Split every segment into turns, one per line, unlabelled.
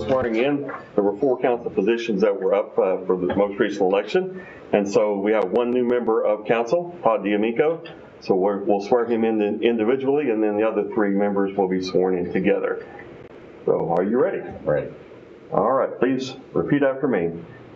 Swearing in, there were 4 council positions that were up for the most recent election, and so we have 1 new member of council, Todd D'Amico. So we'll swear him in individually, and then the other 3 members will be sworn in together. So are you ready?
Ready.
All right, please repeat after me.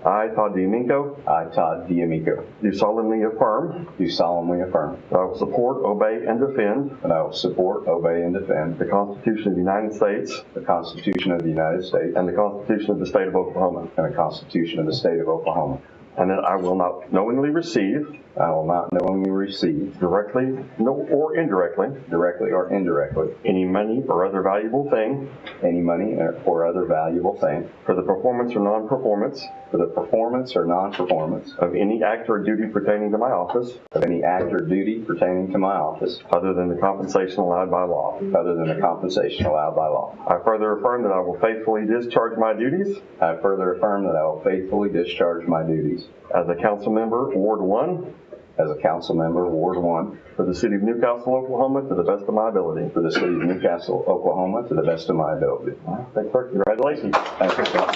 I, Todd D'Amico.
I, Todd D'Amico.
Do solemnly affirm.
Do solemnly affirm.
That I will support, obey, and defend.
That I will support, obey, and defend.
The Constitution of the United States.
The Constitution of the United States.
And the Constitution of the State of Oklahoma.
And the Constitution of the State of Oklahoma.
And that I will not knowingly receive.
I will not knowingly receive.
Directly or indirectly.
Directly or indirectly.
Any money or other valuable thing.
Any money or other valuable thing.
For the performance or non-performance.
For the performance or non-performance.
Of any act or duty pertaining to my office.
Of any act or duty pertaining to my office.
Other than the compensation allowed by law.
Other than the compensation allowed by law.
I further affirm that I will faithfully discharge my duties.
I further affirm that I will faithfully discharge my duties.
As a council member, Ward 1.
As a council member, Ward 1.
For the city of Newcastle, Oklahoma, to the best of my ability.
For the city of Newcastle, Oklahoma, to the best of my ability.
Thank you. Congratulations.
Thank you, Scott.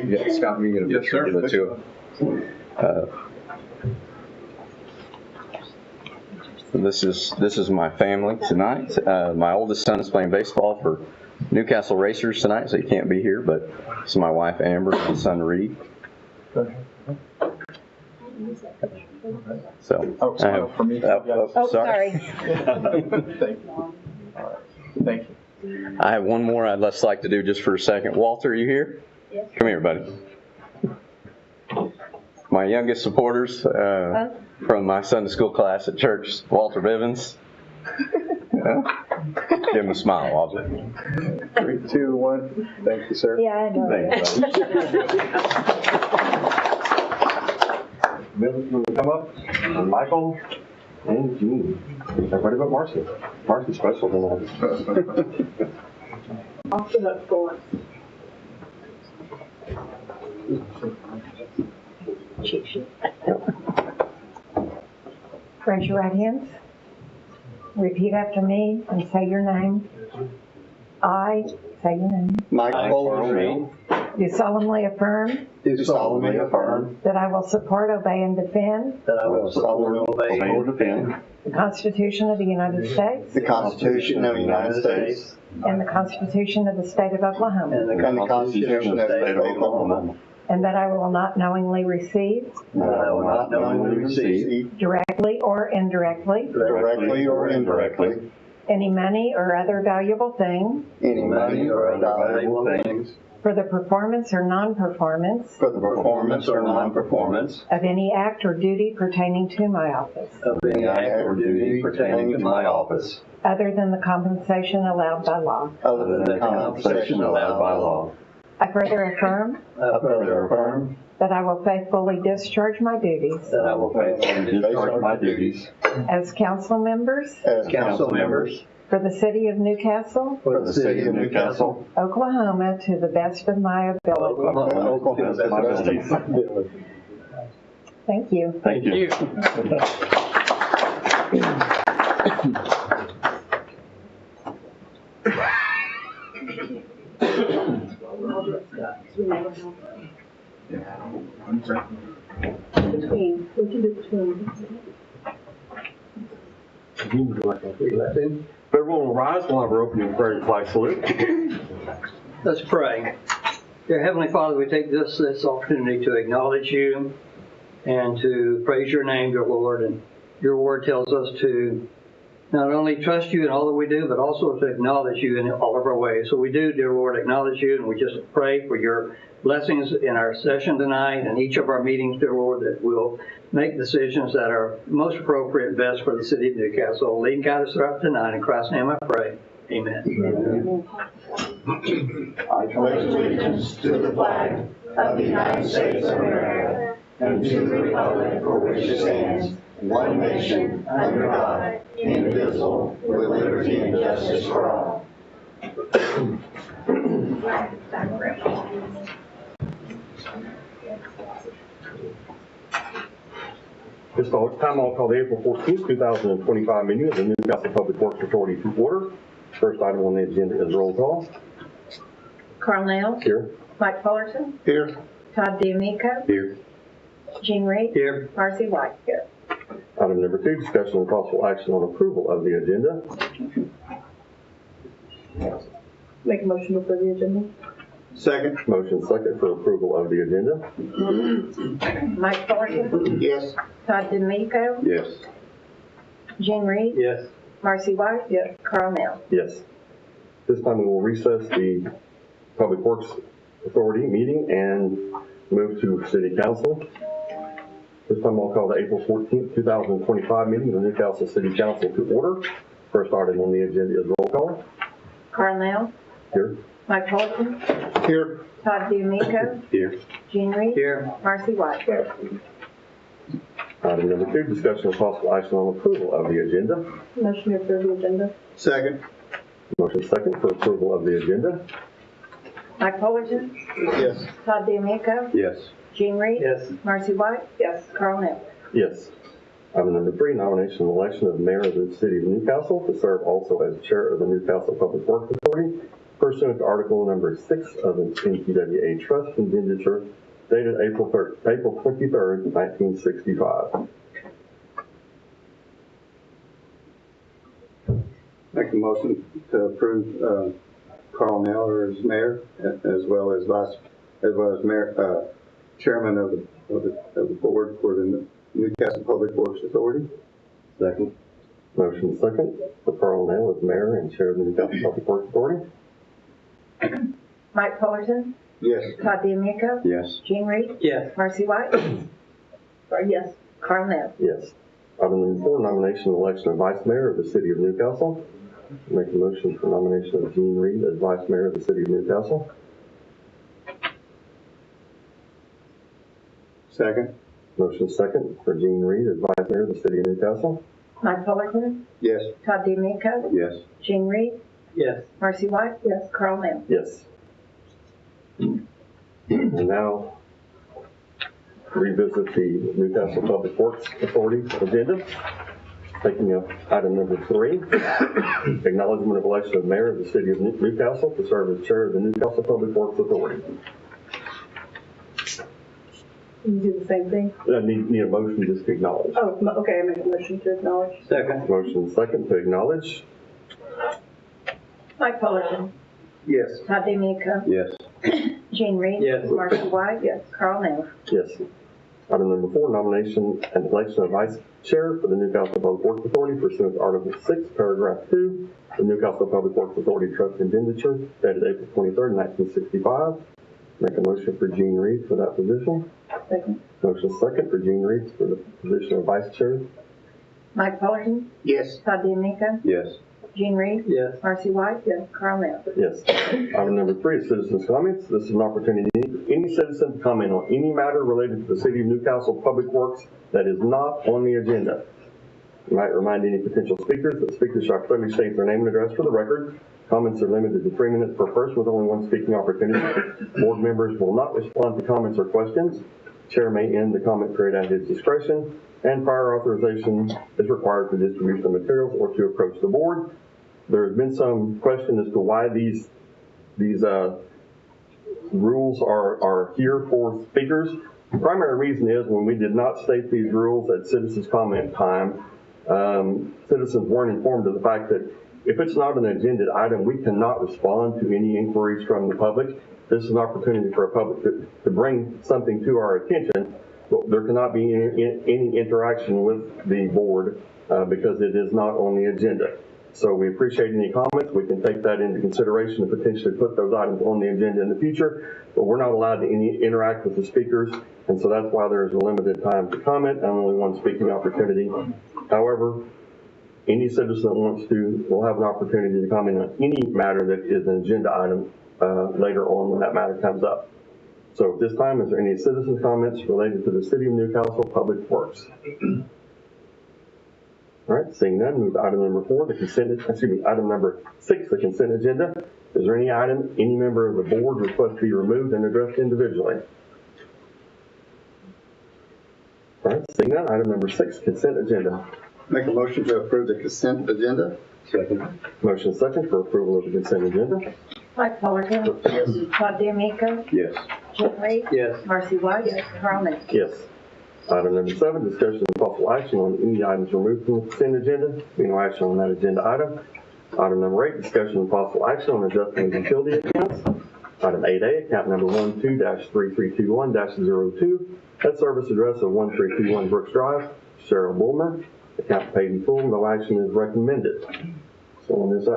Yeah, Scott, you get a picture of the 2 of them. This is my family tonight. My oldest son is playing baseball for Newcastle Racers tonight, so he can't be here, but this is my wife Amber and my son Reed. So I have,
for me.
Sorry.
Thank you. All right. Thank you.
I have one more I'd just like to do just for a second. Walter, are you here?
Yes.
Come here, buddy. My youngest supporters from my Sunday school class at church, Walter Bivens. Give him a smile, Walter.
3, 2, 1. Thank you, sir.
Yeah, I know.
Thank you,
Bill, come up. And Michael and Jean. Everybody but Marcy. Marcy's special tonight.
Off the hook for it. Raise your right hands. Repeat after me and say your name. I, say your name.
Michael.
Do solemnly affirm
Do solemnly affirm
that I will support, obey, and defend
that I will support, obey, and defend
the Constitution of the United States
the Constitution of the United States
and the Constitution of the State of Oklahoma,
and the Constitution of the State of Oklahoma,
and that I will not knowingly receive,
and that I will not knowingly receive,
directly or indirectly,
directly or indirectly,
any money or other valuable thing
any money or other valuable things
for the performance or non-performance
for the performance or non-performance
of any act or duty pertaining to my office,
of any act or duty pertaining to my office,
other than the compensation allowed by law.
other than the compensation allowed by law.
I further affirm
I further affirm
that I will faithfully discharge my duties
that I will faithfully discharge my duties
as council members
as council members
for the city of Newcastle,
for the city of Newcastle,
Oklahoma, to the best of my ability.
Oklahoma, to the best of my ability.
Thank you.
Thank you.
Between, we can do between.
Everyone will rise. We'll have our opening prayer and flag salute.
Let's pray. Dear Heavenly Father, we take this opportunity to acknowledge you and to praise your name, dear Lord. And your word tells us to not only trust you in all that we do, but also to acknowledge you in all of our ways. So we do, dear Lord, acknowledge you, and we just pray for your blessings in our session tonight and each of our meetings, dear Lord, that we'll make decisions that are most appropriate and best for the city of Newcastle. Lead and guide us throughout tonight. In Christ's name I pray. Amen.
I pledge allegiance to the flag of the United States of America and to the republic for which it stands, one nation, under God, indivisible, with liberty and justice for all.
This time I'll call the April 14th, 2025 meeting of the Newcastle Public Works Authority to order. First item on the agenda is roll call.
Carl Nell.
Here.
Mike Fullerton.
Here.
Todd DeAmico.
Here.
Gene Reed.
Here.
Marcy White. Here.
Item number 2, discussion and possible action on approval of the agenda.
Make a motion to approve the agenda.
Second.
Motion second for approval of the agenda.
Mike Fullerton.
Yes.
Todd DeAmico.
Yes.
Gene Reed.
Yes.
Marcy White. Yes. Carl Nell.
Yes. This time we will recess the Public Works Authority meeting and move to City Council. This time I'll call the April 14th, 2025 meeting of the Newcastle City Council to order. First item on the agenda is roll call.
Carl Nell.
Here.
Mike Fullerton.
Here.
Todd DeAmico.
Here.
Gene Reed.
Here.
Marcy White. Here.
Item number 2, discussion of possible action on approval of the agenda.
Motion to approve the agenda.
Second.
Motion second for approval of the agenda.
Mike Fullerton.
Yes.
Todd DeAmico.
Yes.
Gene Reed.
Yes.
Marcy White.
Yes.
Carl Nell.
Yes. Item number 3, nomination and election of mayor of the city of Newcastle to serve also as chair of the Newcastle Public Works Authority pursuant to article number 6 of the NPWA trust indenture dated April 23rd, 1965.
Make a motion to approve Carl Nell as mayor, as well as mayor, chairman of the board for the Newcastle Public Works Authority.
Second.
Motion second for Carl Nell as mayor and chair of the Newcastle Public Works Authority.
Mike Fullerton.
Yes.
Todd DeAmico.
Yes.
Gene Reed.
Yes.
Marcy White.
Sorry, yes.
Carl Nell.
Yes. Item number 4, nomination and election of vice mayor of the city of Newcastle. Make a motion for nomination of Gene Reed as vice mayor of the city of Newcastle.
Second.
Motion second for Gene Reed as vice mayor of the city of Newcastle.
Mike Fullerton.
Yes.
Todd DeAmico.
Yes.
Gene Reed.
Yes.
Marcy White. Yes. Carl Nell.
Yes. And now revisit the Newcastle Public Works Authority agenda. Taking up item number 3, acknowledgement of election of mayor of the city of Newcastle to serve as chair of the Newcastle Public Works Authority.
You do the same thing?
I need a motion just to acknowledge.
Oh, okay, I make a motion to acknowledge.
Second.
Motion second to acknowledge.
Mike Fullerton.
Yes.
Todd DeAmico.
Yes.
Gene Reed.
Yes.
Marcy White. Yes. Carl Nell.
Yes. Item number 4, nomination and election of vice chair for the Newcastle Public Works Authority pursuant to Article 6, Paragraph 2, the Newcastle Public Works Authority Trust Indenture dated April 23rd, 1965. Make a motion for Gene Reed for that position.
Second.
Motion second for Gene Reed for the position of vice chair.
Mike Fullerton.
Yes.
Todd DeAmico.
Yes.
Gene Reed.
Yes.
Marcy White. Yes. Carl Nell.
Yes. Item number 3 is citizens' comments. This is an opportunity for any citizen to comment on any matter related to the City of Newcastle Public Works that is not on the agenda. You might remind any potential speakers that speakers shall clearly state their name and address for the record. Comments are limited to 3 minutes per person with only one speaking opportunity. Board members will not respond to comments or questions. Chair may end the comment period at his discretion, and prior authorization is required for distribution of materials or to approach the board. There has been some question as to why these rules are here for speakers. The primary reason is when we did not state these rules at citizens' comment time, citizens weren't informed of the fact that if it's not an agenda item, we cannot respond to any inquiries from the public. This is an opportunity for a public to bring something to our attention, but there cannot be any interaction with the board because it is not on the agenda. So we appreciate any comments. We can take that into consideration and potentially put those items on the agenda in the future, but we're not allowed to interact with the speakers, and so that's why there is a limited time to comment and only one speaking opportunity. However, any citizen that wants to will have an opportunity to comment on any matter that is an agenda item later on when that matter comes up. So at this time, is there any citizen comments related to the City of Newcastle Public Works? All right, seeing none, move to item number 4, item number 6, the consent agenda. Is there any item any member of the board request to be removed and addressed individually? All right, seeing none, item number 6, consent agenda.
Make a motion to approve the consent agenda. Second.
Motion second for approval of the consent agenda.
Mike Fullerton. Yes. Todd DeMeco.
Yes.
Jim Reed.
Yes.
Marcy White. Yes. Carl Nell.
Yes. Item number 7, discussion and possible action on any items removed from the consent agenda. Be no action on that agenda item. Item number 8, discussion and possible action on adjusting utility accounts. Item 8A, account number 12-3321-02, at service address of 1321 Brooks Drive, Cheryl Bulmer. Account paid in full, no action is recommended. So on this,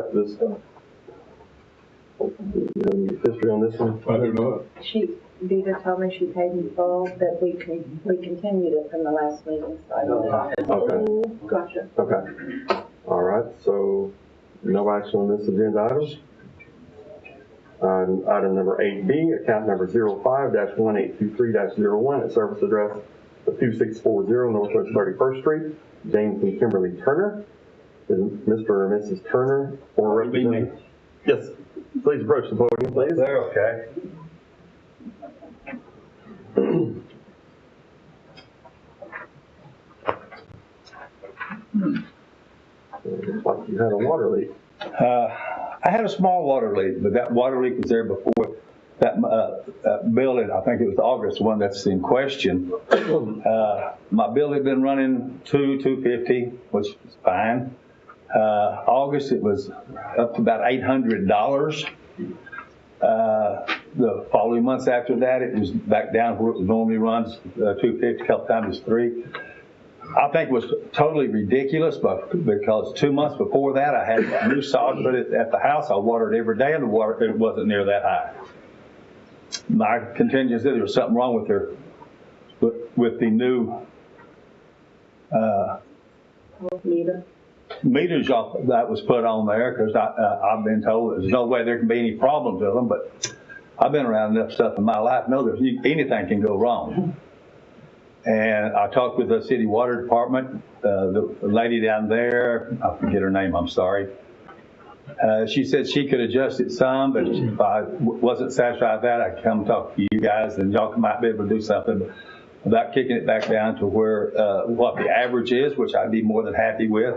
history on this one?
I don't know.
Vita told me she paid in full, but we continued it from the last meeting, so I don't know.
Okay.
Gotcha.
Okay. All right, so no action on this agenda item. Item number 8B, account number 05-1823-01 at service address of 2640 Northwest 31st Street, James and Kimberly Turner. Is Mr. or Mrs. Turner or representative? Yes, please approach the podium, please.
They're okay.
Looks like you had a water leak.
I had a small water leak, but that water leak was there before that bill, I think it was the August one that's in question. My bill had been running $250, which is fine. August, it was up to about $800. The following months after that, it was back down where it normally runs, $250, a couple times $3. I think it was totally ridiculous, but because 2 months before that, I had new sod put it at the house. I watered every day, and the water it wasn't near that high. My contingent said there was something wrong with the new meters that was put on there, because I've been told there's no way there can be any problems with them, but I've been around enough stuff in my life to know that anything can go wrong. And I talked with the city water department, the lady down there, I forget her name, I'm sorry. She said she could adjust it some, but if I wasn't satisfied with that, I'd come talk to you guys, and y'all might be able to do something about kicking it back down to where what the average is, which I'd be more than happy with.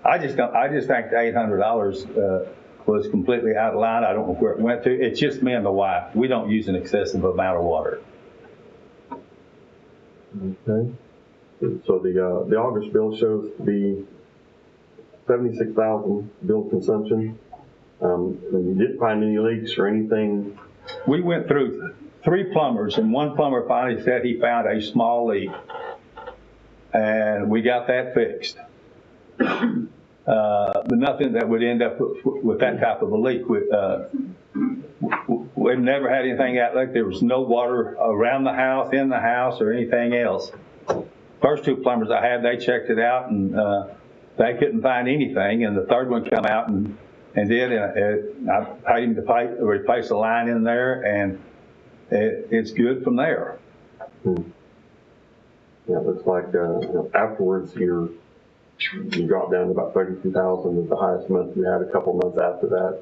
I just think the $800 was completely out of line. I don't know where it went to. It's just me and the wife. We don't use an excessive amount of water.
Okay. So the August bill shows to be 76,000 bill consumption. And you didn't find any leaks or anything?
We went through 3 plumbers, and one plumber finally said he found a small leak, and we got that fixed. But nothing that would end up with that type of a leak. We've never had anything out like there was no water around the house, in the house, or anything else. First 2 plumbers I had, they checked it out, and they couldn't find anything. And the third one come out and did. I paid him to replace a line in there, and it's good from there.
Yeah, it looks like afterwards you dropped down to about 32,000 was the highest month you had. A couple months after that.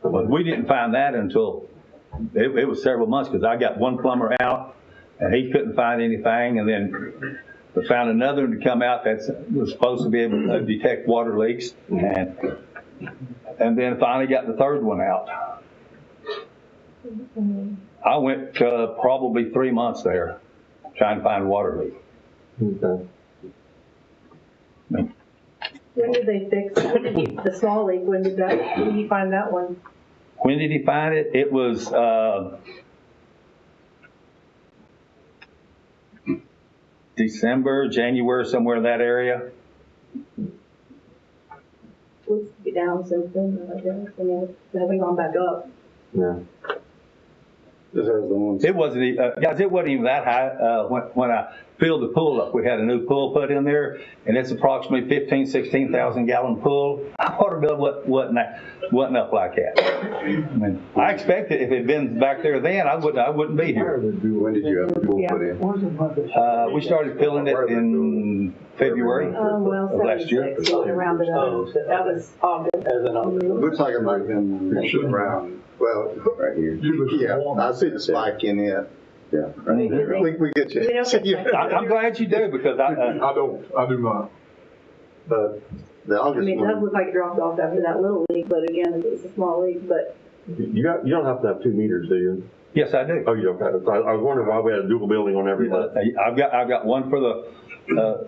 But we didn't find that until it was several months, because I got one plumber out and he couldn't find anything, and then we found another one to come out that was supposed to be able to detect water leaks, and then finally got the third one out. I went probably 3 months there trying to find water leak.
Okay.
When did they fix the small leak? When did you find that one?
When did he find it? It was December, January, somewhere in that area.
Let's get down since then, I guess. I mean, it hasn't gone back up.
Yeah.
This is the ones.
It wasn't, guys, it wasn't even that high, when I filled the pool up. We had a new pool put in there, and it's approximately 16,000 gallon pool. Our water bill wasn't up like that. I mean, I expected if it had been back there then, I wouldn't be here.
When did you have the pool put in?
We started filling it in February
Well,
of last year.
76, so around it. That was August.
Looks like it might have been around, well, right here. Yeah, I see the spike in it. Yeah. Right there. We get you.
I'm glad you do, because I
do not.
But the
I
August
mean, it does
one,
look like it dropped off after that little leak, but again, it's a small leak, but
You don't have to have 2 meters, do you?
yes, I do.
Oh, you don't. Okay. I was wondering why we had a dual building on every month.
I've got one for the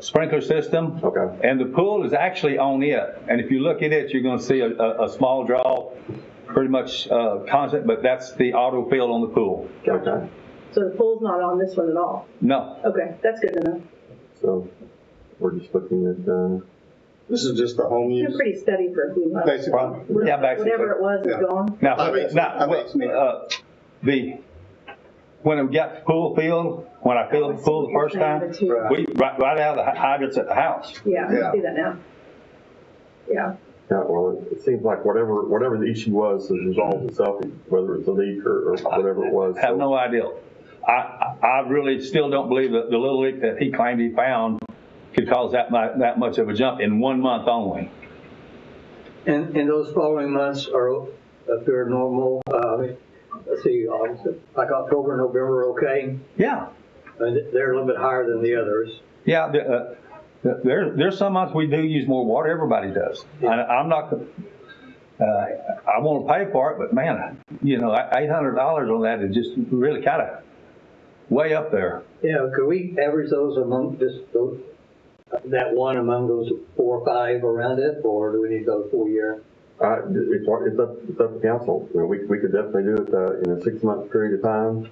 sprinkler system.
Okay.
And the pool is actually on it. And if you look at it, you're going to see a small draw, pretty much constant, but that's the auto fill on the pool.
Okay.
so the pool's not on this one at all.
No.
Okay, that's good to know.
So we're just looking at,
this is just the home
You're
use.
pretty steady for a few months.
Basically.
Yeah, basically.
Whatever it was is
Yeah.
gone.
Now, when we got the pool filled, when I filled the pool the first time, we right out of the hydrants at the house.
Yeah, I see that now. Yeah.
yeah, well, it seems like whatever the issue was has resolved itself, whether it's a leak or whatever it was.
I have no idea. I really still don't believe that the little leak that he claimed he found could cause that much of a jump in 1 month only.
And those following months appear normal. Let's see, like October, November, okay?
Yeah.
And they're a little bit higher than the others.
Yeah, there's some months we do use more water. Everybody does. I'm not. I want to pay for it, but man, $800 on that is just really kind of way up there.
Yeah, could we average those among just those, that one among those 4 or 5 around it, or do we need those full year?
It's up to council. We could definitely do it in a 6-month period of time,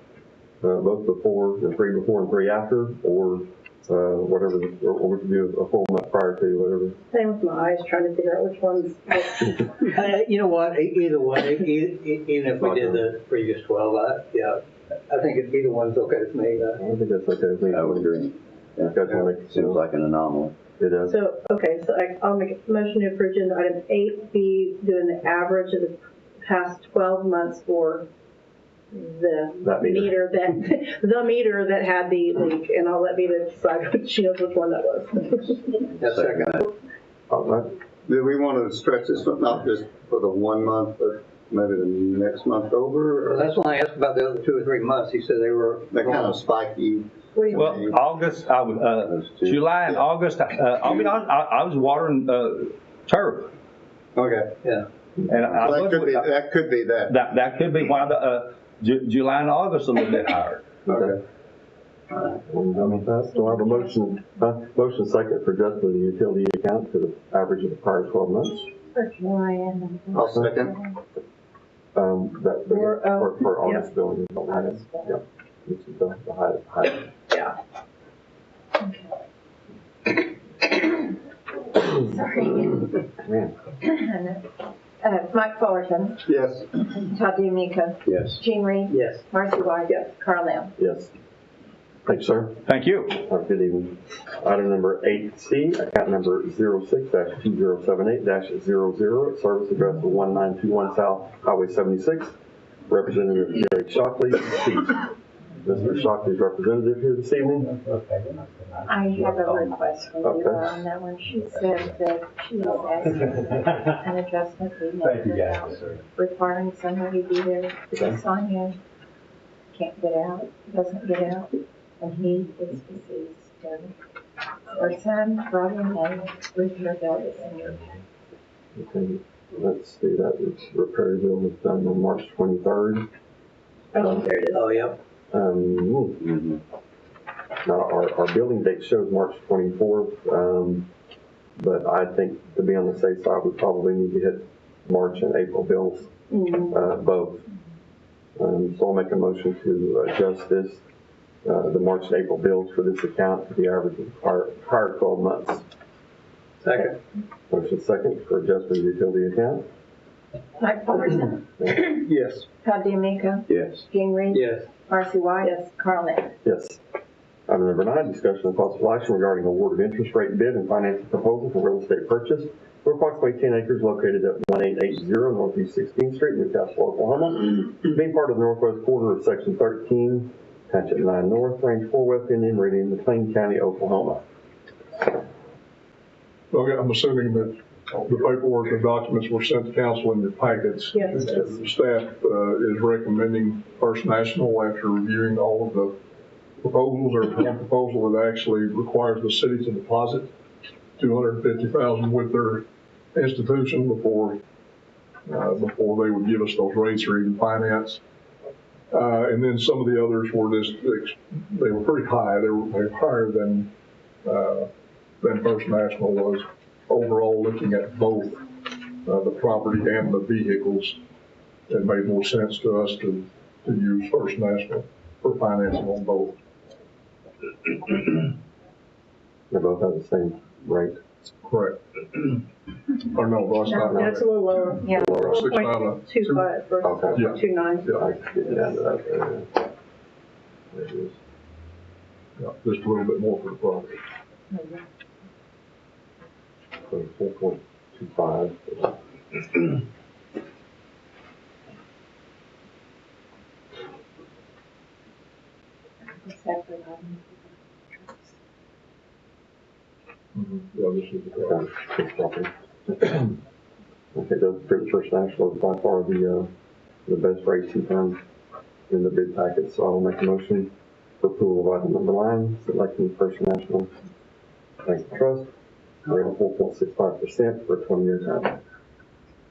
both before, 3 before and 3 after, or whatever, or we could do a full month prior to, whatever.
Same with my eyes, trying to figure out which one's.
You know what? Either one, even if we did the previous 12, I think either one's okay with me.
I think that's okay with me.
I would agree. Yeah. Seems like an anomaly.
It does.
So, okay, so I'll make a motion to approve agenda item 8B, doing the average of the past 12 months for the
That meter.
the meter that had the leak, and I'll let Vita decide. She knows which one that was.
That's second.
All right.
Do we want to stretch this one, not just for the 1 month, but maybe the next month over?
Well, that's when I asked about the other 2 or 3 months. He said they're
kind of spiky.
Well, August, July and August, I'll be honest, I was watering turf.
Okay.
Yeah.
And
So that could be that.
That could be why the July and August a little bit higher.
Okay.
So I have a motion second for adjustment of the utility account to the average of the prior 12 months.
I'll second.
For August billing. Yep. Which is the highest.
Yeah.
Sorry.
Man.
Mike Fullerton,
Yes.
Todd D'Amico,
Yes.
Jean Reed,
Yes.
Marcy White, Carl Nell.
Yes. Thank you, sir.
Thank you.
Good evening. Item number 8C, account number 06-2078-00, service address of 1921 South Highway 76. Representative Gary Shockley, Chief. Mr. Shockley's representative here this evening.
I have a request from you on that one. She said that she was asking an adjustment be made about requiring somebody to be there to sign in. Can't get out, doesn't get out, and he is deceased. Her son, brother, and mother, repair bill is in your town.
Okay, let's see, that repair bill was done on March 23rd.
Oh, there it is.
Oh, yeah.
Now, our billing date shows March 24th, but I think to be on the safe side, we probably need to hit March and April bills, both. So I'll make a motion to adjust this, the March and April bills for this account to the average of prior 12 months.
Second.
Motion second for adjustment of the utility account.
Mike Fullerton,
Yes.
Todd DeMeco,
Yes.
Gene Reed,
Yes.
Marcy White, Carl Nell.
Yes. Item number 9, discussion of possible action regarding award of interest rate bid and financing proposal for real estate purchase for approximately 10 acres located at 1880 Northeast 16th Street, Newcastle, Oklahoma, being part of the northwest quarter of Section 13, Township 9 North, Range 4 West Indian Meridian, McLean County, Oklahoma.
Okay, I'm assuming that the paperwork and documents were sent to council in your packets.
Yes.
The staff is recommending First National, after reviewing all of the proposals, or one proposal that actually requires the city to deposit $250,000 with their institution before they would give us those rates or even finance. And then some of the others were just, they were pretty high. They were higher than First National was. Overall, looking at both the property and the vehicles, it made more sense to us to use First National for financing on both.
They both have the same rate.
Correct. Or no, Ross, not
No, it's a little lower.
Yeah.
6.25 versus
Okay.
Yeah.
2.9.
I can get down to that there. There it is.
Yeah, just a little bit more for the property.
4.25.
Separate items.
Yeah, this is the
Okay, this property. Okay, the First National is by far the best rates he found in the bid packet, so I will make a motion for approval of item number 9, selecting First National Bank and Trust, rate of 4.65% for a 20-year term.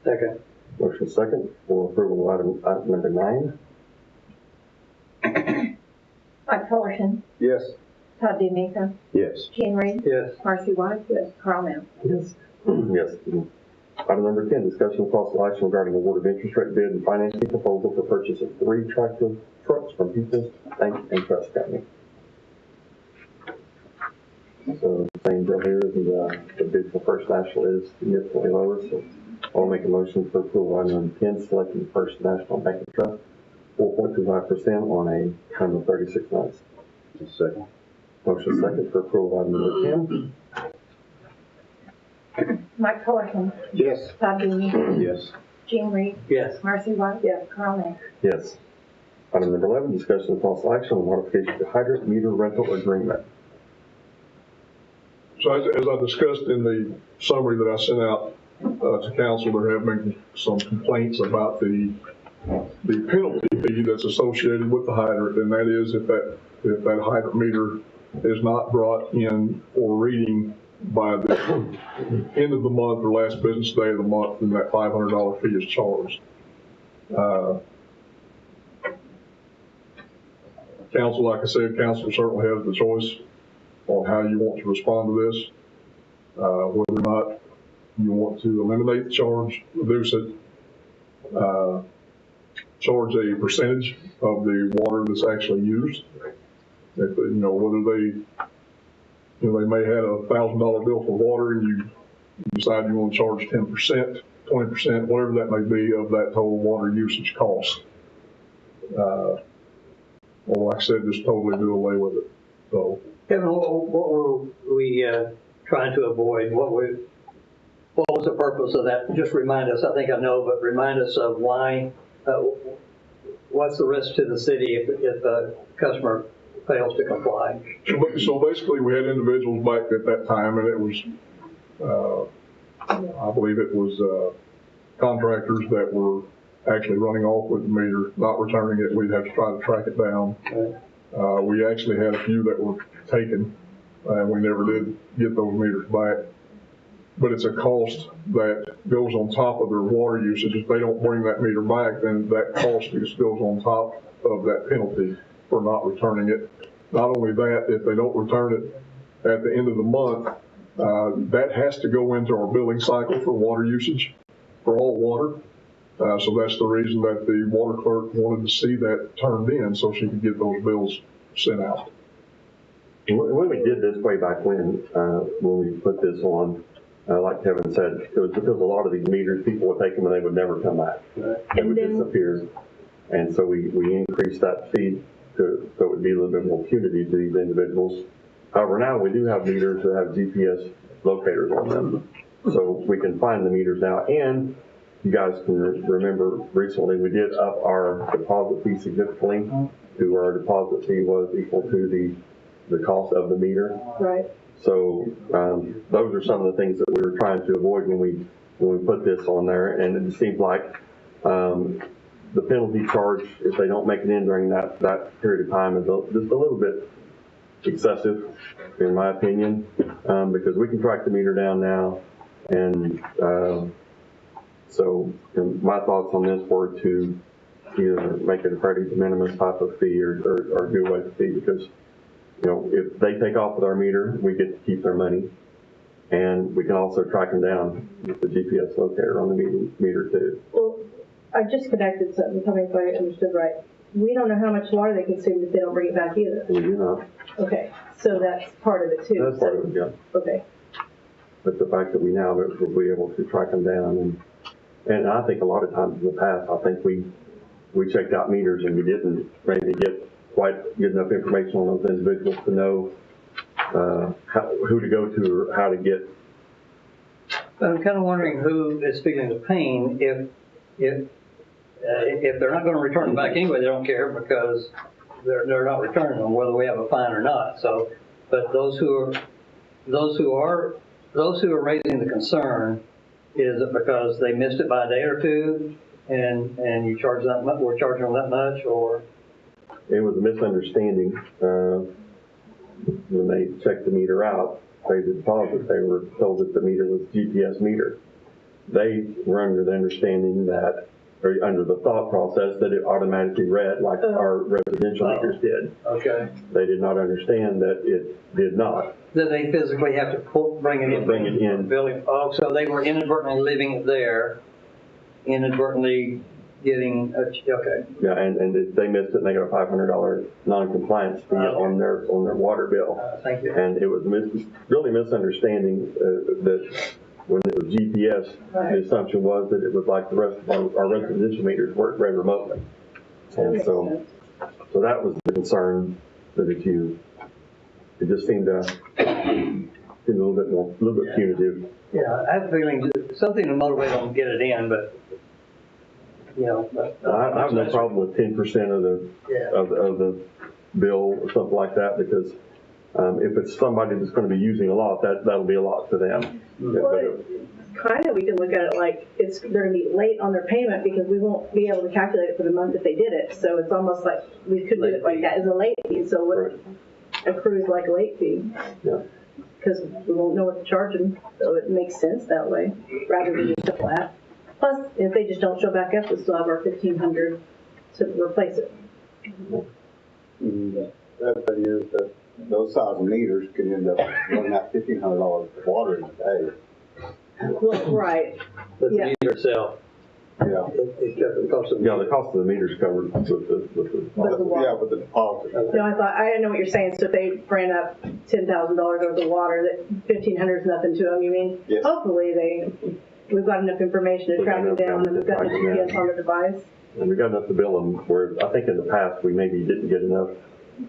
Second.
Motion second for approval of item number 9.
Mike Fullerton,
Yes.
Todd DeMeco,
Yes.
Gene Reed,
Yes.
Marcy White, Carl Nell.
Yes. Yes. Item number 10, discussion of possible action regarding award of interest rate bid and financing proposal for purchase of 3 tractor trucks from People's Bank and Trust Company. So same deal here, the bid for First National is significantly lower, so I'll make a motion for approval of item number 10, selecting First National Bank and Trust, 4.25% on a term of 36 months.
Second.
Motion second for approval of item number 10.
Mike Fullerton,
Yes.
Todd DeMeco,
Yes.
Gene Reed,
Yes.
Marcy White, Carl Nell.
Yes. Item number 11, discussion of possible action on modification to hydrant meter rental agreement.
So as I discussed in the summary that I sent out to council, there have been some complaints about the penalty fee that's associated with the hydrant, and that is if that hydrant meter is not brought in for reading by the end of the month or last business day of the month, then that $500 fee is charged. Council, like I said, council certainly has the choice on how you want to respond to this, whether or not you want to eliminate the charge, reduce it, charge a percentage of the water that's actually used. If, whether they may have a $1,000 bill for water and you decide you want to charge 10%, 20%, whatever that may be of that total water usage cost. Or like I said, just totally do away with it. So.
Kevin, what were we trying to avoid? What was the purpose of that? Just remind us. I think I know, but remind us of why. What's the risk to the city if a customer fails to comply?
So basically, we had individuals back at that time, and it was, I believe it was contractors that were actually running off with the meter, not returning it. We'd have to try to track it down. We actually had a few that were taken, and we never did get those meters back. But it's a cost that goes on top of their water usage. If they don't bring that meter back, then that cost just goes on top of that penalty for not returning it. Not only that, if they don't return it at the end of the month, that has to go into our billing cycle for water usage for all water. So that's the reason that the water clerk wanted to see that turned in so she could get those bills sent out.
When we did this way back when we put this on, like Kevin said, it was because a lot of these meters, people would take them and they would never come back. They would disappear. And so we increased that fee so it would be a little bit more punitive to these individuals. However, now we do have meters that have GPS locators on them. So we can find the meters now. And you guys can remember recently we did up our deposit fee significantly to where our deposit fee was equal to the cost of the meter.
Right.
So those are some of the things that we were trying to avoid when we put this on there. And it seems like the penalty charge, if they don't make it in during that period of time, is just a little bit excessive, in my opinion, because we can track the meter down now. And so my thoughts on this were to either make it a pretty de minimis type of fee or do away with the fee, because if they take off with our meter, we get to keep their money, and we can also track them down with the GPS locator on the meter too.
Well, I just connected something, tell me if I understood right. We don't know how much water they consume if they don't bring it back either.
We do not.
Okay, so that's part of it too.
That's part of it, yeah.
Okay.
But the fact that we now will be able to track them down, and I think a lot of times in the past, I think we checked out meters and we didn't maybe get quite good enough information on those individuals to know who to go to or how to get.
But I'm kind of wondering who is feeling the pain if they're not going to return them back anyway. They don't care because they're not returning them, whether we have a fine or not. So, but those who are raising the concern, is it because they missed it by a day or two, and you charge that much? We're charging them that much, or?
It was a misunderstanding. When they checked the meter out, paid the deposit, they were told that the meter was a GPS meter. They were under the understanding that, or under the thought process that it automatically read like our residential meters did.
Okay.
They did not understand that it did not.
That they physically have to bring it in.
Bring it in.
Building. Oh, so they were inadvertently leaving it there, inadvertently getting okay.
Yeah, and they missed it, and they got a $500 non-compliance fee on their water bill.
Thank you.
And it was really misunderstanding that when it was GPS, the assumption was that it was like the rest of our residential meters work very remotely. And so that was the concern, that it just seemed a little bit punitive.
Yeah, I have a feeling something to motivate them to get it in, but
I have no problem with 10% of the bill or something like that, because if it's somebody that's going to be using a lot, that'll be a lot to them.
Well, kind of, we can look at it like they're going to be late on their payment because we won't be able to calculate it for the month if they did it. So it's almost like we could do it like that as a late fee. So what accrues like a late fee?
Yeah.
Because we won't know what to charge them, so it makes sense that way rather than just a flat. Plus, if they just don't show back up, we still have our $1,500 to replace it.
That thing is that those size meters could end up running out $1,500 of water in a day.
Well, right.
the meter itself.
Yeah.
The cost of
Yeah, the cost of the meter's covered with the.
Yeah, with the deposit.
No, I know what you're saying. So if they ran up $10,000 over the water, that $1,500 is nothing to them. You mean?
Yes.
Hopefully we've got enough information to track them down, and we've got the GPS on the device.
And we got enough to bill them, where I think in the past we maybe didn't get enough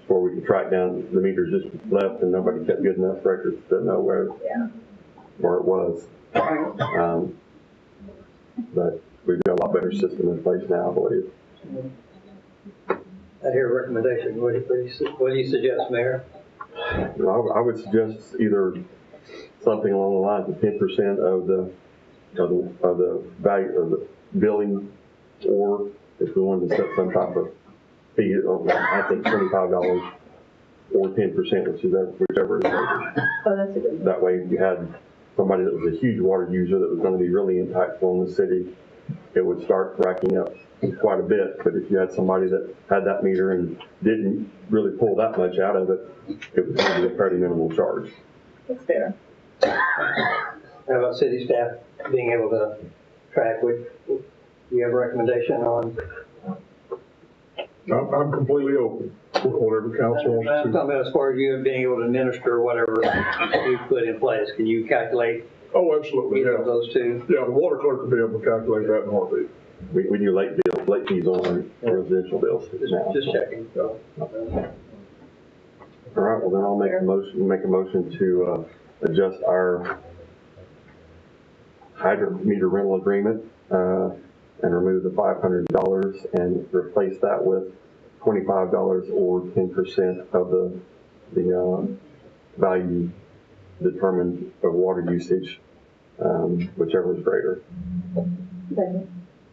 where we could track down the meters just left, and nobody kept good enough records to know where it was. But we've got a lot better system in place now, I believe.
I hear a recommendation. What do you suggest, Mayor?
Well, I would suggest either something along the lines of 10% of the value of the billing, or if we wanted to set some type of fee, I think $25 or 10%, whichever is greater.
Oh, that's a good one.
That way, if you had somebody that was a huge water user that was going to be really impactful in the city, it would start racking up quite a bit. But if you had somebody that had that meter and didn't really pull that much out of it, it was going to be a pretty minimal charge.
That's fair.
How about city staff being able to track? Do you have a recommendation on?
I'm completely open for whatever council wants
I'm
to.
talking about as far as you being able to administer whatever you put in place. Can you calculate
Oh, absolutely,
Either of
yeah.
those two?
Yeah, the water clerk will be able to calculate that in a heartbeat.
We do late fees on residential bills now.
Just checking.
All right, well then I'll make a motion to adjust our hydrant meter rental agreement and remove the $500 and replace that with $25 or 10% of the value determined of water usage, whichever is greater.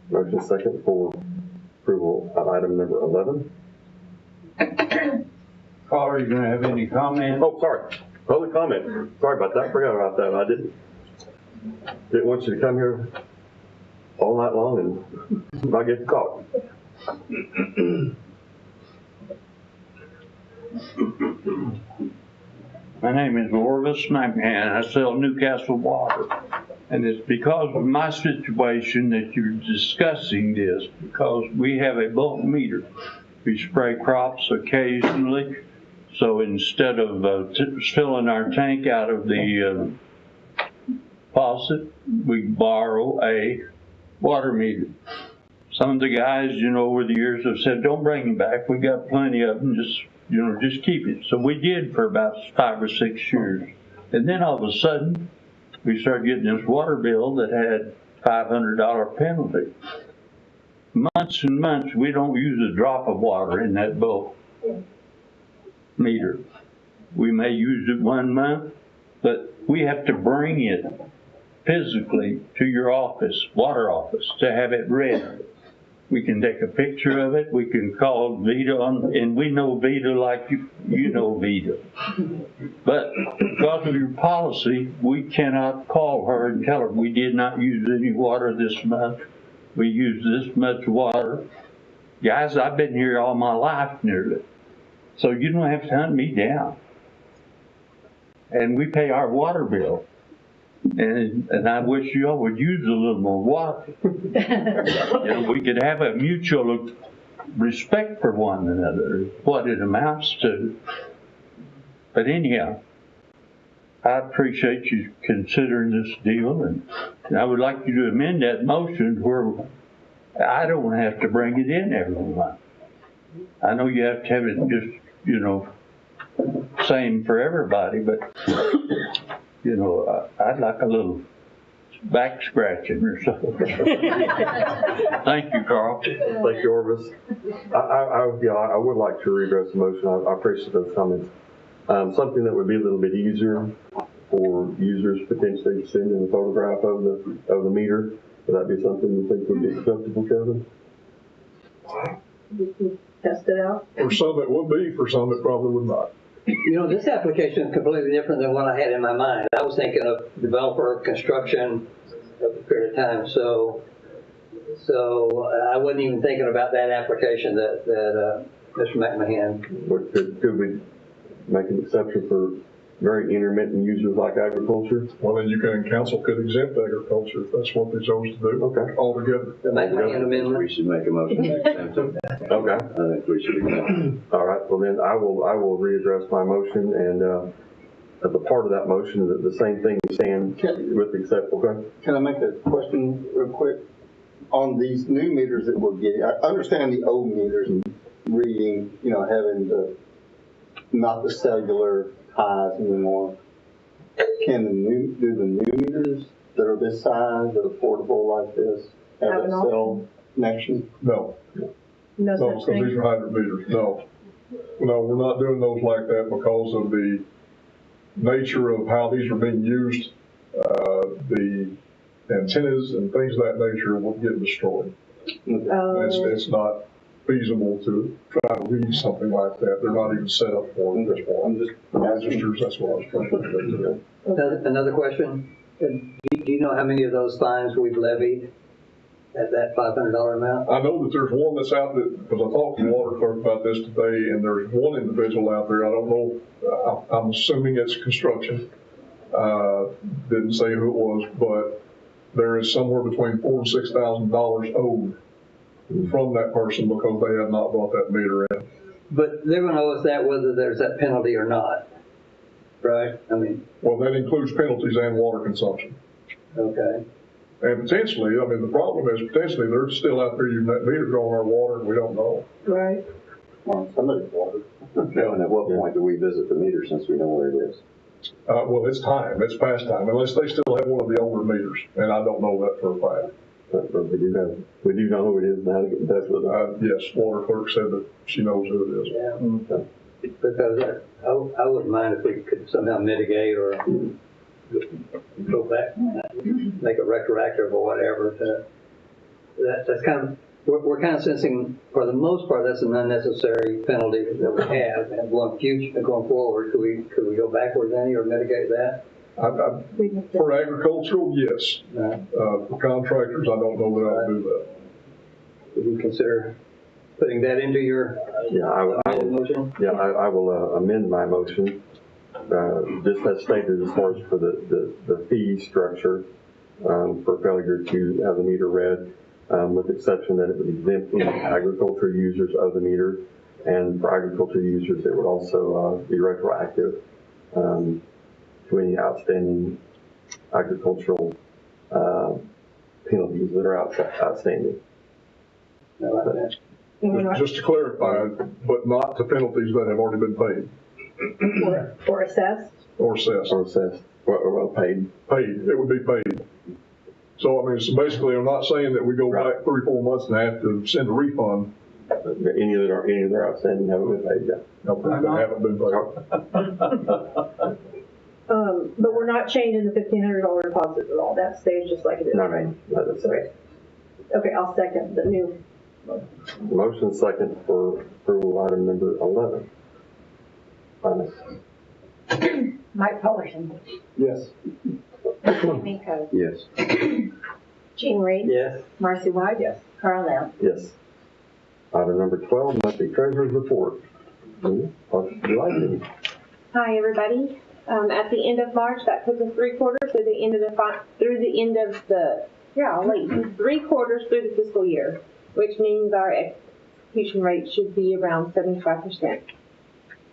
Motion second for approval of item number 11.
Caller, you gonna have any comment?
Oh, sorry. Public comment. Sorry about that. Forgot about that. I didn't want you to come here all night long and not get to talk.
My name is Orvis McMahon. I sell Newcastle water. And it's because of my situation that you're discussing this, because we have a bulk meter. We spray crops occasionally. So instead of filling our tank out of the faucet, we borrow a water meter. Some of the guys, over the years have said, don't bring them back. We got plenty of them. Just keep it. So we did for about 5 or 6 years. And then all of a sudden, we started getting this water bill that had $500 penalty. Months and months, we don't use a drop of water in that bulk meter. We may use it 1 month, but we have to bring it physically to your office, water office, to have it read. We can take a picture of it. We can call Vita and we know Vita like you know Vita. But because of your policy, we cannot call her and tell her we did not use any water this month. We used this much water. Guys, I've been here all my life nearly. So you don't have to hunt me down. And we pay our water bill. And I wish y'all would use a little more water. We could have a mutual respect for one another, what it amounts to. But anyhow, I appreciate you considering this deal, and I would like you to amend that motion where I don't have to bring it in every month. I know you have to have it just, same for everybody, but I'd like a little back scratching or something. Thank you, Carl.
Thank you, Orvis. I would like to redress the motion. I appreciate those comments. Something that would be a little bit easier for users potentially sending a photograph of the meter. Would that be something you think would be acceptable, Kevin?
Test it out.
For some it would be, for some it probably would not.
This application is completely different than what I had in my mind. I was thinking of developer, construction, over a period of time. So I wasn't even thinking about that application that Mr. McMahon.
Could we make an exception for very intermittent users like agriculture?
Well, then council could exempt agriculture if that's what they chose to do.
Okay.
Altogether.
The McMahon amendment.
We should make a motion to exempt it.
Okay.
I think we should exempt it.
All right. Well, then I will readdress my motion, and as a part of that motion, the same thing stands with except. Okay.
Can I make a question real quick? On these new meters that we're getting, I understand the old meters reading, having not the cellular ties anymore. Can do the new meters that are this size, that are portable like this, have a cell connection?
No.
No
No,
such
because
thing.
these are hydrant meters. No, we're not doing those like that because of the nature of how these are being used. The antennas and things of that nature will get destroyed. It's not feasible to try to read something like that. They're not even set up for it.
I'm just
Registers, that's what I was trying to do.
Another question. Do you know how many of those fines we've levied at that $500 amount?
I know that there's one that's out there, because I talked to the water clerk about this today, and there's one individual out there, I don't know, I'm assuming it's construction. Didn't say who it was, but there is somewhere between $4,000 and $6,000 owed from that person because they have not brought that meter in.
But they're going to owe us that whether there's that penalty or not. Right, I mean,
Well, that includes penalties and water consumption.
okay.
And potentially, I mean, the problem is potentially they're still out there using that meter drawing our water and we don't know.
Right.
On somebody's water. And at what point do we visit the meter since we know where it is?
Well, it's time, it's past time, unless they still have one of the older meters, and I don't know that for a fact.
But we do know who it is now to get in touch with them.
Yes, water clerk said that she knows who it is.
Yeah. Because I wouldn't mind if we could somehow mitigate or go back, make it retroactive or whatever. That's kind of, we're kind of sensing, for the most part, that's an unnecessary penalty that we have. And going forward, could we go backwards any or mitigate that?
For agricultural, yes. For contractors, I don't know that I'll do that.
Would you consider putting that into your motion?
Yeah, I will amend my motion, just as stated as far as for the fee structure, for failure to have the meter read, with the exception that it would exempt any agriculture users of the meter, and for agriculture users, it would also be retroactive to any outstanding agricultural penalties that are outstanding.
Just to clarify, but not to penalties that have already been paid.
Or assessed.
Or assessed.
Or assessed, well, paid.
Paid, it would be paid. So, I mean, so basically, I'm not saying that we go back 3 or 4 months and have to send a refund.
Any that are outstanding haven't been paid yet.
No, that haven't been paid.
But we're not changing the $1,500 deposit at all. That stays just like it is, right?
No, that's right.
Okay, I'll second the new.
Motion second for approval item number 11.
Mike Fullerton.
Yes.
Miko.
Yes.
Gene Reed.
Yes.
Marcy White. Yes. Carl Nell.
Yes. Item number 12, monthly treasurer's report. What would you like to?
Hi, everybody. At the end of March, that puts us 3 quarters through the end of the 3 quarters through the fiscal year, which means our execution rate should be around 75%.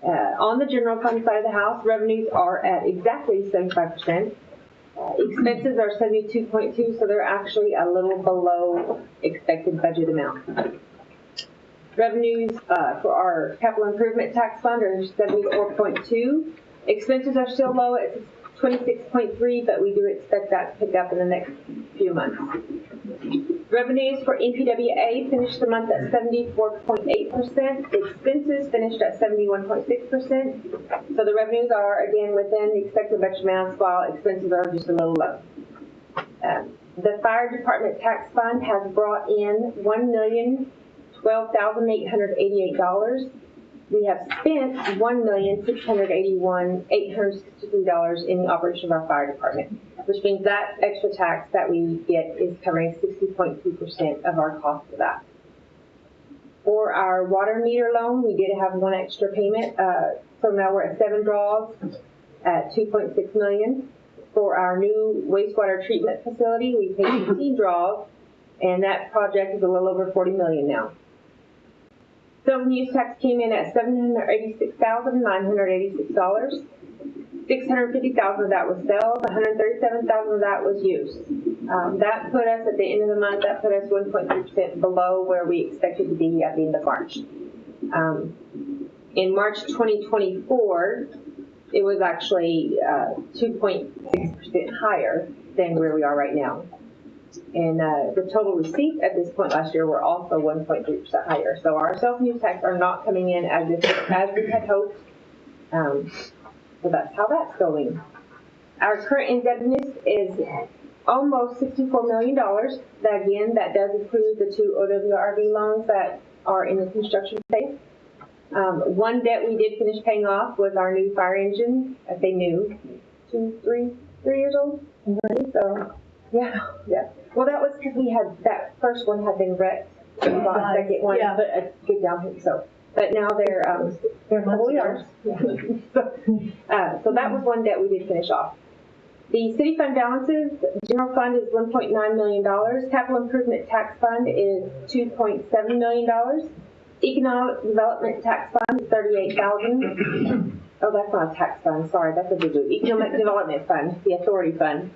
On the general fund side of the house, revenues are at exactly 75%. Expenses are 72.2, so they're actually a little below expected budget amount. Revenues for our capital improvement tax fund are 74.2. Expenses are still low at 26.3, but we do expect that to pick up in the next few months. Revenues for NPWA finished the month at 74.8%. Expenses finished at 71.6%. So the revenues are, again, within the expected budget amounts, while expenses are just a little low. The fire department tax fund has brought in $1,012,888. We have spent $1,681,863 in the operation of our fire department, which means that extra tax that we get is covering 60.2% of our cost of that. For our water meter loan, we did have one extra payment, so now we're at 7 draws at $2.6 million. For our new wastewater treatment facility, we paid 15 draws, and that project is a little over $40 million now. Sales and use tax came in at $786,986. $650,000 of that was sales, $137,000 of that was use. That put us at the end of the month, that put us 1.3% below where we expected to be at the end of March. In March 2024, it was actually 2.6% higher than where we are right now. And the total receipts at this point last year were also 1.3% higher. So our sales and use tax are not coming in as we had hoped. So that's how that's going. Our current indebtedness is almost $64 million. That does include the 2 OWRV loans that are in the construction phase. One debt we did finish paying off was our new fire engine. I say new, 3 years old. So yeah. Well, that was because we had, that first one had been wrecked. We bought a second one, but a good down payment. But now they're fully ours. So that was one debt we did finish off. The city fund balances, general fund is $1.9 million. Capital improvement tax fund is $2.7 million. Economic development tax fund is $38,000. Oh, that's not a tax fund, sorry, that's a boo-boo. Economic Development Fund, the authority fund.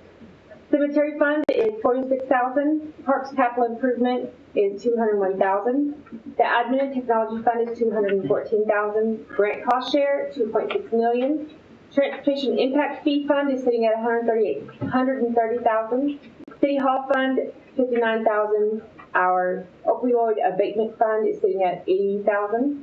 Cemetery fund is $46,000. Parks capital improvement is $201,000. The admin and technology fund is $214,000. Grant cost share, $2.6 million. Transportation impact fee fund is sitting at $130,000. City hall fund, $59,000. Our opioid abatement fund is sitting at $80,000.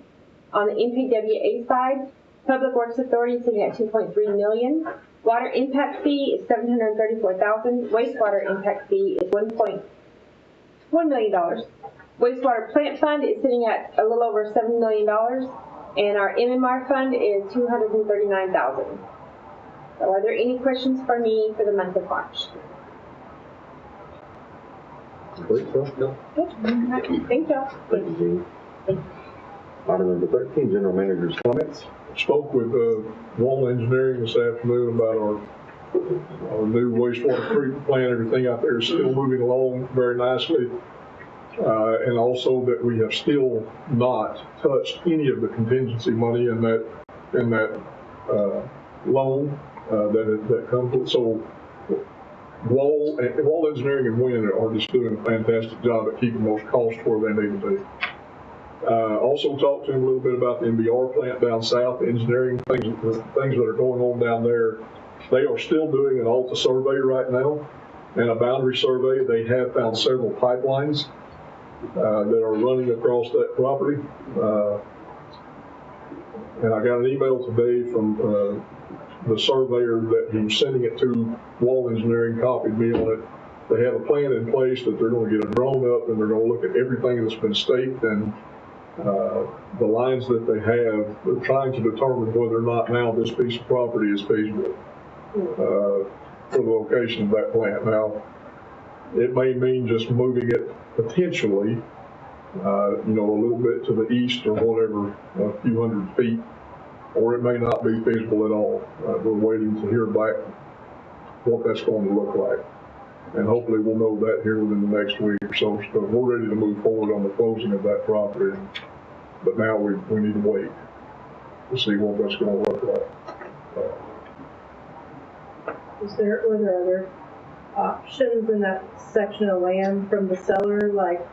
On the NPWA side, Public Works Authority is sitting at $2.3 million. Water impact fee is $734,000. Wastewater impact fee is $1.1 million. Wastewater plant fund is sitting at a little over $7 million. And our MMR fund is $239,000. So are there any questions for me for the month of March?
I believe so. No.
Good. Thank you.
Thank you, Jean. Item number 13, General Manager's comments.
Spoke with Wall Engineering this afternoon about our new wastewater treatment plant. Everything out there is still moving along very nicely. And also that we have still not touched any of the contingency money in that loan that comes with. So Wall Engineering and Wynn are just doing a fantastic job at keeping those costs where they need to be. Also talked to him a little bit about the NBR plant down south, engineering things that are going on down there. They are still doing an ALTA survey right now and a boundary survey. They have found several pipelines that are running across that property. And I got an email today from the surveyor that he was sending it to. Wall Engineering copied me on it. They have a plan in place that they're going to get a drone up and they're going to look at everything that's been staked and the lines that they have. They're trying to determine whether or not now this piece of property is feasible for the location of that plant. Now, it may mean just moving it potentially, a little bit to the east or whatever, a few hundred feet, or it may not be feasible at all. We're waiting to hear back what that's going to look like. And hopefully we'll know that here within the next week or so. So we're ready to move forward on the closing of that property. But now we need to wait to see what that's going to look like.
Were there other options in that section of land from the seller, like?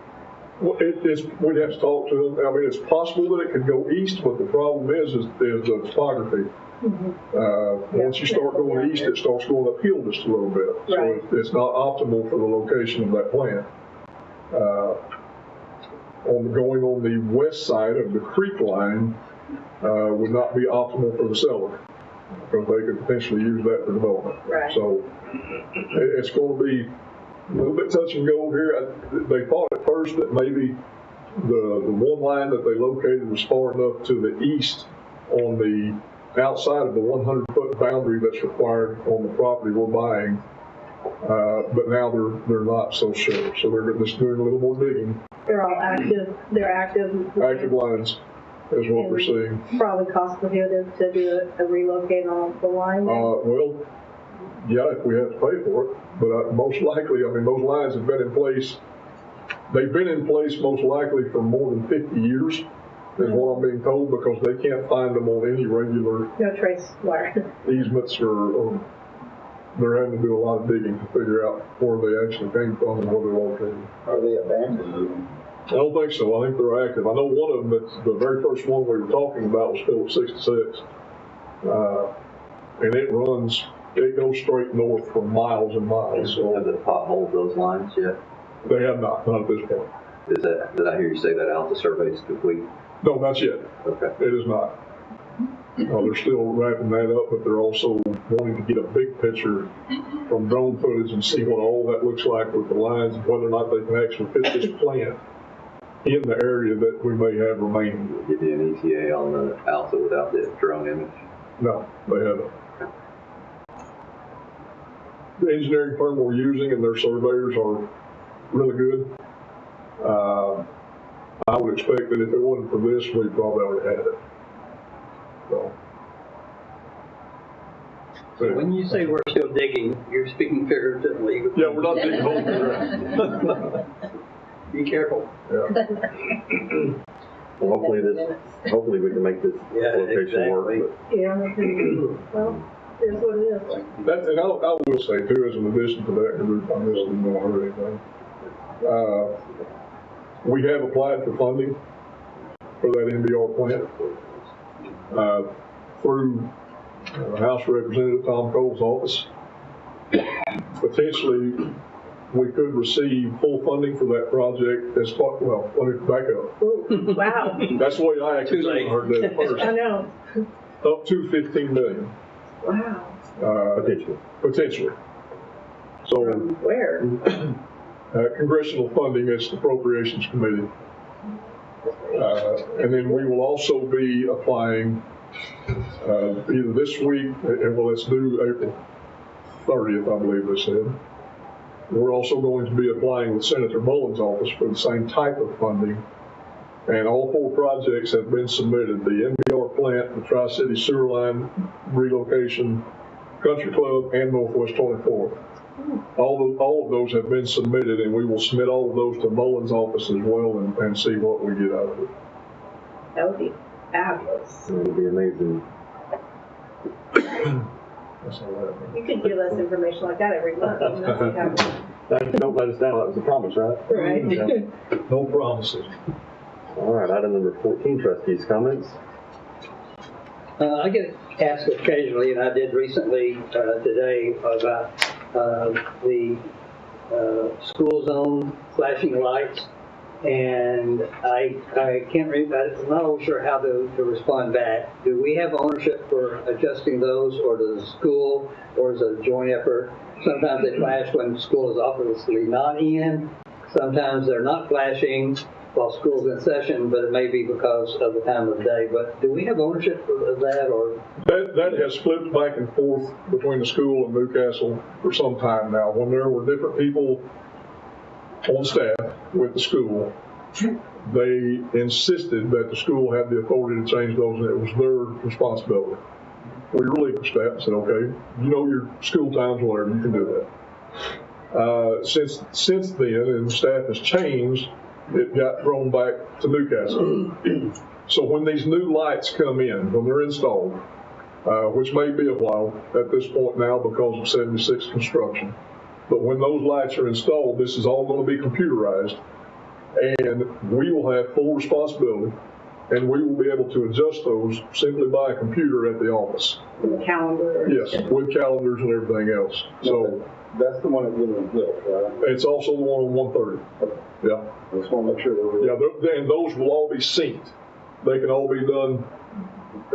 Well, we'd have to talk to them. I mean, it's possible that it could go east, but the problem is the topography. Once you start going east, it starts going uphill just a little bit.
Right.
So it's not optimal for the location of that plant. Going on the west side of the creek line would not be optimal for the seller because they could potentially use that for development.
Right.
So it's going to be a little bit touch and go here. They thought at first that maybe the one line that they located was far enough to the east on the outside of the 100-foot boundary that's required on the property we're buying, but now they're not so sure. So they're just doing a little more digging.
They're all active. They're active.
Active lines is what we're seeing.
Probably cost prohibitive to do a relocate on the line.
Well, yeah, if we have to pay for it, but most likely, I mean, those lines have been in place. They've been in place most likely for more than 50 years. Is what I'm being told, because they can't find them on any regular
No trace wire.
easements or they're having to do a lot of digging to figure out where they actually came from and where they're located.
Are they abandoned?
I don't think so. I think they're active. I know one of them, that's the very first one we were talking about, was still at 66. And it goes straight north for miles and miles. So
Have they potholed those lines yet?
they have not at this point.
Did I hear you say that ALTA survey is complete?
No, not yet.
Okay.
It is not. They're still wrapping that up, but they're also wanting to get a big picture from drone footage and see what all that looks like with the lines and whether or not they can actually fit this plant in the area that we may have remaining.
Give you an ETA on the ALTA without the drone image?
No, they haven't. The engineering firm we're using and their surveyors are really good. I would expect that if it wasn't for this, we probably already had it. So
When you say we're still digging, you're speaking figuratively.
yeah, we're not digging holes in the ground.
Be careful.
Yeah.
Hopefully we can make this location work.
Yeah, well, it's what it is.
And I will say too, as an addition to that, because I didn't want to hurt anything. We have applied for funding for that NBR plant through House Representative Tom Cole's office. Potentially, we could receive full funding for that project as part, well, let me back up.
Ooh, wow.
That's the way I actually heard that first.
I know.
Up to 15 million.
Wow.
Potentially. So.
Where?
Congressional funding, it's the Appropriations Committee. And then we will also be applying either this week, well, it's due April 30th, I believe they said. We're also going to be applying with Senator Mullins' office for the same type of funding. And all 4 projects have been submitted: the NBR plant, the Tri-City sewer line relocation, Country Club, and Northwest 24th. All of those have been submitted, and we will submit all of those to Mullins' office as well and see what we get out of it.
That would be fabulous.
That would be amazing.
That's all that.
You could give us information like that every month. You know,
Don't let us down. That was a promise, right?
Right.
Yeah.
No promises.
All right, item number 14, trustees' comments.
I get asked occasionally, and I did recently today, about the school zone flashing lights, and I can't read that. I'm not always sure how to respond back. Do we have ownership for adjusting those, or does the school, or is it a joint effort? Sometimes they flash when school is obviously not in. Sometimes they're not flashing while school's in session, but it may be because of the time of day. But do we have ownership of that, or?
That has flipped back and forth between the school and Newcastle for some time now. When there were different people on staff with the school, they insisted that the school had the authority to change those, and it was their responsibility. We relinquished that and said, okay, you know your school times, whatever, you can do that. Since then, and the staff has changed, it got thrown back to Newcastle. So when these new lights come in, when they're installed, which may be a while at this point now because of 76 construction, but when those lights are installed, this is all going to be computerized, and we will have full responsibility, and we will be able to adjust those simply by a computer at the office.
With a calendar.
Yes, with calendars and everything else. So
that's the one at Woodland Hill, right?
It's also the one on 130. Yeah.
I just want to make sure that
Yeah, and those will all be synced. They can all be done.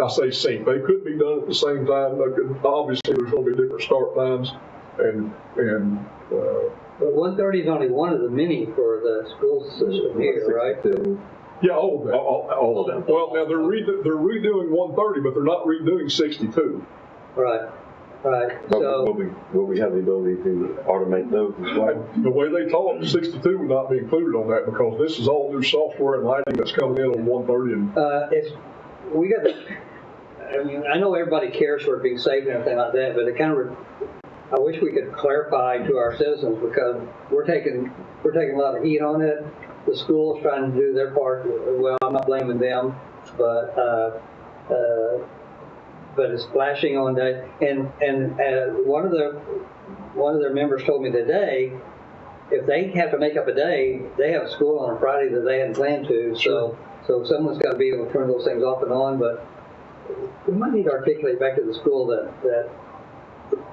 I say synced. They could be done at the same time. Obviously, there's going to be different start times,
But 130 is only one of the many for the school system here, right?
Yeah, all of them.
All of them.
Well, now they're redoing 130, but they're not redoing 62.
Right. So
Will we have the ability to automate those as well?
The way they talk, 62 would not be included on that because this is all new software and lighting that's coming in on 130. And
we got. I mean, I know everybody cares for it being safe and everything like that, but it kind of. I wish we could clarify to our citizens because we're taking a lot of heat on it. The school's trying to do their part. Well, I'm not blaming them, but it's flashing on that. And one of their members told me today, if they have to make up a day, they have school on a Friday that they hadn't planned to. So someone's got to be able to turn those things off and on. But we might need to articulate back to the school that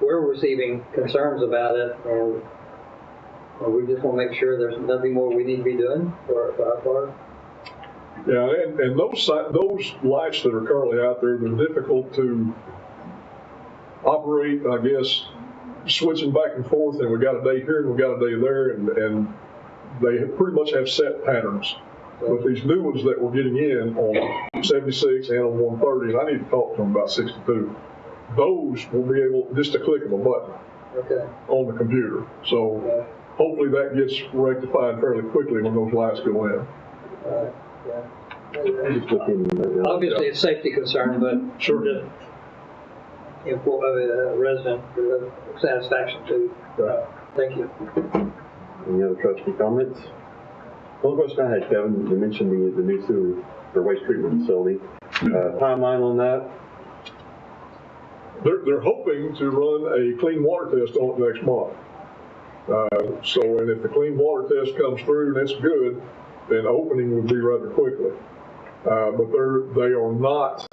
we're receiving concerns about it, and we just want to make sure there's nothing more we need to be doing for our part.
Yeah, and those lights that are currently out there, they're difficult to operate, I guess, switching back and forth, and we got a day here and we got a day there, and they pretty much have set patterns. But these new ones that we're getting in on 76 and on 130, and I need to talk to them about 62, those will be able, just a click of a button on the computer. So hopefully that gets rectified fairly quickly when those lights go in.
Obviously, it's a safety concern, but
sure,
resident satisfaction too. Thank you.
Any other trustee comments? One question I had, Kevin, you mentioned the new sewer or waste treatment facility. Timeline on that?
They're hoping to run a clean water test on it next month. And if the clean water test comes through and it's good, then opening would be rather quickly. But they are not,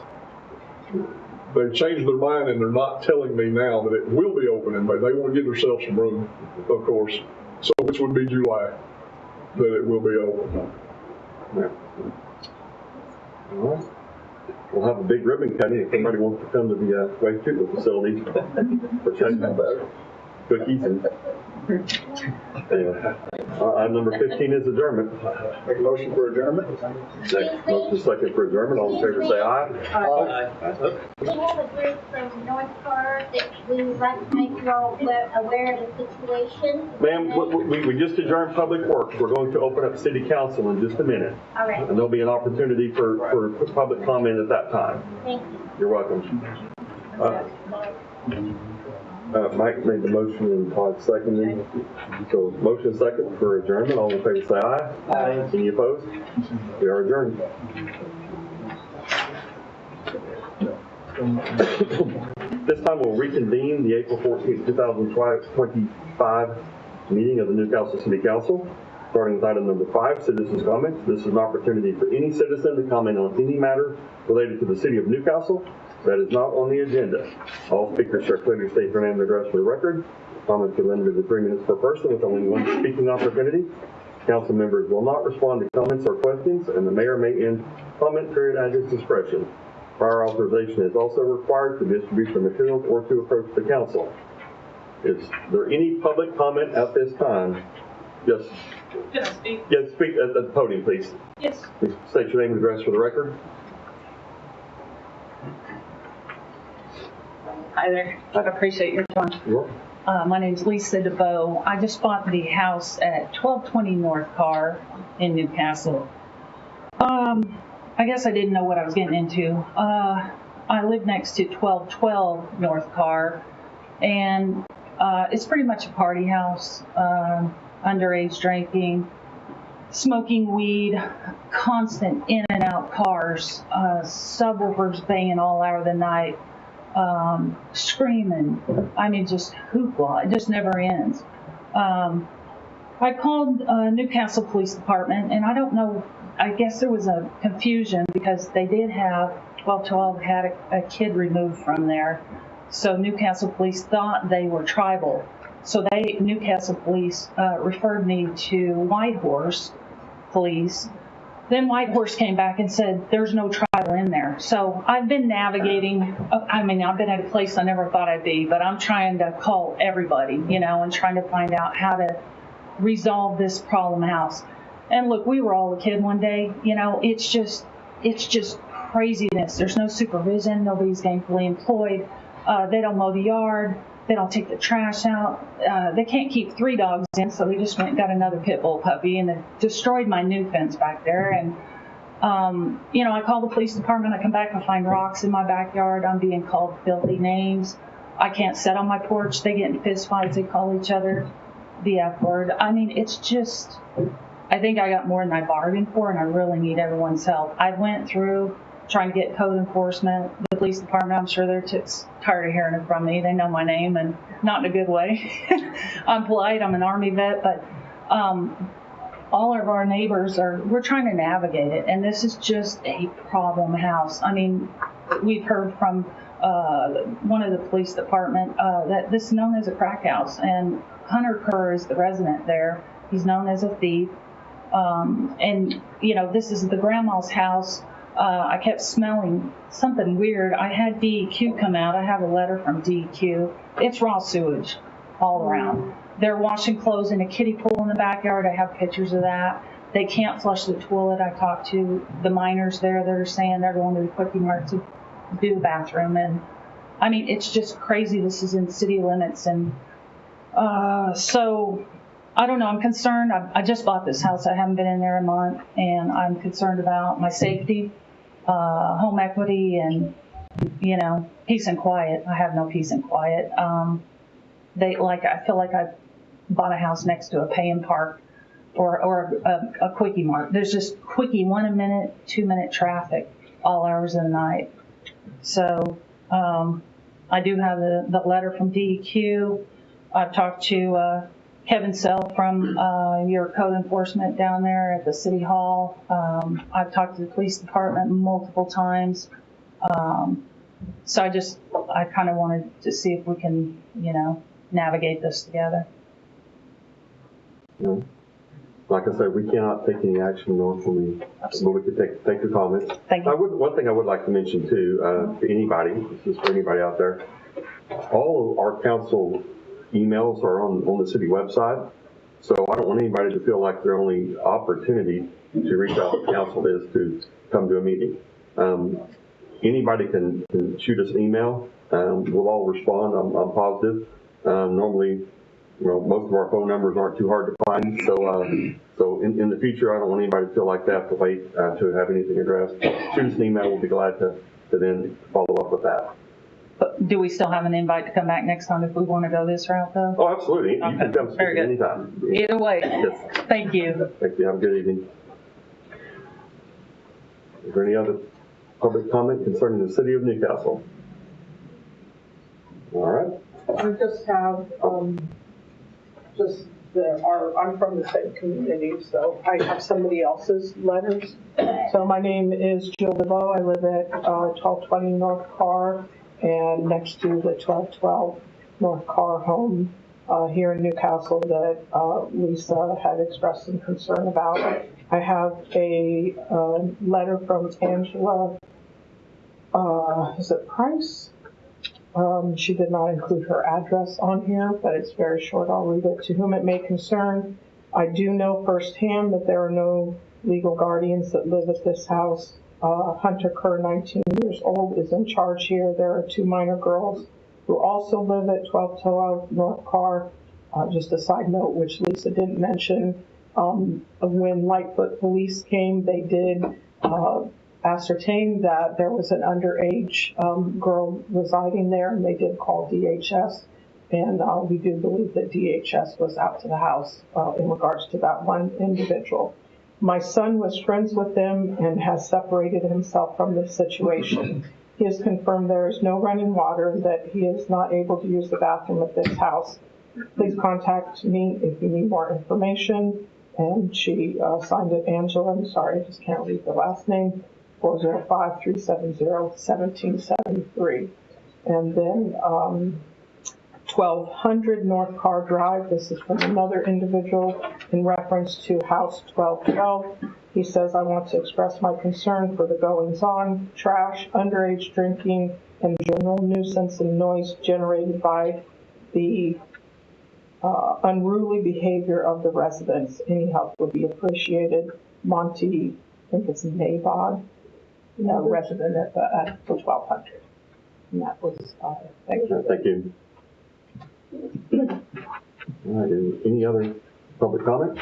they've changed their mind and they're not telling me now that it will be opening, but they want to give themselves some room, of course. So which would be July, that it will be open.
Yeah. All right. We'll have a big ribbon cutting if somebody wants to come to the waste treatment facility for checking cookies and anyway. Item number 15 is adjournment.
Make a motion for adjournment.
Next, motion second for adjournment. All in favor say aye.
Aye. We have a group from North Car that we would like to make you all aware of the situation.
Ma'am, we just adjourned public works. We're going to open up city council in just a minute.
All right.
And there'll be an opportunity for public comment at that time.
Thank you.
You're welcome. Mike made the motion and Todd seconded. So motion second for adjournment. All in favor say aye.
Aye.
Any opposed? We are adjourned. This time we'll reconvene the April 14th, 2025 meeting of the Newcastle City Council. Starting with item number 5, citizens' comments. This is an opportunity for any citizen to comment on any matter related to the city of Newcastle that is not on the agenda. All speakers shall clearly state their name and address for the record. Comments are limited to 3 minutes per person with only one speaking opportunity. Council members will not respond to comments or questions, and the mayor may end comment period at his discretion. Prior authorization is also required to distribute the materials or to approach the council. Is there any public comment at this time? Yes.
Can I speak?
Yes, speak at the podium, please.
Yes.
Please state your name and address for the record.
Hi there. I appreciate your time. My name's Lisa DeBoe. I just bought the house at 1220 North Carr in Newcastle. I guess I didn't know what I was getting into. I live next to 1212 North Carr, and it's pretty much a party house. Underage drinking, smoking weed, constant in and out cars, subwoofers banging all hour of the night, screaming. I mean, just hoopla. It just never ends. I called Newcastle Police Department, and I don't know, I guess there was a confusion because they did have, 1212 had a kid removed from there. So Newcastle Police thought they were tribal. So Newcastle Police referred me to Whitehorse Police. Then Whitehorse came back and said, there's no tribal in there. So I've been navigating, I've been at a place I never thought I'd be, but I'm trying to call everybody, and trying to find out how to resolve this problem house. And look, we were all a kid one day, it's just craziness. There's no supervision, nobody's gainfully employed, they don't mow the yard. They don't take the trash out. They can't keep 3 dogs in, so they just went and got another pit bull puppy, and they destroyed my new fence back there. And, I call the police department. I come back and find rocks in my backyard. I'm being called filthy names. I can't sit on my porch. They get in fist fights. They call each other the F word. It's just, I think I got more than I bargained for, and I really need everyone's help. I went through trying to get code enforcement, the police department. I'm sure they're tired of hearing it from me. They know my name, and not in a good way. I'm polite. I'm an Army vet, but all of our neighbors we're trying to navigate it, and this is just a problem house. We've heard from one of the police department that this is known as a crack house, and Hunter Kerr is the resident there. He's known as a thief, and this is the grandma's house. I kept smelling something weird. I had DEQ come out. I have a letter from DEQ. It's raw sewage all around. They're washing clothes in a kiddie pool in the backyard. I have pictures of that. They can't flush the toilet. I talked to the miners there that are saying they're going to the Quickie Mart to do the bathroom. And it's just crazy. This is in city limits. And so I don't know. I'm concerned. I just bought this house. I haven't been in there a month, and I'm concerned about my safety, home equity, and peace and quiet. I have no peace and quiet. I feel like I bought a house next to a pay-and park. or a quickie mart. There's just quickie 1 minute, 2 minute traffic all hours of the night. So I do have the letter from DEQ. I've talked to Kevin Sell from your code enforcement down there at the city hall. I've talked to the police department multiple times. So I kind of wanted to see if we can, navigate this together.
Like I said, we cannot take any action normally, but we could take your comments.
Thank you.
One thing I would like to mention too, to anybody, this is for anybody out there, all of our council emails are on the city website. So I don't want anybody to feel like their only opportunity to reach out to council is to come to a meeting. Anybody can shoot us an email. We'll all respond. I'm positive. Normally, most of our phone numbers aren't too hard to find. So in the future, I don't want anybody to feel like they have to wait to have anything addressed. Shoot us an email. We'll be glad to then follow up with that.
But do we still have an invite to come back next time if we want to go this route, though?
Oh, absolutely.
Okay.
You can come speak anytime.
Either way.
Yes.
Thank you.
Thank you. Have a good evening. Is there any other public comment concerning the city of Newcastle? All right.
I just have, I'm from the same community, so I have somebody else's letters. So my name is Jill DeVoe. I live at 1220 North Carr and next to the 1212 North Carr home here in Newcastle that Lisa had expressed some concern about. I have a letter from Angela, is it Price? She did not include her address on here, but it's very short. I'll read it. To whom it may concern, I do know firsthand that there are no legal guardians that live at this house. Hunter Kerr, 19 years old, is in charge here. There are 2 minor girls who also live at 1212 North Carr. Just a side note, which Lisa didn't mention, when Lightfoot police came, they did ascertain that there was an underage girl residing there, and they did call DHS, and we do believe that DHS was out to the house in regards to that one individual. My son was friends with them and has separated himself from this situation. He has confirmed there is no running water, that he is not able to use the bathroom at this house. Please contact me if you need more information. And she signed it, Angela. I'm sorry, I just can't read the last name. 405-370-1773. And then 1200 North Carr Drive. This is from another individual in reference to House 1212. He says, I want to express my concern for the goings-on, trash, underage drinking, and general nuisance and noise generated by the unruly behavior of the residents. Any help would be appreciated. Monty, I think it's Nabod, resident at the 1200. And that was, thank you.
Thank you. All right, any other public comment?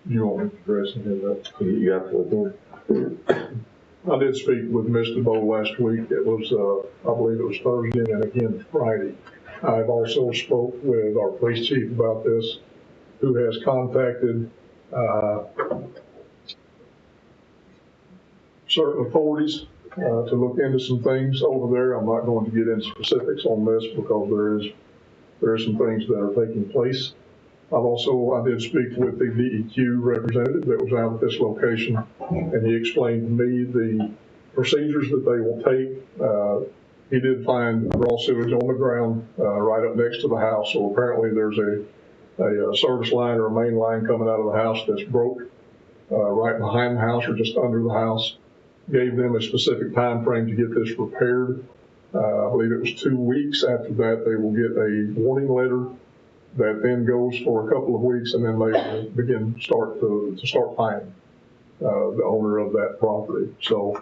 You want me to address any of that?
You absolutely can.
I did speak with Mr. Bowe last week. It was, I believe it was Thursday and again Friday. I've also spoke with our police chief about this, who has contacted certain authorities to look into some things over there. I'm not going to get into specifics on this because there are some things that are taking place. I did speak with the DEQ representative that was out at this location, and he explained to me the procedures that they will take. He did find raw sewage on the ground right up next to the house, so apparently there's a service line or a main line coming out of the house that's broke right behind the house or just under the house. Gave them a specific time frame to get this repaired. I believe it was 2 weeks. After that, they will get a warning letter that then goes for a couple of weeks, and then they will begin to start fining the owner of that property. So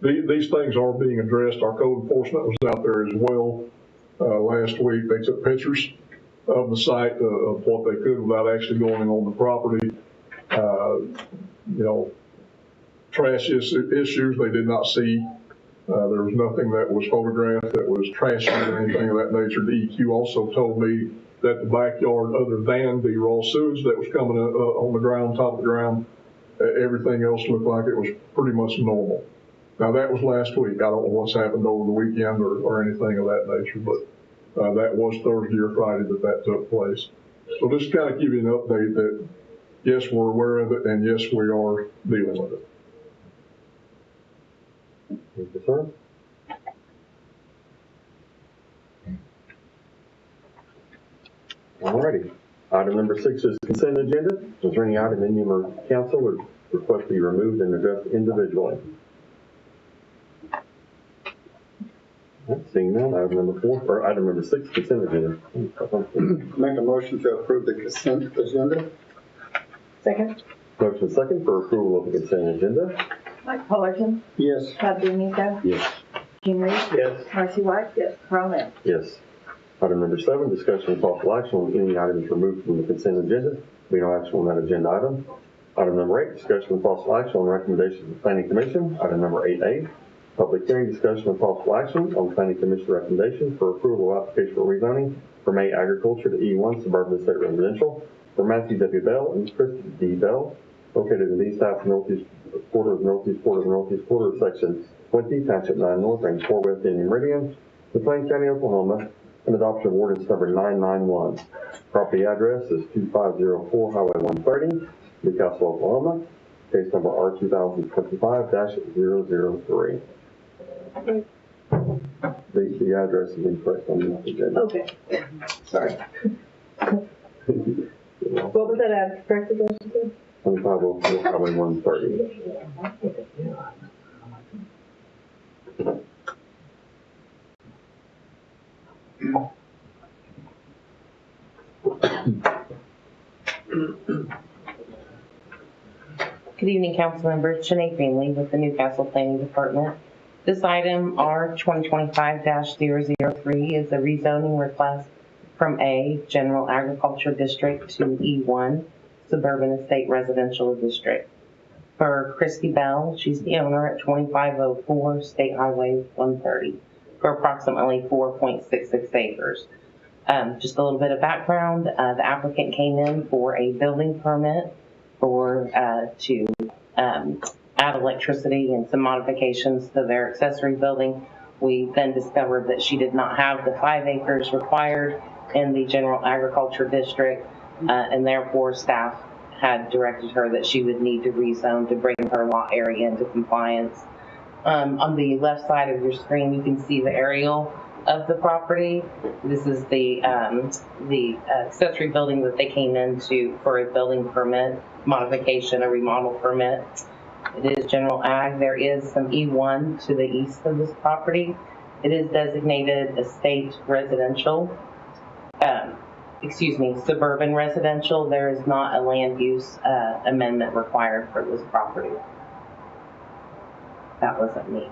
these things are being addressed. Our code enforcement was out there as well last week. They took pictures of the site of what they could without actually going on the property. Trash issues they did not see. There was nothing that was photographed that was trashy or anything of that nature. DEQ also told me that the backyard, other than the raw sewage that was coming on the ground, top of the ground, everything else looked like it was pretty much normal. Now, that was last week. I don't know what's happened over the weekend or anything of that nature, but that was Thursday or Friday that took place. So just kind of give you an update that, yes, we're aware of it, and yes, we are dealing with it.
Thank you, sir. Alrighty. Item number 6 is consent agenda. Is there any item any member of council would request be removed and addressed individually? Seeing none, item number 4, or item number 6, consent agenda.
Make a motion to approve the consent agenda.
Second.
Motion second for approval of the consent agenda.
Mike Fullerton,
Yes.
Todd DeMico,
Yes.
Gene Reed,
Yes.
Marcy White, yes, Carl Nell.
Yes. Item number 7, discussion and possible action on any items removed from the consent agenda. Be no action on that agenda item. Item number 8, discussion and possible action on recommendations of the Planning Commission. Item number 8A, public hearing, discussion and possible action on Planning Commission recommendation for approval of application for rezoning from A agriculture to E1 suburban estate residential for Matthew W. Bell and Christy D. Bell, located in the east half northeast quarter of northeast quarter of section 20, township 9 north, range 4 west, Indian Meridian, McLean County, Oklahoma, and adoption of ordinance number 991. Property address is 2504 Highway 130, Newcastle, Oklahoma. Case number R2025-003. The address is incorrect on the agenda.
Okay. Sorry. What was that ad, correct address?
2504 Highway 130.
Good evening, council members. Shanae Greenlee with the Newcastle Planning Department. This item, R 2025-003, is a rezoning request from A, General Agriculture District to E1, Suburban Estate Residential District. For Christy Bell, she's the owner at 2504 State Highway 130 for approximately 4.66 acres. Just a little bit of background, the applicant came in for a building permit to add electricity and some modifications to their accessory building. We then discovered that she did not have the 5 acres required in the General Agriculture District, and therefore staff had directed her that she would need to rezone to bring her lot area into compliance. On the left side of your screen, you can see the aerial of the property. This is the accessory building that they came into for a building permit, modification, a remodel permit. It is general ag. There is some E1 to the east of this property. It is designated estate residential, suburban residential. There is not a land use amendment required for this property. That wasn't me.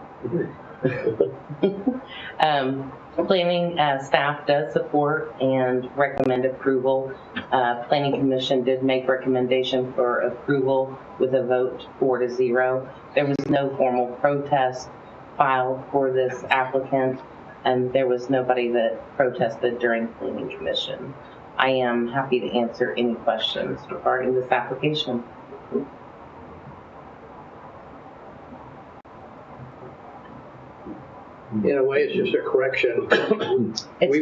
Planning staff does support and recommend approval. Planning Commission did make recommendation for approval with a vote 4-0. There was no formal protest filed for this applicant, and there was nobody that protested during Planning Commission. I am happy to answer any questions regarding this application.
In a way, it's just a correction. We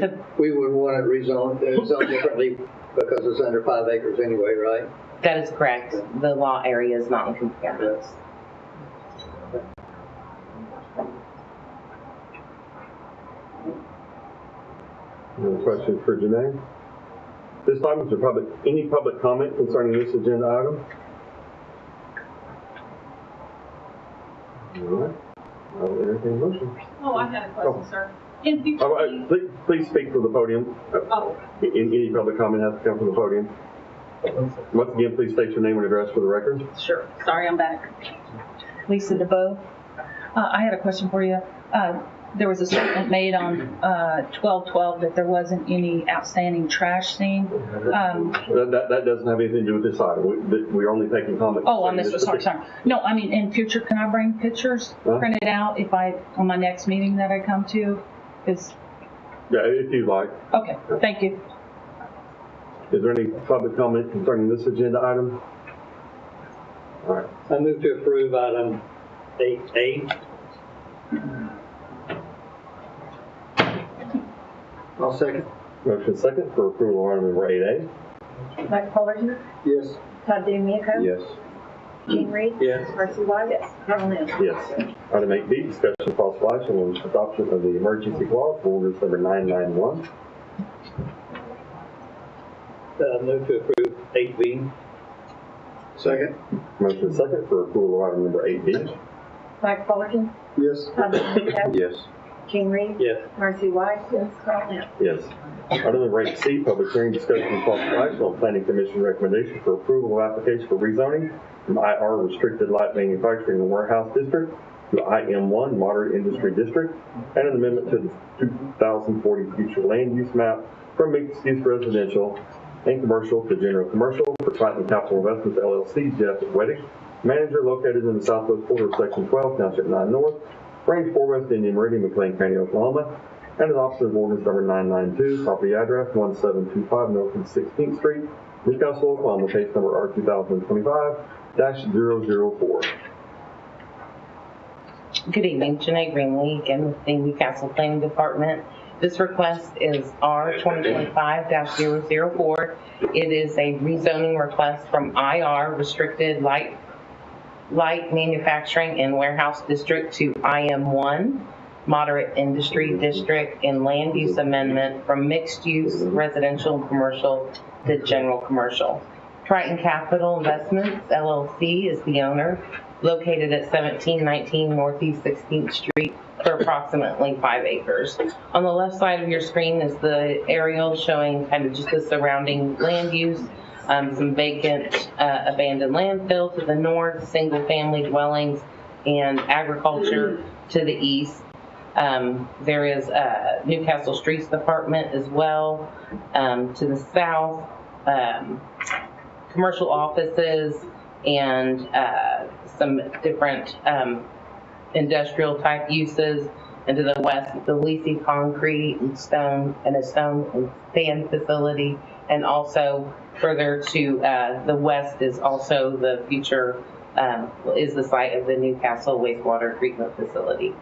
would want it rezoned differently because it's under 5 acres anyway, right?
That is correct. The lot area is not in conformance.
Any questions for Janae? This time, is there any public comment concerning this agenda item? All right. I'll entertain a motion.
Oh, I had a question, sir. In future,
please speak from the podium. Any public comment has to come from the podium. Once again, please state your name and address for the record.
Sure. Sorry, I'm back. Lisa DeBoe. I had a question for you. There was a statement made on 12/12 that there wasn't any outstanding trash seen.
That doesn't have anything to do with this item. We're only taking comments.
Oh, on this, sorry. No, I mean, in future, can I bring pictures printed out on my next meeting that I come to?
Yeah, if you like.
Okay, thank you.
Is there any public comment concerning this agenda item? All right.
I move to approve item 8A. I'll second.
Motion second for approval of item number 8A.
Mike Fullerton,
Yes.
Todd DeMico.
Yes.
Gene Reed.
Yes.
Marcy White. Yes. Carl Nell.
Yes. Item 8B, discussion of possible action on adoption of the emergency clause for orders number 991.
Move to approve 8B. Second.
Motion second for approval of item number 8B.
Mike Fullerton,
Yes.
Todd DeMico.
Yes.
Gene Reed.
Yes.
Marcy White. Yes. Carl Nell.
Yes. Item number 8C, public hearing, discussion of possible action on planning commission recommendation for approval of application for rezoning from IR restricted light manufacturing and warehouse district to IM1 moderate industry district, and an amendment to the 2040 future land use map from mixed use residential and commercial to general commercial for Triton Capital Investments LLC, Jeff Weddick, manager, located in the southwest quarter of section 12, township 9 north, range 4 west, Indian Meridian, McLean County, Oklahoma, and adoption of ordinance number 992, property address 1725 North 16th Street, Newcastle, Oklahoma, case number R2025-004.
Good evening, Janae Greenlee, again with the Newcastle Planning Department. This request is R2025-004. It is a rezoning request from IR, Restricted Light Manufacturing and Warehouse District, to IM1, Moderate Industry District, and land use amendment from mixed use residential and commercial to general commercial. Triton Capital Investments LLC is the owner, located at 1719 Northeast 16th Street for approximately 5 acres. On the left side of your screen is the aerial showing kind of just the surrounding land use, some vacant abandoned landfill to the north, single family dwellings, and agriculture to the east. There is Newcastle Streets Department as well to the south, commercial offices, and some different industrial type uses. And to the west, the Lisi concrete and stone and a stone and sand facility. And also further to the west is also the future, is the site of the Newcastle wastewater treatment facility.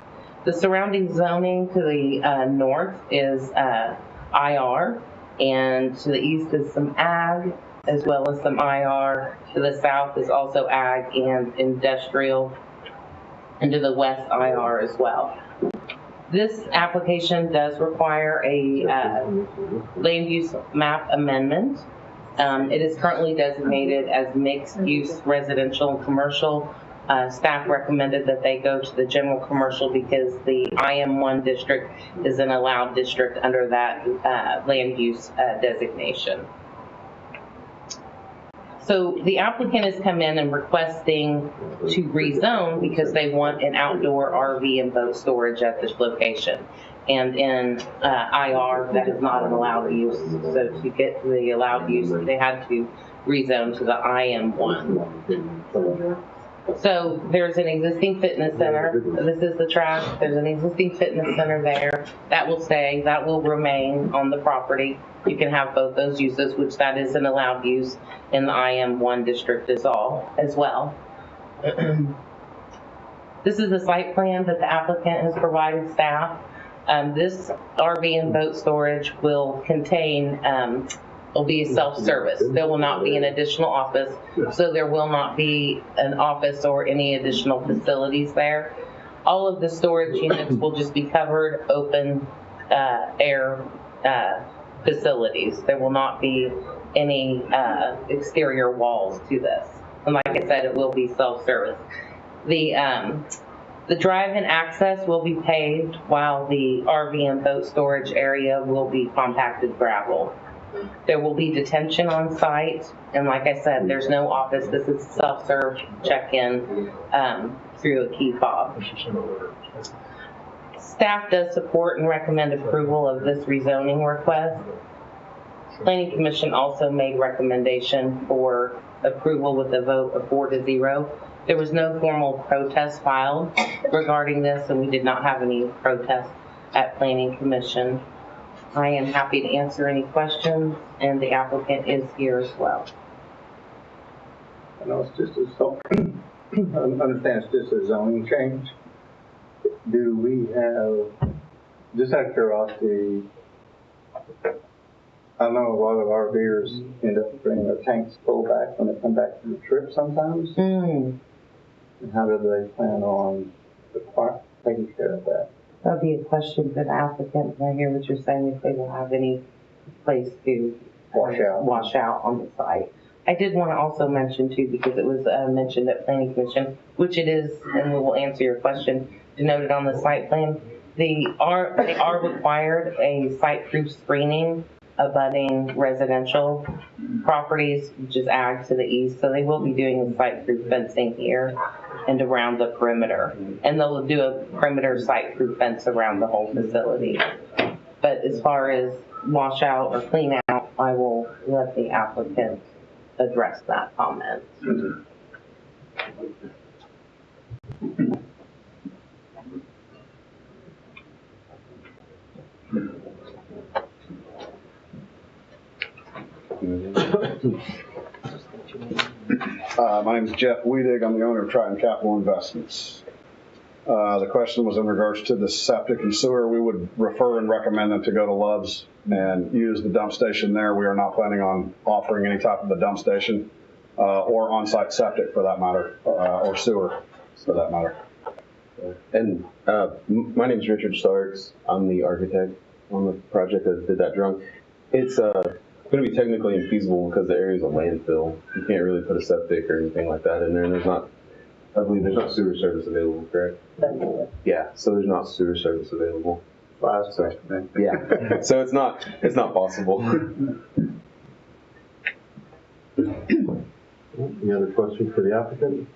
The surrounding zoning to the north is IR, and to the east is some ag, as well as some IR. To the south is also ag and industrial, and to the west IR as well. This application does require a land use map amendment. It is currently designated as mixed use residential and commercial. Staff recommended that they go to the general commercial because the IM1 district is an allowed district under that land use designation. So the applicant has come in and requesting to rezone because they want an outdoor RV and boat storage at this location. And in IR, that is not an allowed use. So to get to the allowed use, they had to rezone to the IM1. So there's an existing fitness center. This is the track. There's an existing fitness center there. That will stay, that will remain on the property. You can have both those uses, which that is an allowed use in the IM1 district as well. This is the site plan that the applicant has provided staff. This RV and boat storage will contain, will be self-service. There will not be an additional office, so there will not be an office or any additional facilities there. All of the storage units will just be covered, open air facilities. There will not be any exterior walls to this. And like I said, it will be self-service. The drive-in access will be paved, while the RV and boat storage area will be compacted gravel. There will be detention on site, and like I said, there's no office. This is self-serve check-in through a key fob. Staff does support and recommend approval of this rezoning request. Planning Commission also made recommendation for approval with a vote of 4-0. There was no formal protest filed regarding this, and we did not have any protests at Planning Commission. I am happy to answer any questions, and the applicant is here as well.
I know it's just a, I understand it's just a zoning change. Do we have, just out of curiosity, I know a lot of RVers end up bringing their tanks full back when they come back from the trip sometimes. And how do they plan on taking care of that?
That'll be a question for the applicant. I hear what you're saying, if they will have any place to wash out on the site. I did want to also mention too, because it was mentioned at Planning Commission, which it is, and we will answer your question, denoted on the site plan. They are required a site-proof screening abutting residential properties, which is ag to the east. So they will be doing the site-proof fencing here and around the perimeter. And they'll do a perimeter site-proof fence around the whole facility. But as far as washout or clean out, I will let the applicant address that comment.
My name is Jeff Weidig. I'm the owner of Triton Capital Investments. The question was in regards to the septic and sewer. We would refer and recommend them to go to Love's and use the dump station there. We are not planning on offering any type of a dump station or on-site septic for that matter, or sewer for that matter.
And my name is Richard Starks. I'm the architect on the project that did that drawing. It's going to be technically infeasible because the area is a landfill. You can't really put a septic or anything like that in there. And there's not, I believe there's not sewer service available, correct? Yeah, so there's not sewer service available. So, yeah, so it's not possible.
Any other questions for the applicant?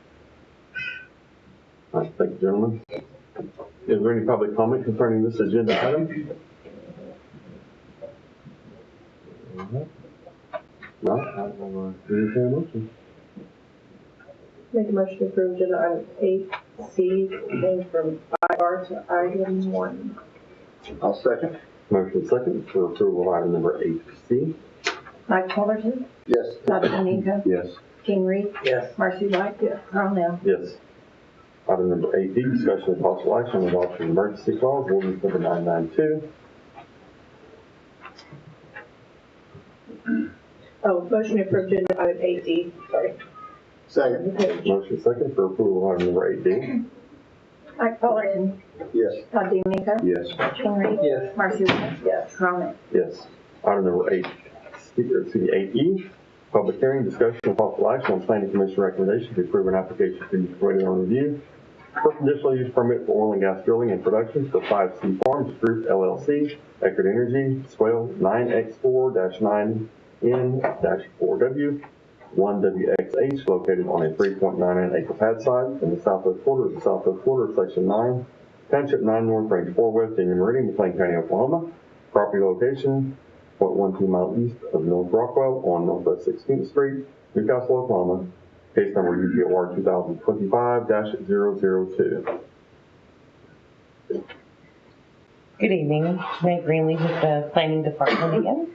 All right, thank you, gentlemen. Is there any public comment concerning this agenda item? No, I will entertain a motion.
Make a motion to approve agenda item 8C, change from IR to item 1.
I'll second.
Motion second for approval of item number 8C.
Mike Fullerton,
Yes.
Todd DeMonico,
Yes.
King Reed,
Yes.
Marcy White, Carl Nell.
Yes. Item number 8D, discussion of possible action on adoption of emergency clause, ordinance number 992.
Oh, motion to approve agenda item 8D, sorry.
Second.
Motion second for approval of item number 8D.
Mike Fullerton,
Yes.
Todd DeMonico,
Yes.
King Reed,
Yes.
Marcy White, Carl Nell.
Yes. Item number 8E, public hearing, discussion of possible action on planning commission recommendation to approve an application to be permitted on review for conditional use permit for oil and gas drilling and production for 5C Farms Group LLC, Eckert Energy, Swale 9X4-9N-4W, 1WXH, located on a 3.99 acre pad site in the southwest quarter of the southwest quarter of Section 9, Township 9 North, Range 4 West, Indian Meridian, McLean County, Oklahoma. Property location, 0.12 mile east of North Rockwell on Northwest 16th Street, Newcastle, Oklahoma. Case number UPOR 2025-002.
Good evening, Meg Greenlee with the Planning Department again.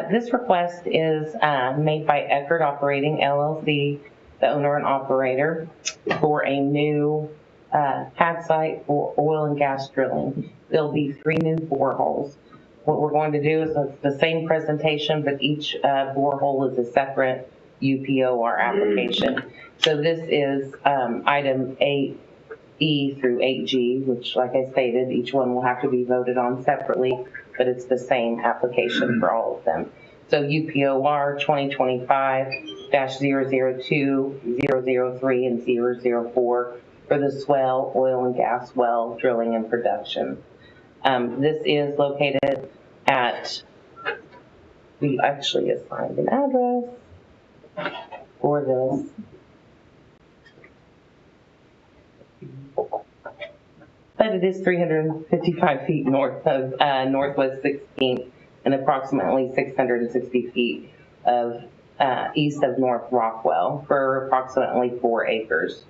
This request is made by Eckert Operating LLC, the owner and operator, for a new pad site for oil and gas drilling. There'll be 3 new boreholes. What we're going to do is the same presentation, but each borehole is a separate UPOR application. So this is item 8E through 8G, which, like I stated, each one will have to be voted on separately, but it's the same application for all of them. So UPOR 2025-002, 003, and 004 for the Swale oil and gas well drilling and production. This is located at, we actually assigned an address for this. But it is 355 feet north of Northwest 16th and approximately 660 feet of east of North Rockwell for approximately 4 acres.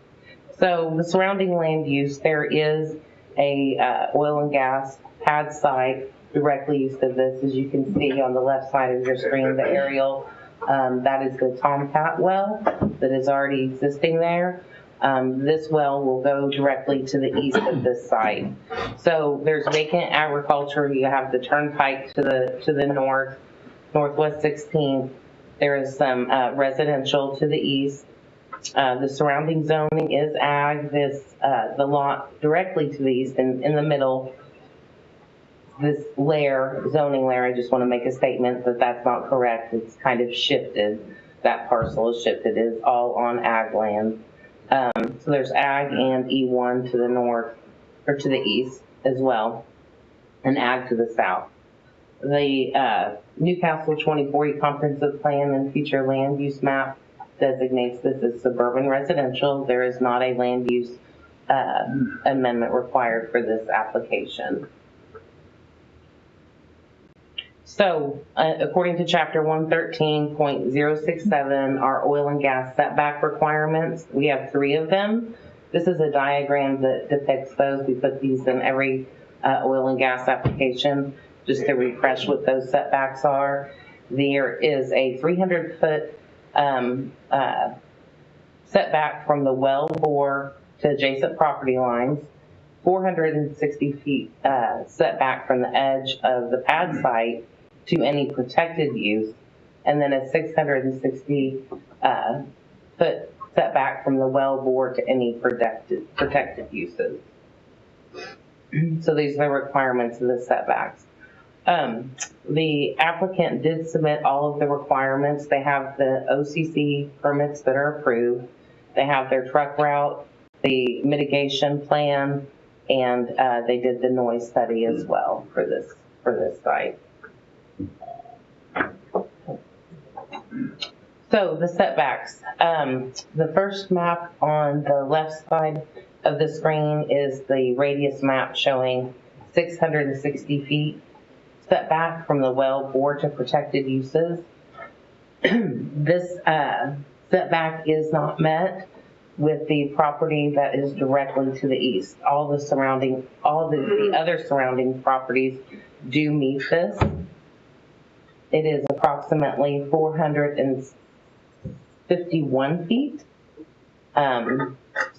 So the surrounding land use, there is a oil and gas pad site directly east of this. As you can see on the left side of your screen, the aerial, that is the Tomcat well that is already existing there. This well will go directly to the east of this site. So there's vacant agriculture. You have the turnpike to the north, Northwest 16th. There is some residential to the east. The surrounding zoning is ag. The lot directly to the east and in the middle, this zoning layer, I just want to make a statement that that's not correct. It's kind of shifted. That parcel is shifted. It is all on ag land. So there's ag and E1 to the north, or to the east as well, and ag to the south. The Newcastle 2040 comprehensive plan and future land use map designates this as suburban residential. There is not a land use amendment required for this application. So, according to Chapter 113.067, our oil and gas setback requirements, we have 3 of them. This is a diagram that depicts those. We put these in every oil and gas application just to refresh what those setbacks are. There is a 300-foot setback from the well bore to adjacent property lines, 460 feet setback from the edge of the pad site to any protected use, and then a 660 foot setback from the well bore to any protected uses. So these are the requirements of the setbacks. The applicant did submit all of the requirements. They have the OCC permits that are approved. They have their truck route, the mitigation plan, and they did the noise study as well for this site. So the setbacks. The first map on the left side of the screen is the radius map showing 660 feet setback from the well bore to protected uses. This setback is not met with the property that is directly to the east. All the other surrounding properties do meet this. It is approximately 451 feet.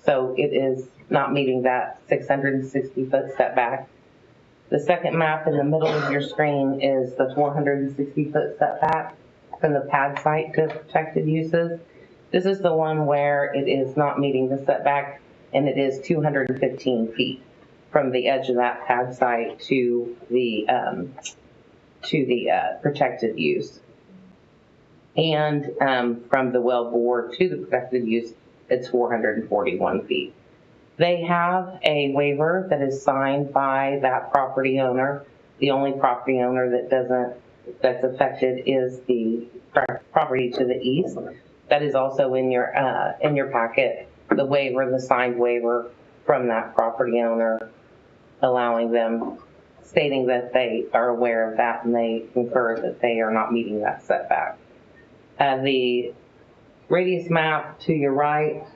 So it is not meeting that 660 foot setback. The second map in the middle of your screen is the 460 foot setback from the pad site to protected uses. This is the one where it is not meeting the setback, and it is 215 feet from the edge of that pad site to the protected use. And from the well bore to the protected use, it's 441 feet. They have a waiver that is signed by that property owner. The only property owner that's affected is the property to the east. That is also in your packet, the waiver, the signed waiver from that property owner, allowing them, stating that they are aware of that and they concur that they are not meeting that setback. The radius map to your right,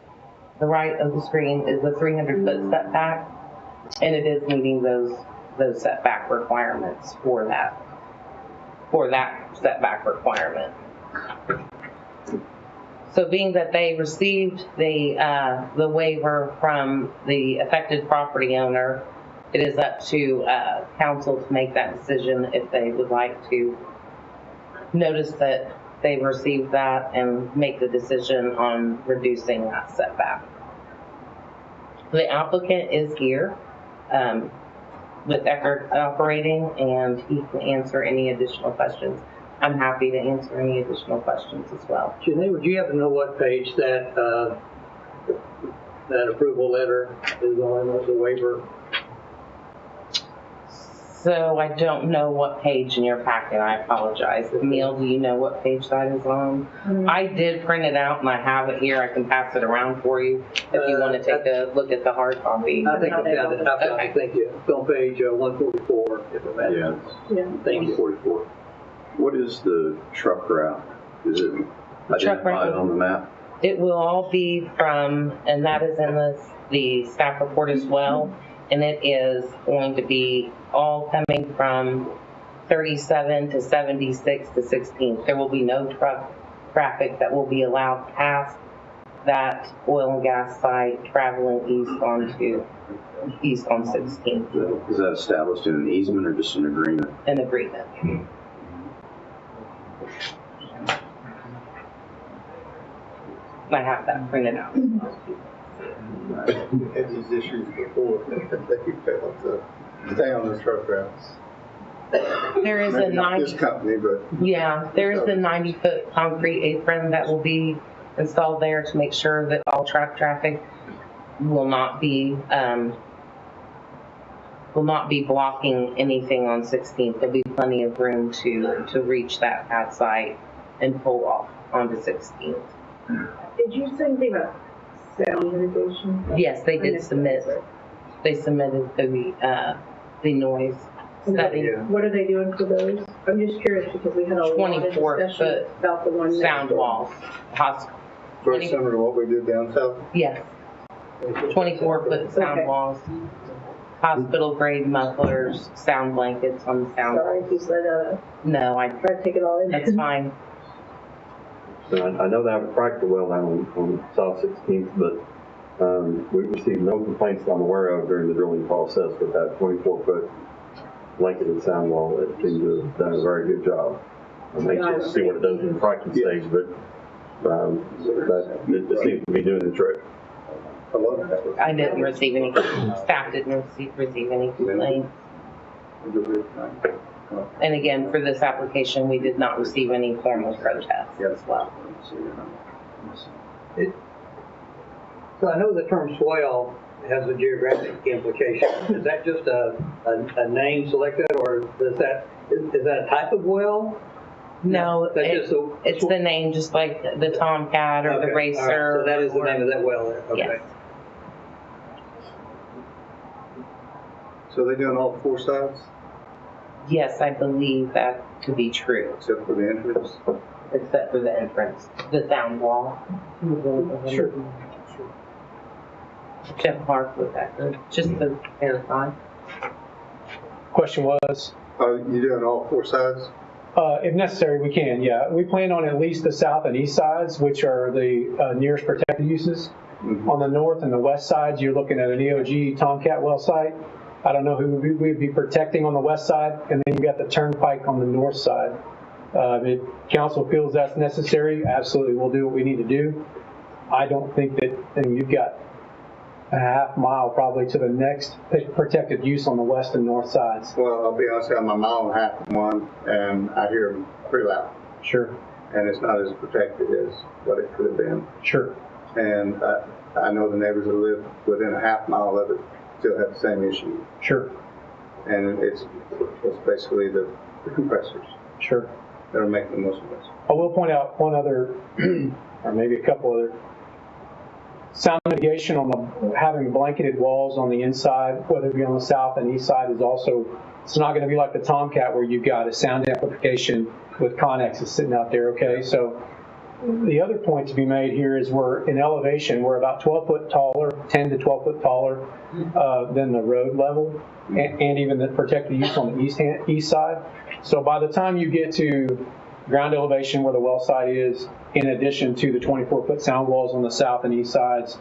the right of the screen, is the 300-foot setback, and it is meeting those setback requirements for that setback requirement. So being that they received the waiver from the affected property owner, it is up to council to make that decision if they would like to notice that they've received that and make the decision on reducing that setback. The applicant is here with Eckert Operating, and he can answer any additional questions. I'm happy to answer any additional questions as well.
Janae, would you happen to know what page that approval letter is on, the waiver?
So I don't know what page in your packet. I apologize. Emil, do you know what page that is on? I did print it out and I have it here. I can pass it around for you if you want to take a look at the hard copy.
I think I found it. Okay. Thank you. It's on page 144, if it matters.
Yeah.
Thank you.
144. What is the truck route? Is it identified on the map?
It will all be from, and that is in the staff report as well, and it is going to be all coming from 37 to 76 to 16th. There will be no truck traffic that will be allowed past that oil and gas site traveling east on 16th.
Is that established in an easement or just an agreement?
An agreement. I have that printed out.
Had these issues before, they failed to stay on the truck routes.
There is
Maybe
a
not
90.
this company, but.
Yeah, there is a 90-foot concrete apron that will be installed there to make sure that all truck traffic will not be blocking anything on 16th. There'll be plenty of room to reach that pad site and pull off onto 16th.
Did you say anything about sound mitigation?
Yes, they did submit. They submitted the noise study.
What are they doing for those? I'm just curious because we had a lot of discussion about the one
sound walls.
Very similar to what we did down south?
Yes. 24-foot sound walls. Hospital grade mufflers, sound blankets on the sound.
Sorry if you said
No, I
tried to take it all in.
That's fine.
So I know they have a fracture well down on South 16th, but we received no complaints that I'm aware of during the drilling process with that 24-foot blanketed sound wall. It seemed to have done a very good job. I'm anxious to see what it does in the fracture stage, but it seems to be doing the trick.
I didn't receive any, staff didn't receive any complaints. And again, for this application, we did not receive any formal protests as well.
So I know the term swale has a geographic implication. Is that just a name selected, or is that a type of well?
No, it's the name, just like the Tomcat or the Racer.
Right. So that is the name of that well there. Okay.
Yes.
So they're doing all four sides?
Yes, I believe that to be true.
Except for the entrance?
Except for the entrance, the sound wall.
Sure.
Jeff Clark with that, just to verify.
Question was?
You doing all four sides?
If necessary, we can, yeah. We plan on at least the south and east sides, which are the nearest protected uses. Mm-hmm. On the north and the west sides, you're looking at an EOG Tomcat well site. I don't know who we'd be protecting on the west side, and then you got the turnpike on the north side. If council feels that's necessary, absolutely, we'll do what we need to do. I don't think that, and you've got a half mile probably to the next protected use on the west and north sides.
Well, I'll be honest, I'm a mile and a half from one, and I hear them pretty loud.
Sure.
And it's not as protected as what it could have been.
Sure.
And I know the neighbors that live within a half mile of it still have the same issue.
Sure.
And it's basically the compressors.
Sure.
That are making the most of it.
I will point out one other, or maybe a couple other. Sound mitigation on having blanketed walls on the inside, whether it be on the south and east side, is also, it's not going to be like the Tomcat where you've got a sound amplification with connexes sitting out there, okay? So the other point to be made here is we're in elevation, we're about 12 foot taller, 10 to 12 foot taller than the road level, and even the protected use on the east side. So by the time you get to ground elevation where the well site is, in addition to the 24-foot sound walls on the south and east sides,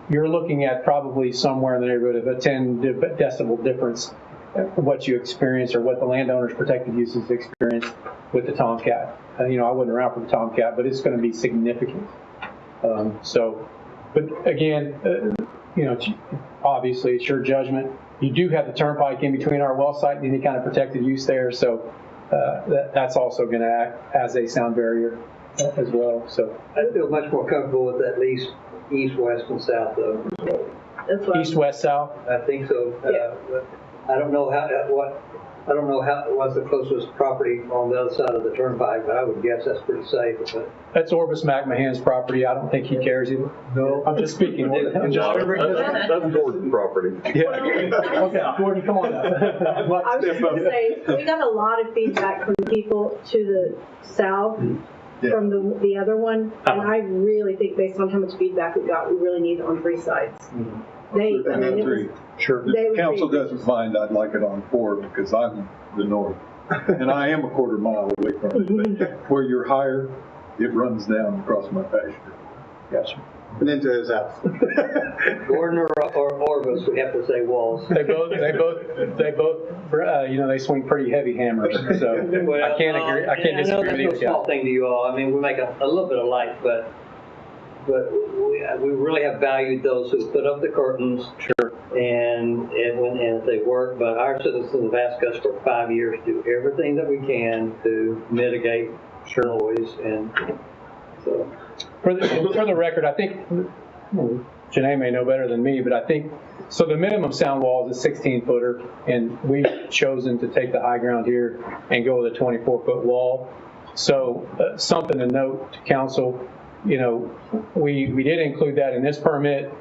you're looking at probably somewhere in the neighborhood of a 10 decibel difference what you experience or what the landowner's protected uses experience with the Tomcat. I wasn't around for the Tomcat, but it's going to be significant. But again, obviously it's your judgment. You do have the turnpike in between our well site and any kind of protected use there, so that's also going to act as a sound barrier as well. So
I feel much more comfortable with at least east, west, and south though.
East, west, south.
I think so.
Yeah.
I don't know what's the closest property on the other side of the turnpike, but I would guess that's pretty safe. But
that's Orbis McMahon's property. I don't think he cares either. No, I'm just speaking.
That's Gordon's property.
Yeah. Okay, Gordon, come on now.
I was just going to say, we got a lot of feedback from people to the south from the other one. And I really think based on how much feedback we got, we really need it on 3 sides.
Sure. If the council doesn't mind, I'd like it on 4 because I'm the north. And I am a quarter mile away from it. But where you're higher, it runs down across my pasture.
Gotcha.
And into his house.
Gordon or Orvis, we have to say walls.
They both, they swing pretty heavy hammers, so
Well,
I can't agree, I can't disagree with
I know
you.
that's no small thing to you all. I mean, we make a little bit of light, but we really have valued those who put up the curtains.
Sure.
And they work, but our citizens have asked us for 5 years to do everything that we can to mitigate noise, and so.
For the record, I think, Janae may know better than me, but I think, so the minimum sound wall is a 16-footer, and we've chosen to take the high ground here and go with a 24-foot wall. So something to note to council, we did include that in this permit.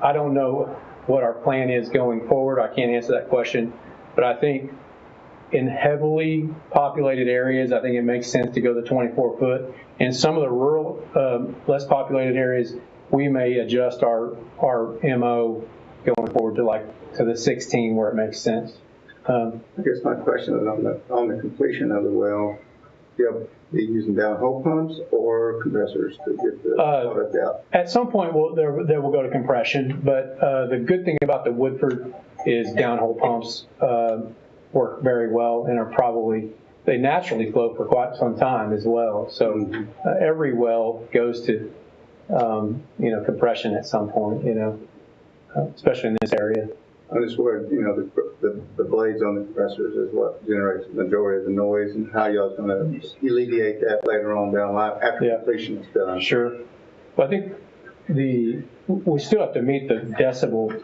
I don't know what our plan is going forward. I can't answer that question, but I think in heavily populated areas, I think it makes sense to go the 24-foot. In some of the rural, less populated areas, we may adjust our MO going forward to the 16 where it makes sense.
I guess my question is on the completion of the well. You'll be using downhole pumps or compressors to get the product out? At some point,
they will go to compression, but the good thing about the Woodford is downhole pumps work very well and they naturally flow for quite some time as well. So every well goes to compression at some point, especially in this area.
I'm just worried, the blades on the compressors is what generates the majority of the noise, and how y'all's going to alleviate that later on down the line after completion is done.
Sure. Well, I think we still have to meet the decibel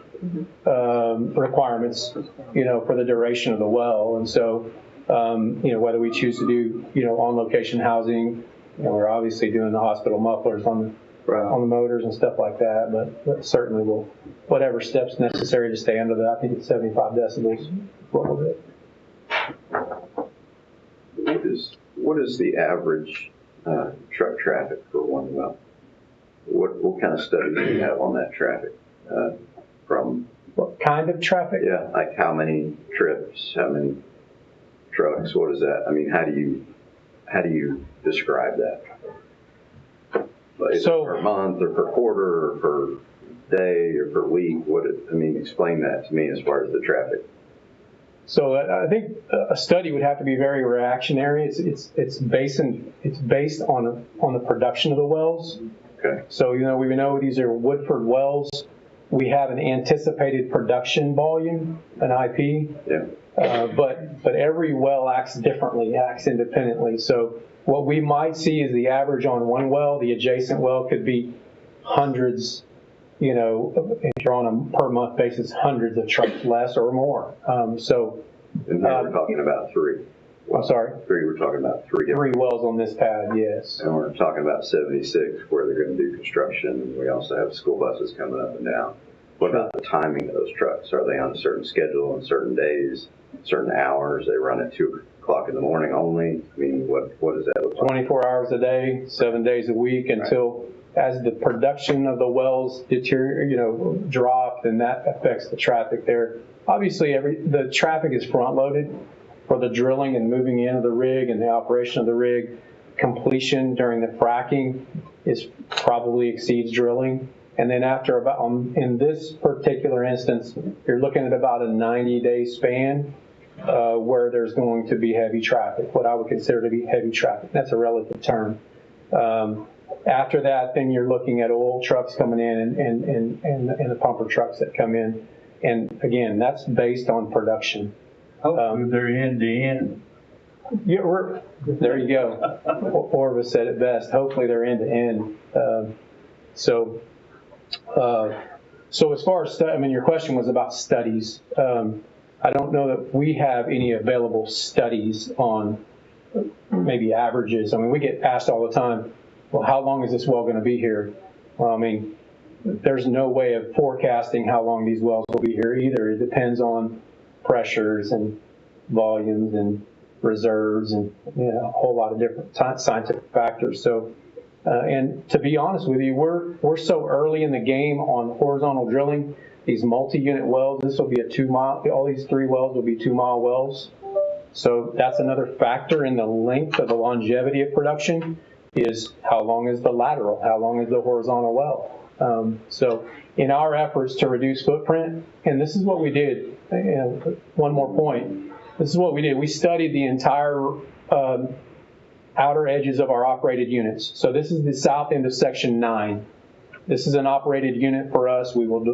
requirements, for the duration of the well, and so whether we choose to do on-location housing, we're obviously doing the hospital mufflers on the motors and stuff like that, but certainly we'll, whatever steps necessary to stay under that. I think it's 75 decibels is what we'll do.
What is the average truck traffic for one well? What kind of studies do you have on that traffic? From
what kind of traffic?
Yeah, like how many trips, how many trucks? What is that? I mean, how do you describe that? Like, per month or per quarter or per day or per week? Explain that to me as far as the traffic.
So I think a study would have to be very reactionary. It's based on the production of the wells.
Okay.
So we know these are Woodford wells. We have an anticipated production volume, an IP.
Yeah.
But every well acts differently, acts independently. So what we might see is the average on one well. The adjacent well could be hundreds. If you're on a per month basis, hundreds of trucks less or more.
And we're talking about 3.
I'm sorry?
3, we're talking about 3.
3 wells on this pad, yes.
And we're talking about 76 where they're going to do construction. We also have school buses coming up and down. What about the timing of those trucks? Are they on a certain schedule on certain days, certain hours? They run at 2 o'clock in the morning only? I mean, what does that look like?
24 hours a day, 7 days a week until as the production of the wells drop, and that affects the traffic there. Obviously, the traffic is front-loaded for the drilling and moving into the rig and the operation of the rig. Completion during the fracking probably exceeds drilling. And then after in this particular instance, you're looking at about a 90-day span where there's going to be heavy traffic, what I would consider to be heavy traffic. That's a relative term. After that, then you're looking at oil trucks coming in and the pumper trucks that come in. And again, that's based on production.
They're end to end.
Yeah, there you go. Orvis said it best. Hopefully they're end to end. So as far as your question was about studies. I don't know that we have any available studies on maybe averages. We get asked all the time, well, how long is this well going to be here? Well, there's no way of forecasting how long these wells will be here either. It depends on pressures and volumes and reserves and a whole lot of different scientific factors. So, and to be honest with you, we're so early in the game on horizontal drilling. These multi-unit wells, this will be a 2 mile, all these 3 wells will be 2 mile wells. So that's another factor in the length of the longevity of production is how long is the lateral, how long is the horizontal well. So in our efforts to reduce footprint, and this is what we did, and one more point, this is what we did. We studied the entire outer edges of our operated units. So this is the south end of Section 9. This is an operated unit for us. We will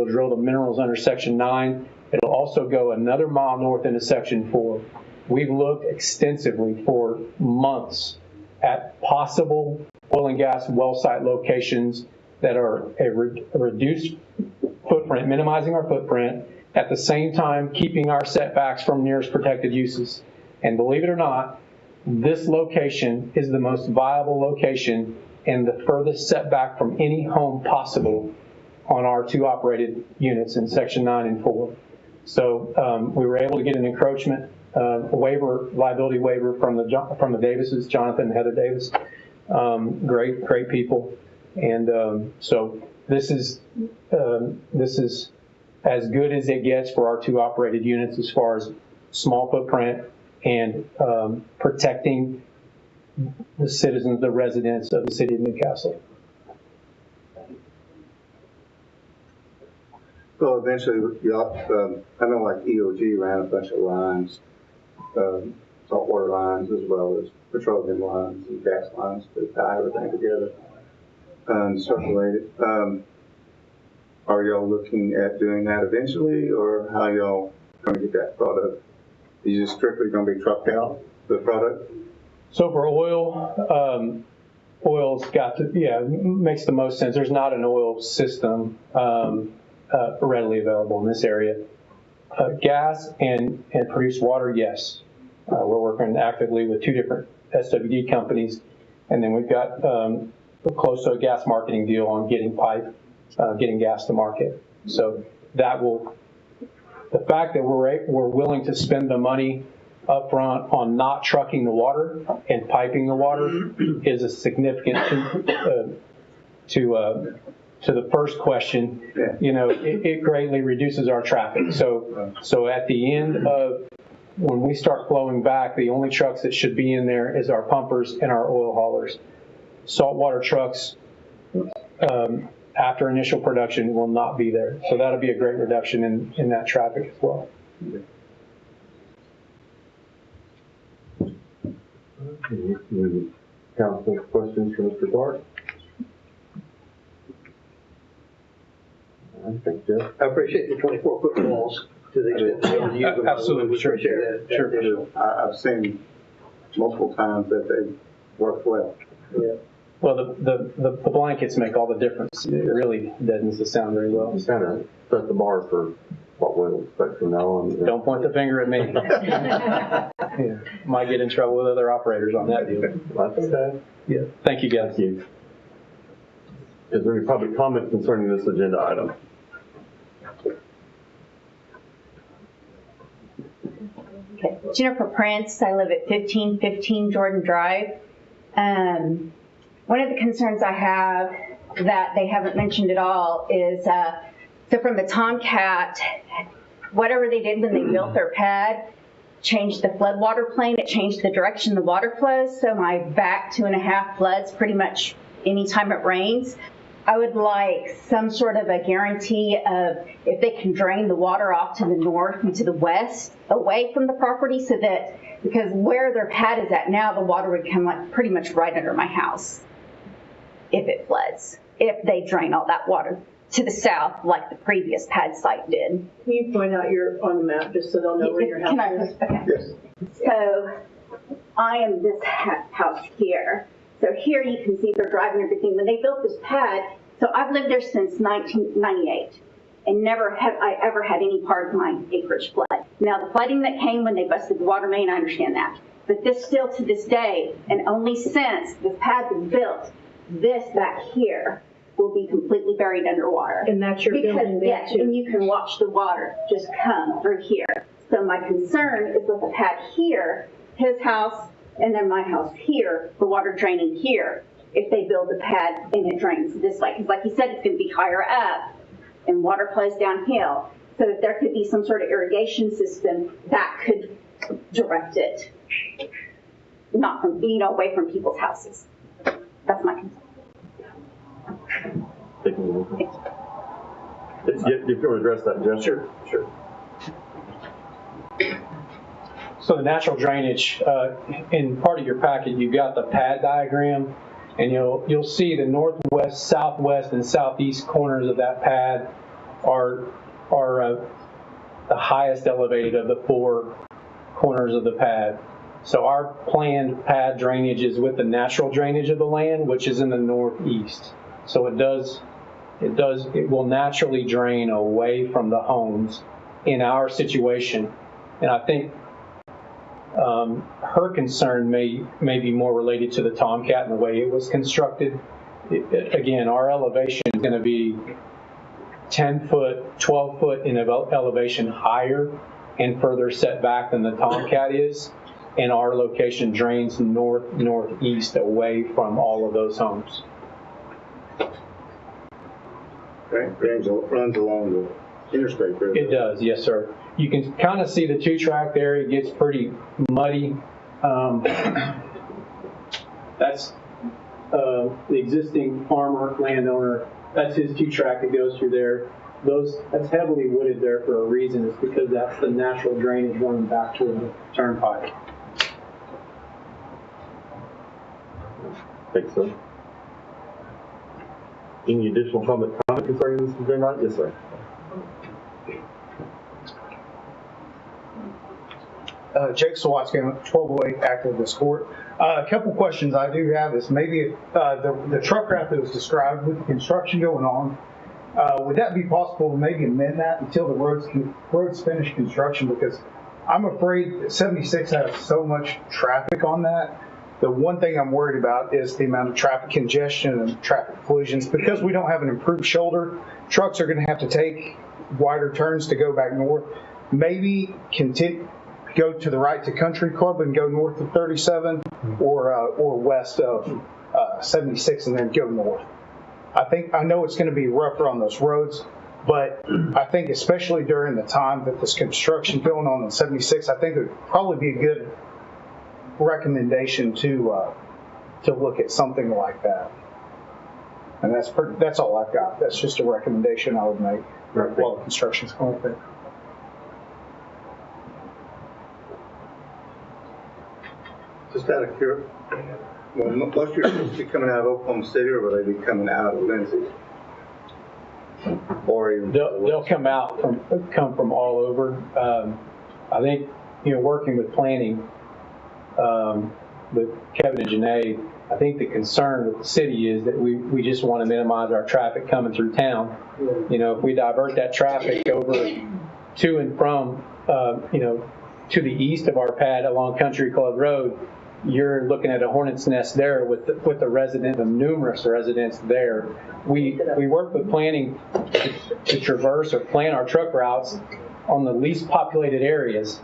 drill the minerals under Section 9. It'll also go another mile north into Section 4. We've looked extensively for months at possible oil and gas well site locations that are a reduced footprint, minimizing our footprint, at the same time keeping our setbacks from nearest protected uses. And believe it or not, this location is the most viable location and the furthest setback from any home possible on our 2 operated units in Section 9 and 4. So we were able to get an encroachment waiver, liability waiver from the Davises, Jonathan and Heather Davis. Great people. And so this is as good as it gets for our 2 operated units as far as small footprint and protecting the citizens, the residents of the city of Newcastle.
So eventually, I know like EOG ran a bunch of lines, saltwater lines as well as petroleum lines and gas lines to tie everything together and circulate it. Are y'all looking at doing that eventually, or how y'all going to get that product? Is you just strictly going to be trucked out, the product?
So for oil, oil's got to, makes the most sense. There's not an oil system readily available in this area. Gas and produced water, yes. We're working actively with 2 different SWD companies, and then we've got close to a gas marketing deal on getting getting gas to market. So that will, the fact that we're willing to spend the money up front on not trucking the water and piping the water is a significant to the first question. It greatly reduces our traffic. So at the end of when we start flowing back, the only trucks that should be in there is our pumpers and our oil haulers. Saltwater trucks after initial production will not be there. So that'll be a great reduction in that traffic as well.
Any council questions for Mr. Clark?
I appreciate the 24-foot walls to the extent that you use them.
Absolutely, sure.
Sure.
I've seen multiple times that they work well.
Yeah.
Well, the blankets make all the difference. It really doesn't sound very well.
Just kind of set the bar for what we'll expect from now on.
Don't point the finger at me. Might get in trouble with other operators on that deal.
That's okay.
Yeah. Thank you, guys.
Thank you. Is there any public comment concerning this agenda item?
Okay. Jennifer Prince. I live at 1515 Jordan Drive. One of the concerns I have that they haven't mentioned at all is, so from the Tomcat, whatever they did when they built their pad, changed the floodwater plane, it changed the direction the water flows, so my back 2.5 floods pretty much anytime it rains. I would like some sort of a guarantee of if they can drain the water off to the north and to the west away from the property, so that, because where their pad is at now, the water would come like pretty much right under my house if it floods, if they drain all that water to the south like the previous pad site did.
Can you point out your on the map just so they'll know where your house is?
Okay.
Yes.
So I am this house here. So here you can see they're driving everything. When they built this pad, so I've lived there since 1998 and never have I ever had any part of my acreage flood. Now the flooding that came when they busted the water main, I understand that. But this still to this day, and only since this pad was built, this back here will be completely buried underwater.
And that's your building there,
yes,
too.
and you can watch the water just come through here. So my concern is with the pad here, his house and then my house here, the water draining here, if they build the pad and it drains this way. Because like he said, it's going to be higher up and water flows downhill. So that there could be some sort of irrigation system that could direct it, not from, away from people's houses. That's my concern.
You can address that, Jeff.
Sure.
So the natural drainage, in part of your packet, you've got the pad diagram, and you'll see the northwest, southwest, and southeast corners of that pad are the highest elevated of the 4 corners of the pad. So our planned pad drainage is with the natural drainage of the land, which is in the northeast. So it will naturally drain away from the homes in our situation. And I think her concern may be more related to the Tomcat and the way it was constructed. Again, our elevation is going to be 10 foot, 12 foot in elevation higher and further set back than the Tomcat is. And our location drains northeast away from all of those homes.
Runs along the interstate there.
It does, yes, sir. You can kind of see the 2-track there. It gets pretty muddy. That's the existing farmer, landowner. That's his 2-track that goes through there. That's heavily wooded there for a reason. It's because that's the natural drainage running back to the turnpike.
Thanks, sir. Any additional comment concerning this, Mr. Knight? Yes, sir.
Jake Sawatsky, 1208 activist court. A couple questions I do have is maybe the truck route that was described with the construction going on, would that be possible to maybe amend that until the roads finish construction? Because I'm afraid that 76 has so much traffic on that. The one thing I'm worried about is the amount of traffic congestion and traffic collisions. Because we don't have an improved shoulder, trucks are going to have to take wider turns to go back north. Maybe go to the right to Country Club and go north of 37 or west of 76 and then go north. I know it's going to be rougher on those roads, but I think especially during the time that this construction going on 76, I think it would probably be a good recommendation to look at something like that. And that's all I've got. That's just a recommendation I would make while the construction's going through.
Just out of curiosity, well, most of your supposed to be coming out of Oklahoma City, or will they be coming out of Lindsay? Or even
they'll come from all over. I think working with planning with Kevin and Janae, I think the concern with the city is that we just want to minimize our traffic coming through town. If we divert that traffic over to and from to the east of our pad along Country Club Road, you're looking at a hornet's nest there with the numerous residents there. We work with planning to traverse or plan our truck routes on the least populated areas,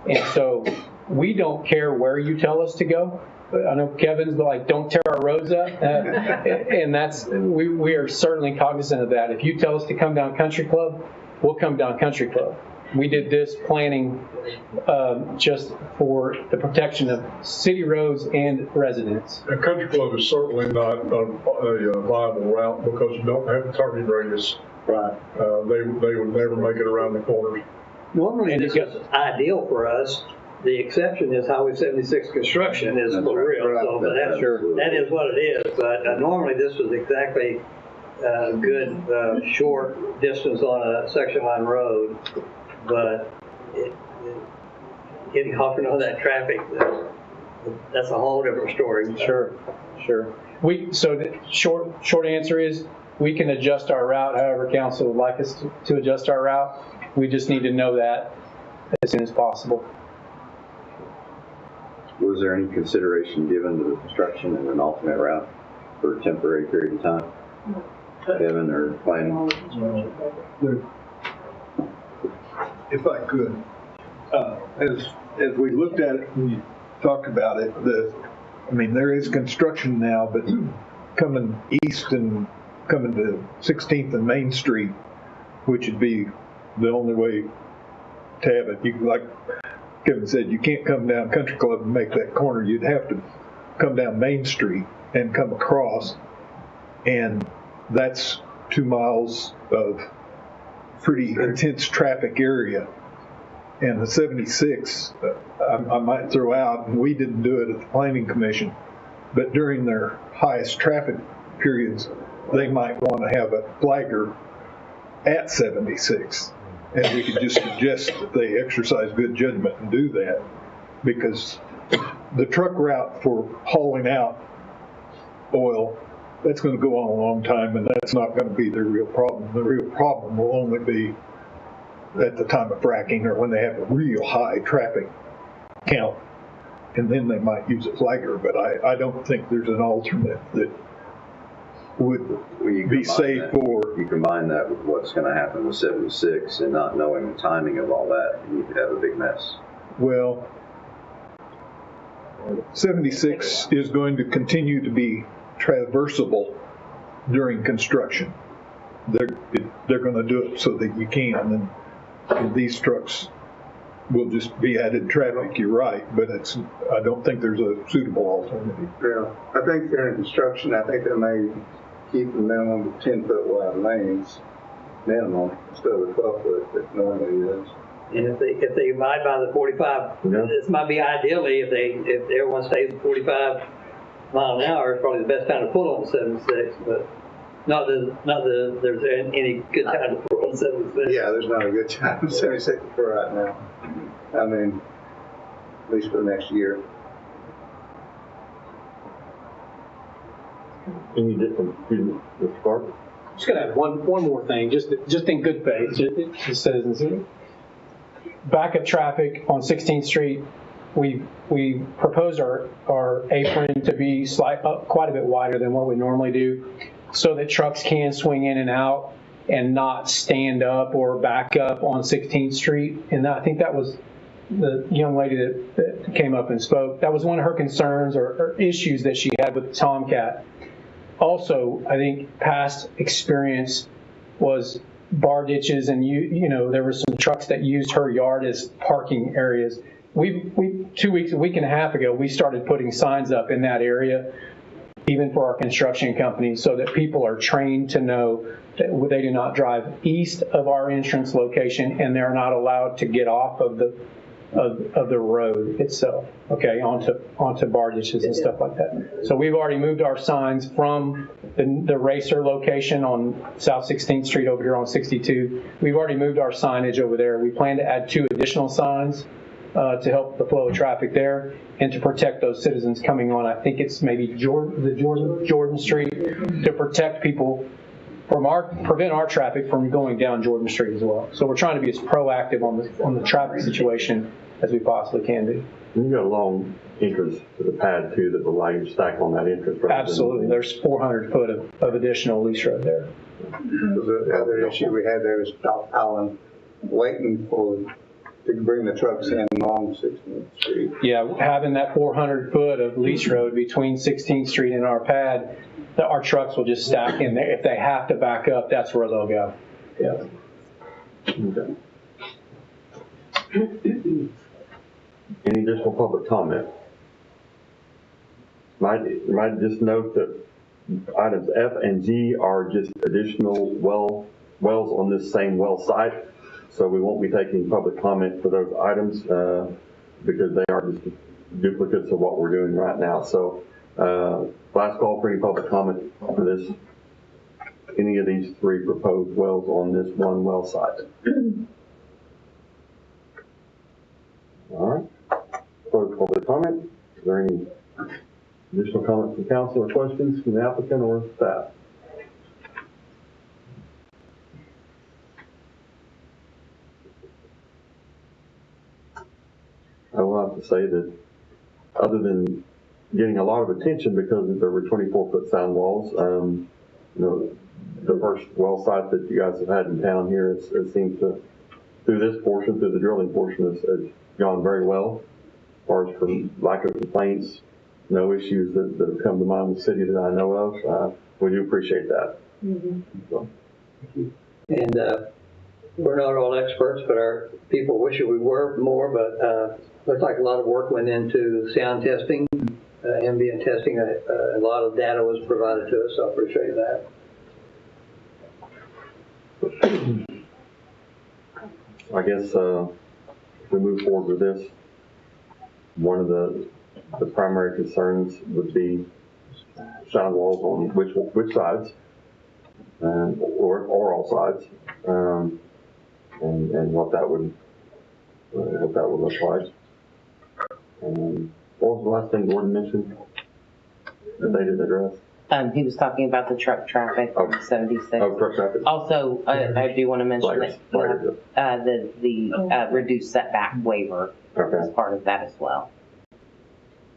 and so we don't care where you tell us to go. I know Kevin's like, don't tear our roads up, and we are certainly cognizant of that. If you tell us to come down Country Club, we'll come down Country Club. We did this planning just for the protection of city roads and residents.
And Country Club is certainly not a viable route because you don't have the turning radius.
Right.
They would never make it around the corners.
Normally, this is ideal for us. The exception is Highway 76 construction is for real.
Right.
So, but that is what it is. But normally, this was exactly a good short distance on a section line road. But getting off and all that traffic, that's a whole different story.
Sure. So the short answer is we can adjust our route however council would like us to adjust our route. We just need to know that as soon as possible.
Was there any consideration given to the construction and an alternate route for a temporary period of time? Kevin or planning?
If I could, as we looked at it,
talked about it. There is construction now, but coming east and coming to 16th and Main Street, which would be the only way to have it. You, like Kevin said, you can't come down Country Club and make that corner. You'd have to come down Main Street and come across, and that's 2 miles of pretty intense traffic area. And the 76, I might throw out, and we didn't do it at the Planning Commission, but during their highest traffic periods, they might want to have a flagger at 76. And we could just suggest that they exercise good judgment and do that, because the truck route for hauling out oil, that's going to go on a long time, and that's not going to be the real problem. The real problem will only be at the time of fracking or when they have a real high traffic count, and then they might use a flagger. But I don't think there's an alternate that would be safe for.
You combine that with what's going to happen with 76 and not knowing the timing of all that, and you could have a big mess.
Well, 76 is going to continue to be traversable during construction. They're going to do it so that you can, and these trucks will just be added traffic. You're right, but I don't think there's a suitable alternative.
Yeah, I think during construction, I think they may keep the minimum of 10-foot wide lanes, minimum, instead of the 12-foot that normally is.
And if they abide by the 45, this might be ideally if everyone stays at 45 mile an hour, it's probably the best time to pull on 76, but not that there's any good time to pull on 76.
Yeah, there's not a good time 76 for right now. I mean, at least for the next year.
Any different, Mr. Clark?
Just gonna add one more thing, just in good faith, to citizens. Backup traffic on 16th Street, we propose our apron to be quite a bit wider than what we normally do, so that trucks can swing in and out and not stand up or back up on 16th Street. And I think that was the young lady that came up and spoke. That was one of her concerns or issues that she had with the Tomcat. Also, I think past experience was bar ditches, and there were some trucks that used her yard as parking areas. A week and a half ago, we started putting signs up in that area, even for our construction companies, so that people are trained to know that they do not drive east of our entrance location, and they're not allowed to get off of the road itself, okay, onto bar ditches and stuff like that. So we've already moved our signs from the racer location on South 16th Street over here on 62. We've already moved our signage over there. We plan to add 2 additional signs to help the flow of traffic there and to protect those citizens coming on. I think it's maybe Jordan Street, to protect people prevent our traffic from going down Jordan Street as well. So we're trying to be as proactive on the traffic situation as we possibly can be.
And you got a long entrance to the pad too that will allow you to stack on that entrance.
Absolutely. There's 400 foot of additional lease road there.
The other issue we had there is stockpiling, waiting to bring the trucks in along 16th Street.
Yeah, having that 400 foot of lease road between 16th Street and our pad, our trucks will just stack in there. If they have to back up, that's where they'll go. Yeah.
Okay. Any additional public comment? Might just note that items F and G are just additional wells on this same well site. So we won't be taking public comment for those items because they are just duplicates of what we're doing right now. So last call for any public comment for this, any of these 3 proposed wells on this one well site. All right. Close public comment. Is there any additional comments from council or questions from the applicant or staff? I will have to say that other than getting a lot of attention because there were 24-foot sound walls, the first well site that you guys have had in town here, it seems to, through this portion, through the drilling portion, has gone very well. far as for lack of complaints, no issues that have come to mind in the city that I know of. We do appreciate that. So.
And we're not all experts, but our people wish we were more, but looks like a lot of work went into sound testing, ambient testing. A lot of data was provided to us, so I appreciate that.
I guess if we move forward with this, one of the primary concerns would be sound walls on which sides, or all sides, and what that would look like. What was the last thing Gordon mentioned that they didn't address?
He was talking about the truck traffic on 76.
Oh, truck traffic.
Also, I do want to mention that the reduced setback waiver is part of that as well.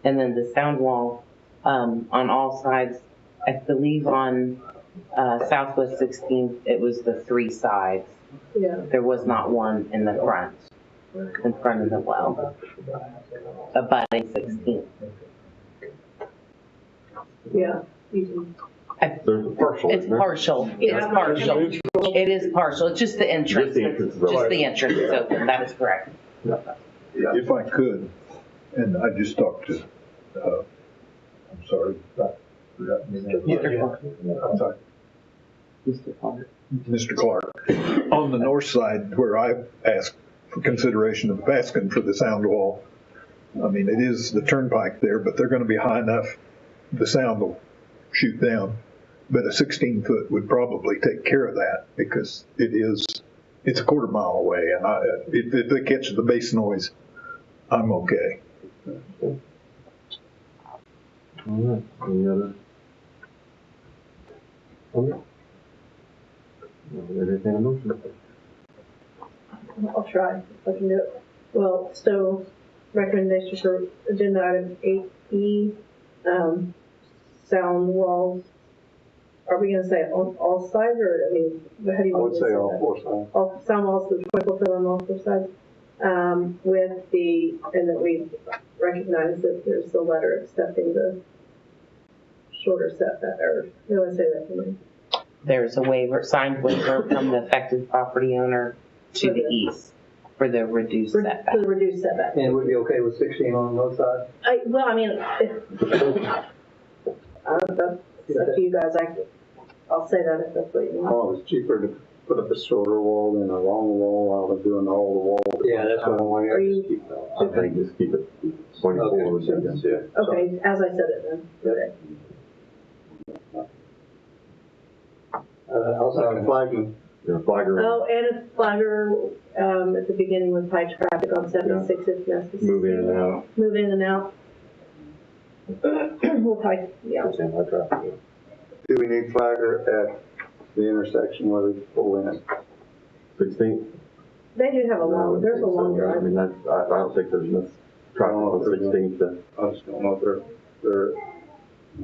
And then the sound wall on all sides, I believe on Southwest 16th, it was the 3 sides.
Yeah.
There was not one in the front of the well, abutting 16th.
Yeah.
There's a partial.
It's partial. It's partial. It is partial. It's just the entrance.
Just the entrance is open.
Just the entrance is open. That is correct.
If I could, and I just talked to, I'm sorry, I forgot his name. I'm sorry. Mr. Clark. On the north side, where I asked for consideration of asking for the sound wall, I mean, it is the turnpike there, but they're going to be high enough, the sound will shoot down. But a 16-foot would probably take care of that because it's a quarter mile away, and if they catch the bass noise, I'm okay.
All right. Any other? Okay. Entertain a motion.
I'll try if I can do it. Well, so recommendation for agenda item 8E, sound walls. Are we going to say on all sides, or I mean, how do you?
I would say all 4 sides.
All sound walls with 24 foot on all 4 sides. And that we recognize that there's the letter accepting the shorter setback, or no, I say that to me.
There's a waiver, signed waiver from the affected property owner to the east for the reduced setback.
For the reduced setback.
And we'd be okay with 16 on both sides?
I don't know. It's up to you guys. I'll say that if that's what you want.
Oh, it's cheaper to put up a shorter wall than a long wall while they're doing all the walls.
Yeah, that's what I want to
I think just keep it 24.
Okay, as I said it then. Okay.
Also, flagging.
Yeah, flagger.
Oh, and a flagger at the beginning with high traffic on 76 if necessary.
Move in and out.
Move in and out. With high, yeah.
High traffic.
Do we need flagger at the intersection where we pull in?
16th?
They do have a long, there's a long drive.
I mean, I don't think there's enough traffic on 16th.
I just don't know if they're,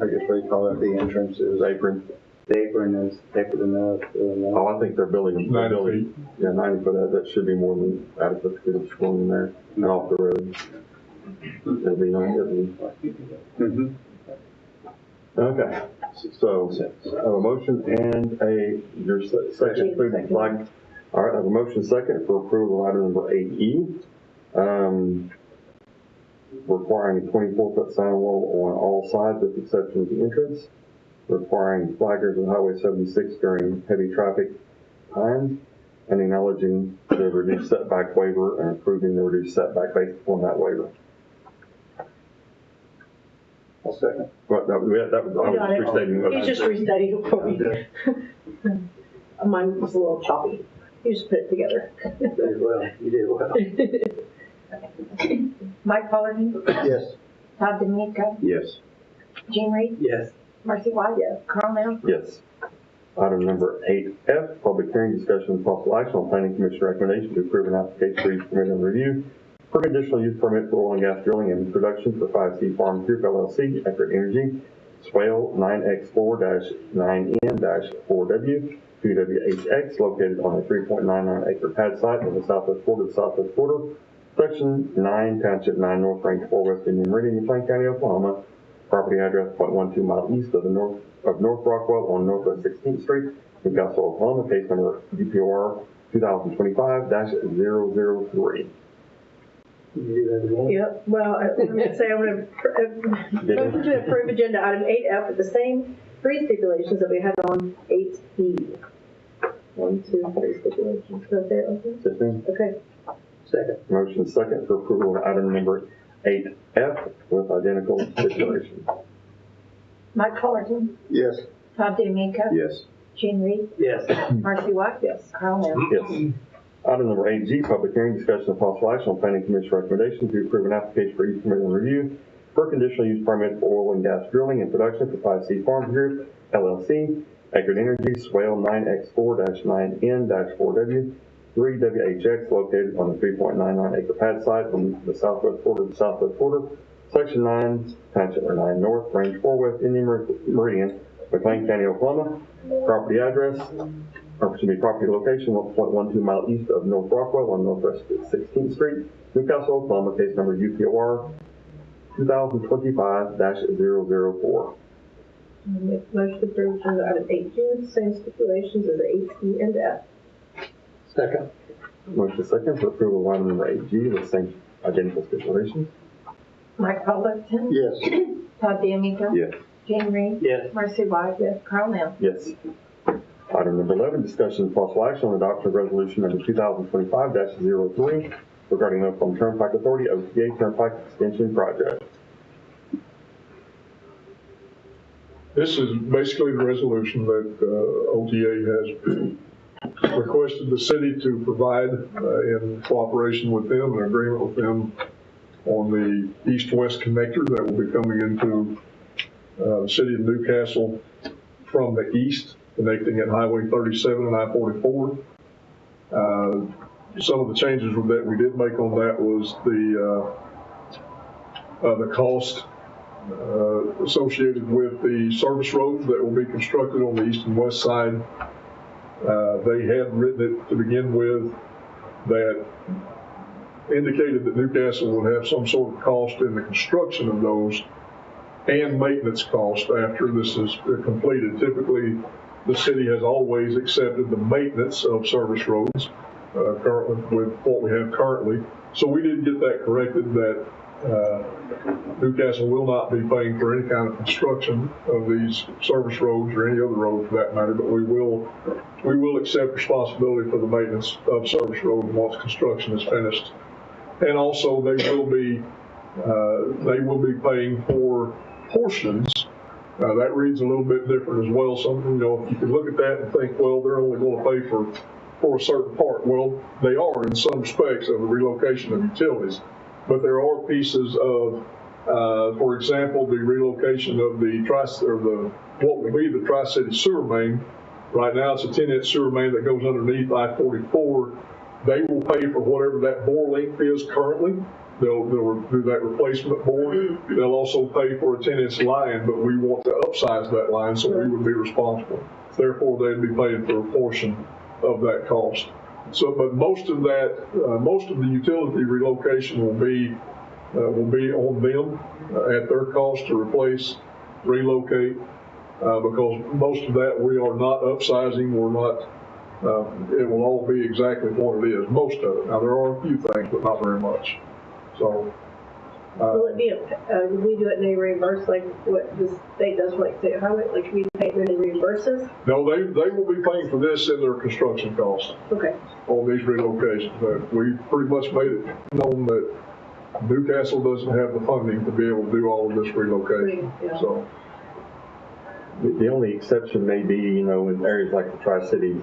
I guess they call it the entrance is
apron.
The apron is tapered enough.
Oh, I think they're building.
90 feet.
Yeah, 90 foot. That should be more than adequate to get it going in there and off the road. It'll be nice.
Mm-hmm.
Okay. So, I have a motion and your second, including flag. All right, I have a motion second for approval of item number 8E. Requiring a 24-foot sign wall on all sides with the exception of the entrance. Requiring flaggers on Highway 76 during heavy traffic times, and acknowledging the reduced setback waiver and approving the reduced setback based upon that waiver.
I'll second.
Well, I was just restating.
He's just restating it for me. Mine was a little choppy. You just put it together.
You did well. You did well.
Mike Collerton?
Yes.
Todd D'Amico?
Yes.
Gene Reed?
Yes.
Marcy White? Yes. Carl Nell?
Yes. Item number 8F, public hearing, discussion, and possible action on planning commission recommendation to approve an application for use permit and review for conditional use permit for oil and gas drilling and production for 5C Farm Group LLC, Eckert Energy, Swale 9X4-9N-4W, 2WHX, located on a 3.99 acre pad site on the southwest border of the southwest border, Section 9, Township 9 North, Range 4 West Indian Meridian, McLean County, Oklahoma. Property address 0.12 mile east of North Rockwell on Northwest 16th Street, Newcastle, Oklahoma. Case number UPOR 2025-003.
Yep, well, I'm gonna say I'm gonna, motion to approve agenda item 8F with the same three stipulations that we had on 8E. 1, 2, 3 stipulations. Is that okay?
Yes, ma'am.
Okay.
Second.
Motion second for approval of item number 8F with identical stipulations.
Mike Fullerton,
Yes.
Todd DeMeco,
Yes.
Gene Reed,
Yes.
Marcy White, yes, Carl Nell.
Yes. Item number 8G, public hearing, discussion of possible action on planning commission recommendation to approve an application for East Meridian Review for conditional use permit for oil and gas drilling and production for 5C Farms Group, LLC, Acrid Energy, Swale 9X4-9N-4W, 3WHX, located on the 3.99 acre pad site on the southwest border of the southwest border, Section 9, Township 9 North, Range 4 West Indian Meridian, McLean County, Oklahoma. Property address, property location 1.12 mile east of North Rockwell on Northwest 16th Street, Newcastle, Oklahoma. Case number UPOR 2025-004.
Motion to approve agenda item 8G with the same stipulations as 8E and F.
Second.
Motion second for approval of item number 8G with same identical stipulations.
Mike Fullerton,
Yes.
Todd DeMeco,
Yes.
Gene Reed,
Yes.
Marcy White, yes, Carl Nell.
Yes. Item number 11, discussion of possible action on adoption of resolution number 2025-03 regarding Oklahoma Turnpike Authority OTA Turnpike Extension Project.
This is basically the resolution that OTA has requested the city to provide in cooperation with them, an agreement with them on the east-west connector that will be coming into the city of Newcastle from the east, connecting at Highway 37 and I-44. Some of the changes that we did make on that was the cost associated with the service roads that will be constructed on the east and west side. They had written it to begin with that indicated that Newcastle would have some sort of cost in the construction of those and maintenance cost after this is completed. Typically, the city has always accepted the maintenance of service roads currently with what we have currently. So we did get that corrected, that Newcastle will not be paying for any kind of construction of these service roads or any other road for that matter, but we will accept responsibility for the maintenance of service roads once construction is finished. And also they will be paying for portions. That reads a little bit different as well. Some, if you can look at that and think, well, they're only going to pay for a certain part. Well, they are in some respects of the relocation of utilities. But there are pieces of, for example, the relocation of what will be the Tri-City sewer main. Right now, it's a 10-inch sewer main that goes underneath I-44. They will pay for whatever that bore length is currently. They'll do that replacement bore. They'll also pay for a 10-inch line, but we want to upsize that line, so we would be responsible. Therefore, they'd be paying for a portion of that cost. So, but most of the utility relocation will be on them at their cost to replace, relocate, because most of that we are not upsizing. We're not. It will all be exactly what it is. Most of it. Now there are a few things, but not very much. So.
Will it be, we do it and they reimburse like what the state does for like state highway, like we pay and they reimburse us?
No, they will be paying for this in their construction costs.
Okay.
On these relocations. But we pretty much made it known that Newcastle doesn't have the funding to be able to do all of this relocation. Yeah. So.
The only exception may be, in areas like the Tri-City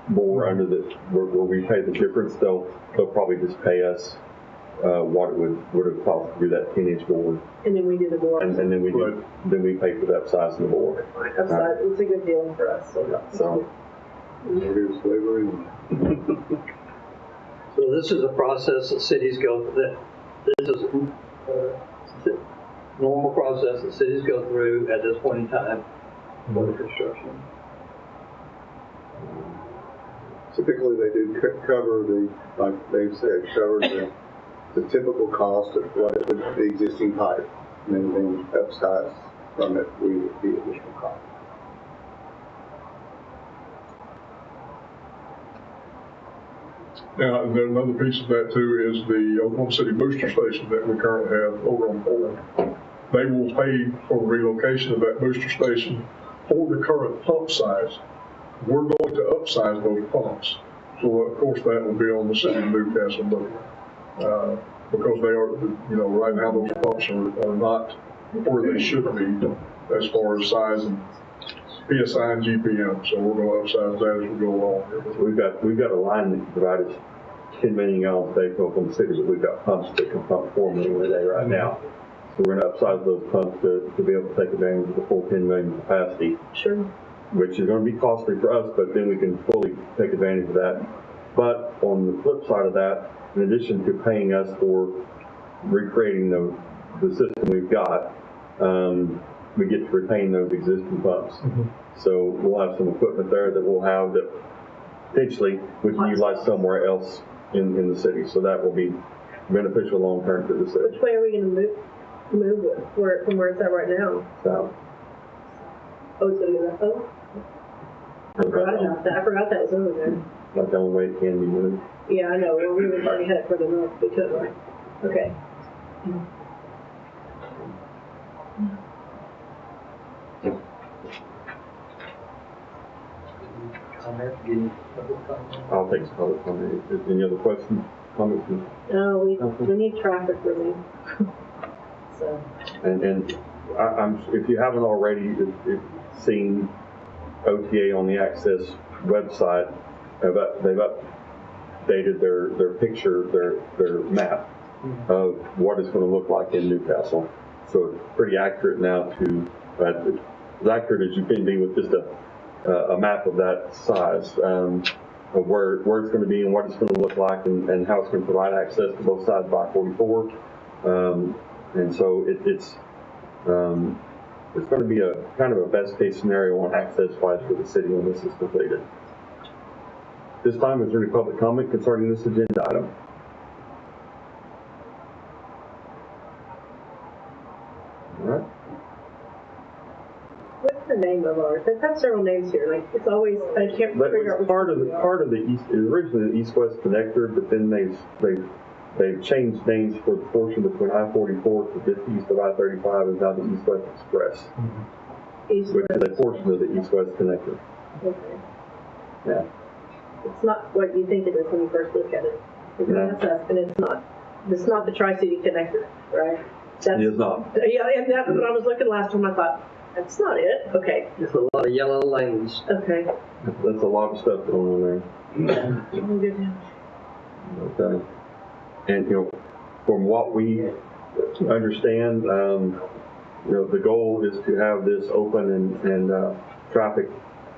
bore under where we pay the difference, they'll probably just pay us what it would have cost to do that 10-inch board.
And then we do the board.
And then we pay for the upsize of the board.
Upsize, it's a good deal for us.
So.
Reduce labor.
So this is a process that cities go through. This is a normal process that cities go through at this point in time for the construction.
Typically, they do cover like Dave said, cover the the typical cost of what it would, the existing pipe, and anything upsize from it, we would be additional cost.
Now, another piece of that too is the Oklahoma City booster station that we currently have over on Ford. They will pay for the relocation of that booster station for the current pump size. We're going to upsize those pumps. So of course that will be on the city of Newcastle, but because they are, you know, right now those pumps are not where they should be as far as size and PSI and GPM. So we're going to upsize that as we go along.
So we've got a line that can provide us 10 million gallons a day from Oklahoma City, but we've got pumps that can pump 4 million a day right now. So we're going to upsize those pumps to be able to take advantage of the full 10 million capacity.
Sure.
Which is going to be costly for us, but then we can fully take advantage of that. But on the flip side of that, in addition to paying us for recreating the system we've got, we get to retain those existing pumps. Mm-hmm. So we'll have some equipment there that we'll have that potentially we can utilize somewhere else in the city. So that will be beneficial long term to the city.
Which way are we going to move it from where it's at right now?
South.
Oh, it's going to be that. Oh. I forgot that was over there.
Like the only way it can be moved.
Yeah, I know. Well, we would already had it further north. We could, right? Okay.
I'll take some public comment. Any other questions, comments?
No, we need traffic relief. So.
And I'm if you haven't already seen OTA on the Access website, they've updated their picture, their map of what it's going to look like in Newcastle. So it's pretty accurate now as accurate as you can be with just a map of that size, of where it's going to be and what it's going to look like and how it's going to provide access to both sides of I-44. And so it's going to be a kind of a best case scenario on access wise for the city when this is completed. This time, is there any public comment concerning this agenda item? All right.
What's the name of ours? They've got several names here. Like it's always I can't figure out.
Part of the east, it was originally the East-West Connector, but then they've changed names for the portion between I-44 to just east of I-35 is now the East-West Express, which is a portion of the East-West Connector.
Okay.
Yeah.
It's not what you think it is when you first look at it. That's us, and it's not. It's not the Tri-City Connector, right?
It is not.
Yeah, and that's when I was looking last time. I thought that's not it. Okay.
It's a lot of yellow lanes.
Okay.
That's a lot of stuff going on there. Okay. And, from what we understand, the goal is to have this open and traffic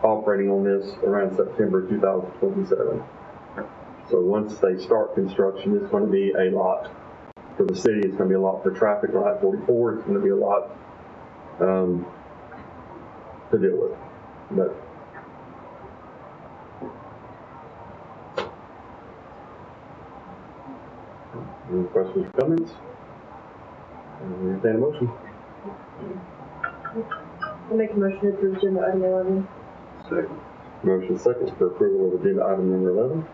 operating on this around September 2027. So once they start construction, it's going to be a lot for the city. It's going to be a lot for traffic on I-44. It's going to be a lot to deal with. But any questions or comments? Entertain a motion.
I'll make a motion to approve agenda item 11.
Second. Motion second for approval of agenda item number 11.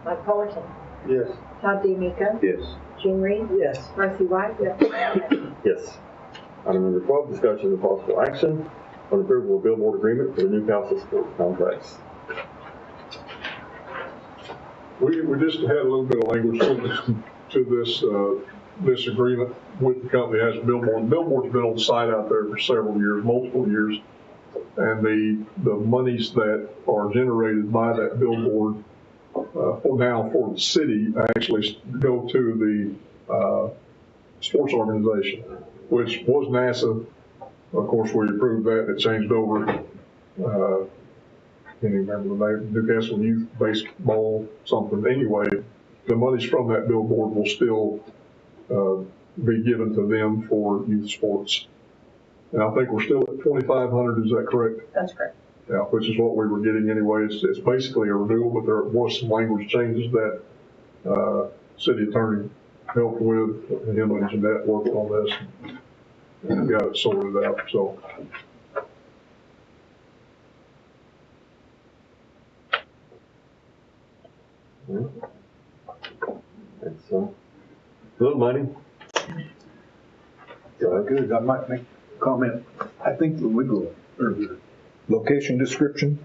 Mike Fullerton.
Yes.
Todd DeMico.
Yes.
Jean Reed.
Yes.
Marcy White.
Yes. Item number 12, discussion of possible action on approval of billboard agreement for the Newcastle sports complex.
We just had a little bit of language to this agreement with the company that has billboard. The billboard's been on site out there for several years, multiple years, and the monies that are generated by that billboard for the city actually go to the sports organization, which was NASA. Of course, we approved that. It changed over. Can't even remember the name. Newcastle Youth Baseball something. Anyway, the monies from that billboard will still be given to them for youth sports. And I think we're still at 2,500. Is that correct?
That's correct.
Yeah, which is what we were getting anyway. It's basically a renewal, but there was some language changes that, city attorney helped with, and him and Jeanette worked on this and got it sorted out, so.
It's a little money.
Good, I might make a comment. I think the legal, or the location description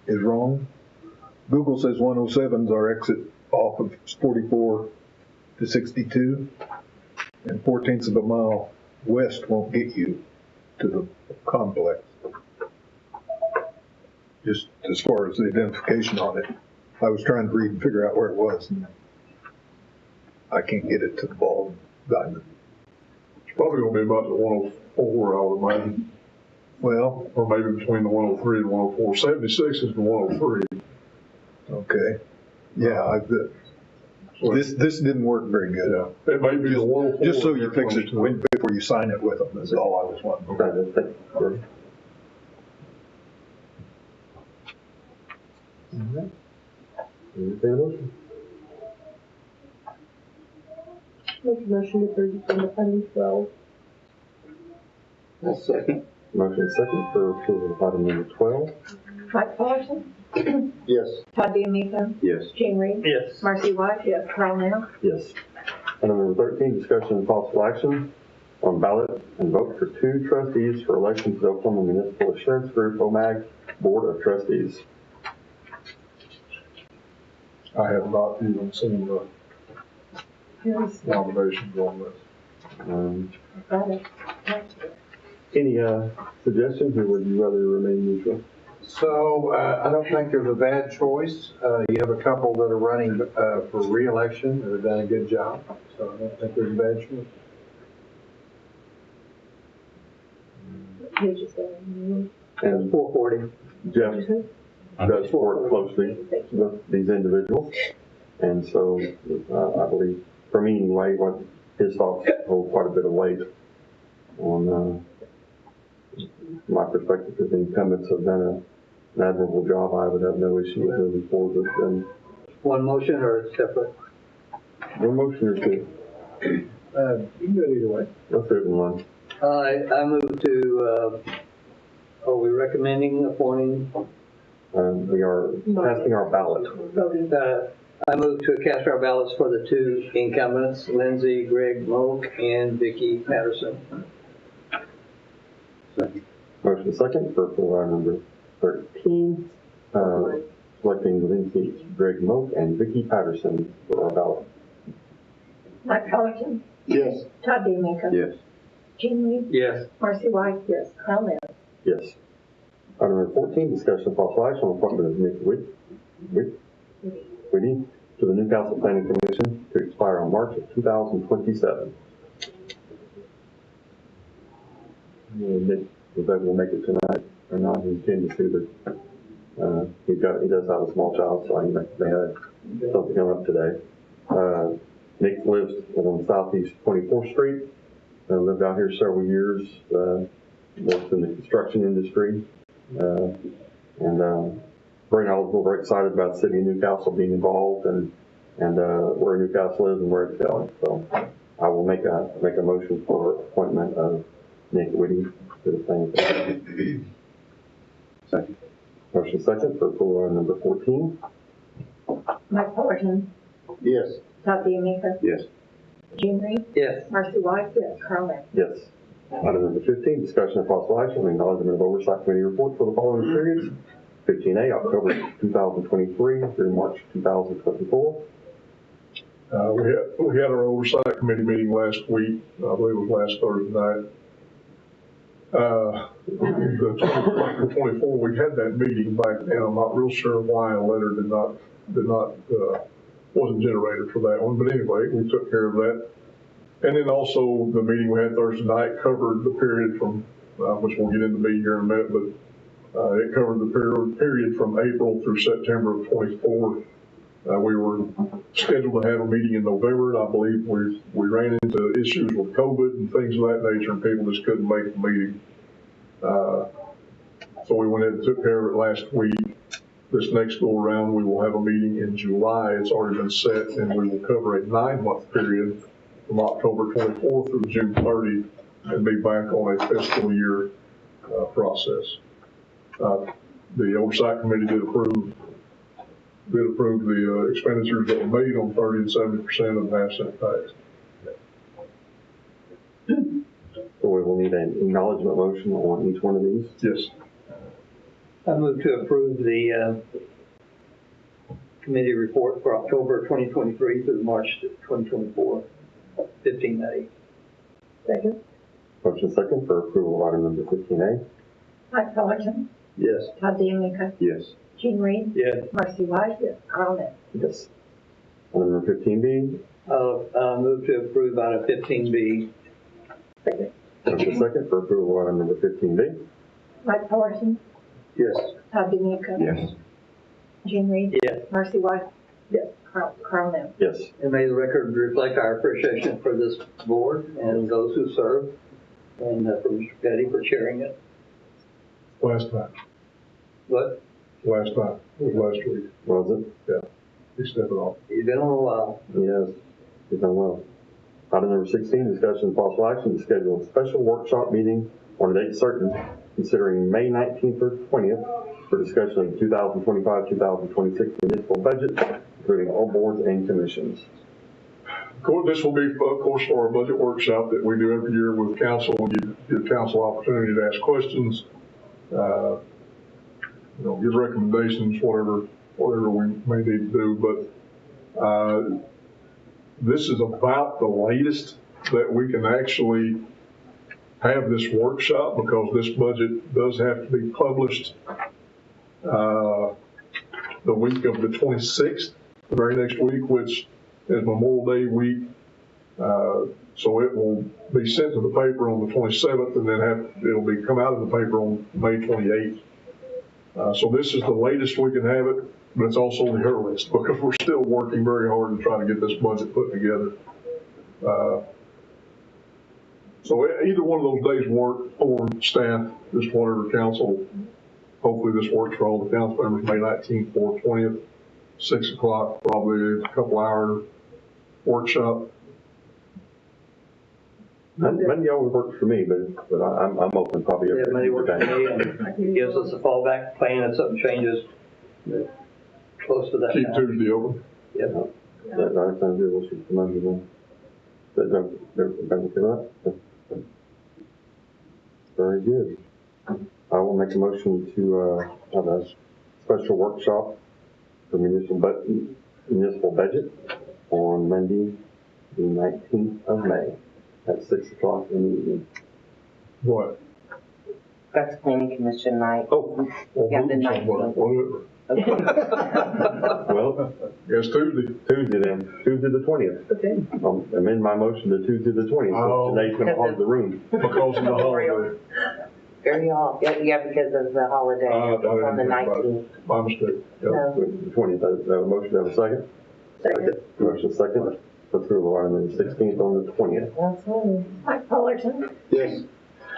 is wrong. Google says 107's our exit off of 44 to 62, and 4/10 of a mile west won't get you to the complex. Just as far as the identification on it. I was trying to read and figure out where it was, and I can't get it to the ball diamond.
It's probably gonna be about the 104, I would imagine.
Well.
Or maybe between the 103 and 104. 76 is the 103.
Okay. Yeah, this didn't work very good.
Yeah. It may be the 104.
Just so you fix it before you sign it with them is all I was wanting.
Okay.
Make a motion to approve agenda item 12.
I'll second. Motion second for approval of item number 12.
Mike Fullerton,
Yes.
Todd DeMeco,
Yes.
Gene Reed,
Yes.
Marcy White, yes, Carl Nell,
Yes. Item number 13, discussion and possible action on ballot and vote for 2 trustees for election to the Oklahoma Municipal Assurance Group, OMAG Board of Trustees.
I have not even seen the nominations on this.
got it.
Any suggestions, or would you rather remain neutral?
So, I don't think there's a bad choice. You have a couple that are running for re-election that have done a good job, so I don't think there's a bad choice.
And 440. Jeff does work closely with these individuals, and so I believe, for me anyway, what his thoughts hold quite a bit of weight on my perspective. If the incumbents have done an admirable job, I would have no issue with moving forward with them.
One motion or separate?
One motion or two?
You can do it either way.
Let's do it in one.
I move to, are we recommending appointing?
We are casting our ballot.
I move to cast our ballots for the 2 incumbents, Lindsay Greg Moak and Vicki Patterson.
Motion second for item number 13, selecting Lindsay Greg Moak and Vicki Patterson for our ballot.
Mike Fullerton,
Yes.
Todd DeMeco,
Yes.
Gene Reed,
Yes.
Marcy White, yes, Carl Nell.
Yes. Item number 14, discussion of possible action on appointment of Nick Whitty to the Newcastle Planning Commission to expire on March of 2027. Nick was able to make it tonight or not. He intended to, but he does have a small child, so he may have something come up today. Nick lives on Southeast 24th Street. Lived out here several years. Worked in the construction industry. And very knowledgeable, very excited about the city of Newcastle being involved and where Newcastle is and where it's going. So I will make a motion for appointment of Nick Whitty to the planning commission. Second. Motion second for approval on number 14.
Mike Fullerton,
Yes.
Todd DeMeco,
Yes.
Gene Reed,
Yes.
Marcy White, yes, Carl Nell.
Yes. Item number 15, discussion of possible action on acknowledgement of oversight committee report for the following periods. 15A, October 2023 through March 2024.
We had our oversight committee meeting last week. I believe it was last Thursday night. The 24, we had that meeting back then. I'm not real sure why a letter wasn't generated for that one. But anyway, we took care of that. And then also the meeting we had Thursday night covered the period from, which we'll get into here in a minute, but it covered the period from April through September of 24. We were scheduled to have a meeting in November, and I believe we ran into issues with COVID and things of that nature, and people just couldn't make the meeting. So we went ahead and took care of it last week. This next go around, we will have a meeting in July. It's already been set, and we will cover a 9-month period from October 24th through June 30th and be back on a fiscal year process. The oversight committee did approve the expenditures that were made on 30 and 70% of the half-cent tax.
So we will need an acknowledgement motion on each one of these?
Yes.
I move to approve the committee report for October 2023 through March 2024, 15A.
Second.
Motion second for approval of item number 15A.
Mike Fullerton,
Yes.
Todd DeMico,
Yes.
Gene Reed,
Yes.
Marcy White, Carl Nell.
Yes. Item number 15B.
Move to approve item 15B.
Second.
Motion second for approval of item number 15B.
Mike Fullerton,
Yes.
Todd DeMico.
Yes.
Gene Reed.
Yes.
Marcy White.
Yes.
Carl Nell.
Yes.
And may the record reflect our appreciation for this board and those who serve, and for Mr. Petty for chairing it.
Last time.
What?
Last time. It was last week.
Was it?
Yeah. He stepped it off.
You've been on a while.
Yes. You've done well. Item number 16, discussion and possible action to schedule a special workshop meeting on a date certain, considering May 19th or 20th, for discussion of the 2025-2026 municipal budget, including all boards and commissions.
This will be, of course, for our budget workshop that we do every year with council, and give council opportunity to ask questions, give recommendations, whatever we may need to do. But this is about the latest that we can actually have this workshop, because this budget does have to be published the week of the 26th, the very next week, which is Memorial Day week. So it will be sent to the paper on the 27th, and then it'll be come out of the paper on May 28th. So this is the latest we can have it, but it's also the earliest, because we're still working very hard to try to get this budget put together. So either one of those days work for staff, just whatever council. Hopefully this works for all the council members, May 19th or 20th, 6 o'clock, probably a couple hour workshop.
Monday always works for me, but I'm open probably every day.
Monday works for me, and gives us a fallback plan if something changes close to that
Keep
time.
Tuesday open.
Yep.
That sounds good. We'll shoot for Monday then. But don't give up. Very good. I will make a motion to have a special workshop for municipal budget on Monday, the 19th of May at 6 o'clock in the evening.
What?
That's planning commission night.
Oh,
Yeah, the 19th.
whatever.
Well,
Yes, Tuesday.
Tuesday then, Tuesday the 20th.
Okay.
I'll amend my motion to Tuesday the 20th, so today's gonna hog the room.
Because of the holiday.
Very all, yeah, because of the holiday. It's on the 19th.
My mistake. Yeah.
So,
The 20th, motion to have a second?
Second.
Motion second, approval of item 16th on the 20th.
absolutely.
Mike Fullerton,
Yes.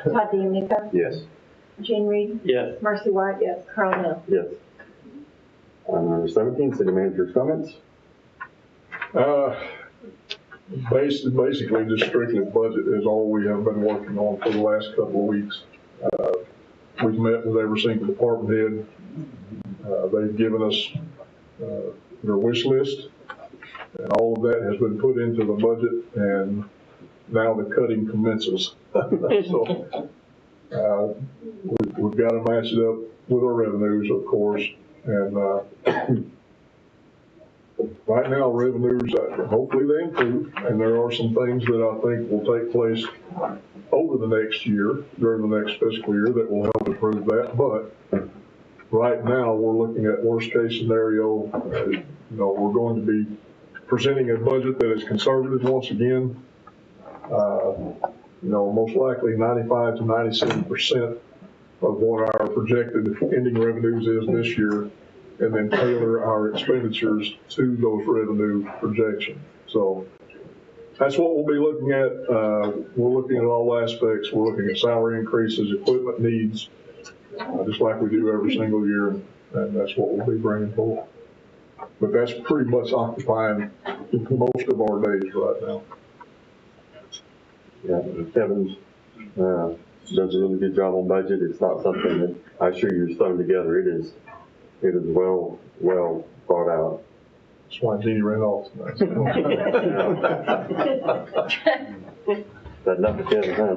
Todd DeMico,
Yes.
Gene Reed,
Yes.
Marcy White, Carl Nell.
Yes. Item number 17, city manager's comments.
Basically, just strictly budget is all we have been working on for the last couple of weeks. We've met with every single department head. They've given us their wish list, and all of that has been put into the budget, and now the cutting commences. So we've got to match it up with our revenues, of course, and right now revenues, hopefully they improve, and there are some things that I think will take place over the next year, during the next fiscal year, that will help improve that. But right now, we're looking at worst case scenario. We're going to be presenting a budget that is conservative once again. Most likely 95 to 97% of what our projected ending revenues is this year, and then tailor our expenditures to those revenue projections. So that's what we'll be looking at. We're looking at all aspects. We're looking at salary increases, equipment needs, just like we do every single year, and that's what we'll be bringing forth. But that's pretty much occupying most of our days right now.
Yeah, Kevin does a really good job on budget. It's not something that I assure you is thrown together. It is well thought out.
That's why Jeannie ran off tonight.
That enough of Kevin, huh?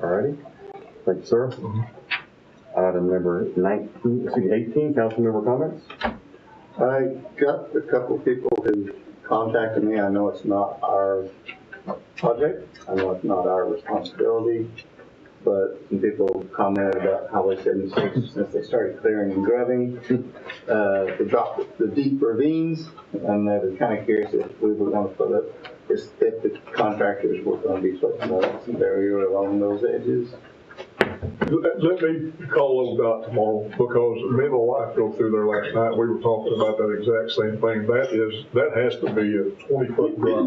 All righty. Thank you, sir. Item number 18, council member comments.
I got a couple of people who contacted me. I know it's not our project. I know it's not our responsibility, but some people commented about how they said since they started clearing and grubbing, they dropped the deep ravines, and they were kind of curious if we were going to put up, if the contractors were going to be putting up some barrier along those edges.
Let me call ODOT tomorrow, because me and my wife go through there last night. We were talking about that exact same thing. That has to be a 20-foot drop,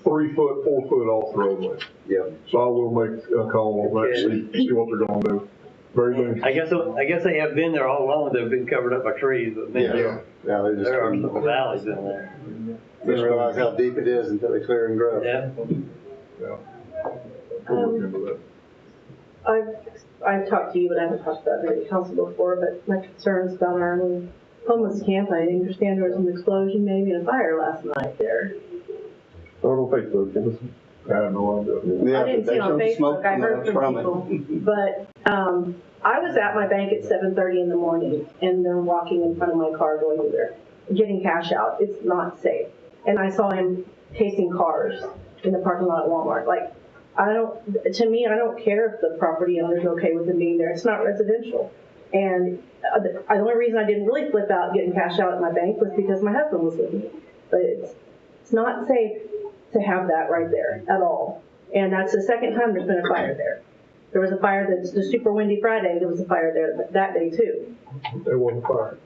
3 foot, 4 foot off the roadway.
Yep.
So I will make a call on that, see what they're going to do. Very good.
I guess they have been there all along. They've been covered up by trees, but
Yeah, they just
there are some valleys in there.
didn't realize how deep it is until they clear and grub.
Yeah.
We'll look into that.
I've talked to you, but I haven't talked about it at council before, but my concerns about our homeless camp, I understand there was an explosion, maybe, and a fire last night there.
Throw it on Facebook, give us.
I have no idea.
I didn't see it on Facebook, I heard from people, but, I was at my bank at 7:30 in the morning, and they're walking in front of my car going through there, getting cash out. It's not safe. And I saw him chasing cars in the parking lot at Walmart. Like, to me, I don't care if the property owner's okay with him being there. It's not residential. And the only reason I didn't really flip out getting cash out at my bank was because my husband was with me. But it's not safe to have that right there at all. And that's the second time there's been a fire there. There was a fire that's the super windy Friday. There was a fire there that day too.
There wasn't fire.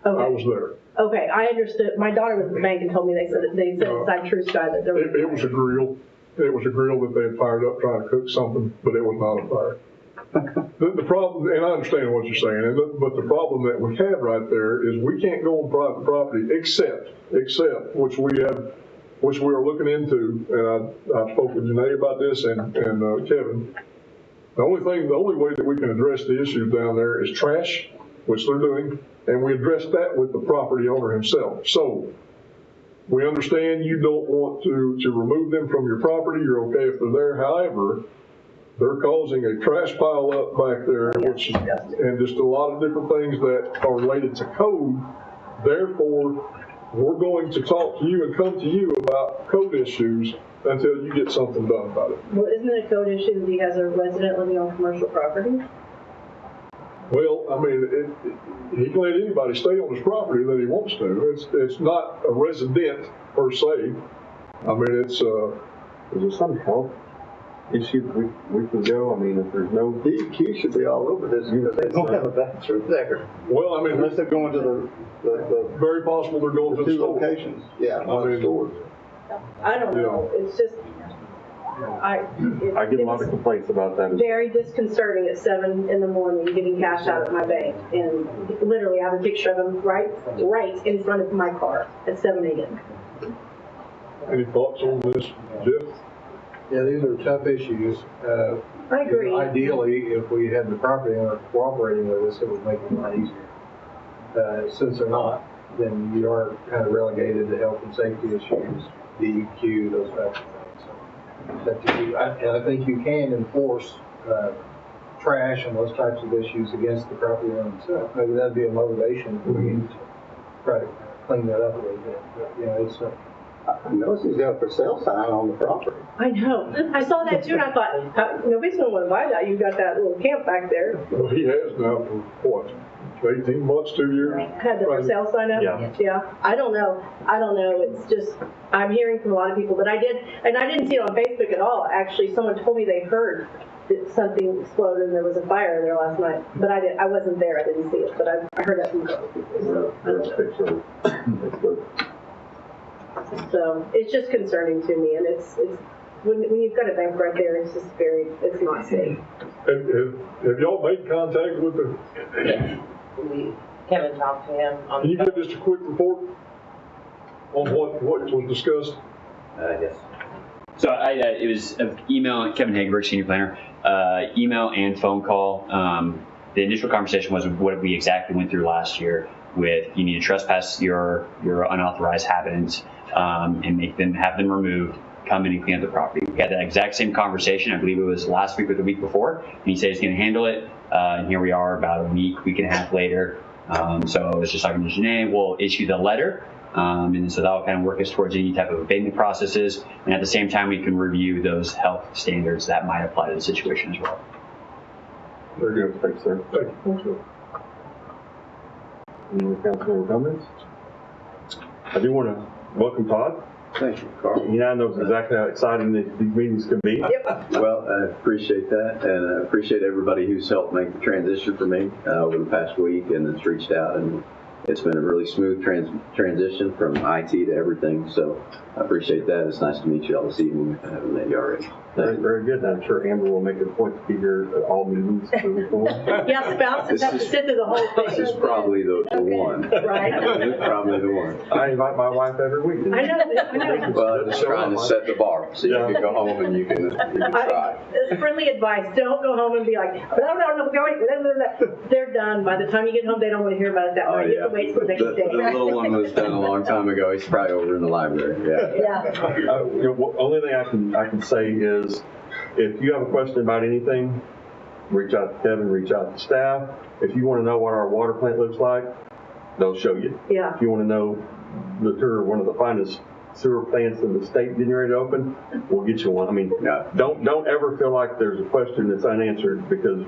Okay.
I was there.
Okay, I understood. My daughter was at the bank and told me they said inside True Sky that there was.
It was a grill. It was a grill that they had fired up trying to cook something, but it was not a fire. The problem, and I understand what you're saying, but the problem that we have right there is we can't go on private property except which we are looking into, and I spoke with Janae about this and Kevin. The only way that we can address the issues down there is trash, which they're doing, and we address that with the property owner himself. So we understand you don't want to remove them from your property. You're okay if they're there. However, they're causing a trash pile up back there, and just a lot of different things that are related to code. Therefore, we're going to talk to you and come to you about code issues until you get something done about it.
Well, isn't it a code issue that he has a resident living on commercial property?
Well, I mean, he can let anybody stay on his property that he wants to. It's not a resident per se. I mean, it's
Is there some health issue that we can go? I mean, if there's no
DEQ should be all over this because they don't have a bathroom there.
Well, I mean,
unless they're going to the
very possible they're going to the
two
store.
locations. Yeah,
I mean,
stores.
I don't know. It's just
I get a lot of complaints about that.
Very disconcerting at 7 in the morning getting cash out at my bank, and literally I have a picture of him right in front of my car at 7 a.m.
Any thoughts on this, Jeff?
Yeah, these are tough issues.
I agree.
Ideally, if we had the property owner cooperating with us, it would make it a lot easier. Since they're not, then you are kind of relegated to health and safety issues, DEQ, those types of things. And I think you can enforce trash and those types of issues against the property owner himself. Maybe that'd be a motivation for you to try to clean that up a little bit. But, you know, it's
I noticed he's got a for sale sign on the property.
I know. I saw that too, and I thought, nobody's going to want to buy that. You've got that little camp back there.
Well, he has now for what, 18 months, 2 years?
Had the for sale sign up? Yeah. I don't know. It's just, I'm hearing from a lot of people, but I didn't see it on Facebook at all. Actually, someone told me they heard that something exploded and there was a fire there last night, but I wasn't there. I didn't see it, but I heard that from other people. So it's just concerning to me, and it's when you've got a bank right there, it's just it's not safe.
Have y'all made contact with the?
Kevin talked to him on.
Can you give just a quick report on what was discussed?
Yes. So it was an email, Kevin Hageberg, senior planner, email and phone call. The initial conversation was what we exactly went through last year with you need to trespass your unauthorized habitants and have them removed, come in and clean up the property. We had that exact same conversation, I believe it was last week or the week before, and he said he's going to handle it. And here we are about a week and a half later. So I was just talking to Janae, we'll issue the letter. And so that will kind of work us towards any type of abatement processes. And at the same time, we can review those health standards that might apply to the situation as well.
Very good. Thanks, sir. Thank you. Any more council comments? I do want to welcome Todd.
Thank you, Carl.
I know exactly how exciting these meetings can be.
Yep.
Well, I appreciate that, and I appreciate everybody who's helped make the transition for me over the past week and that's reached out, and it's been a really smooth transition from IT to everything, so I appreciate that. It's nice to meet you all this evening. I haven't met you already.
Very, very good. I'm sure Amber will make it a point to be here at all meetings moving forward.
Yeah, spouses have to sit through the whole thing.
This is probably the one.
Right.
This is probably the one.
I invite my wife every week.
I know.
Well, I'm just trying to set the bar so you can go home and you can try.
Friendly advice, don't go home and be like, no, they're done. By the time you get home, they don't want to hear about it that way. You have to wait for the next day.
The little one was done a long time ago. He's probably over in the library.
Yeah.
Only thing I can say is, if you have a question about anything, reach out to Kevin, reach out to staff. If you want to know what our water plant looks like, they'll show you.
Yeah.
If you want to know the tour of one of the finest sewer plants in the state getting ready to open, we'll get you one. I mean, don't ever feel like there's a question that's unanswered, because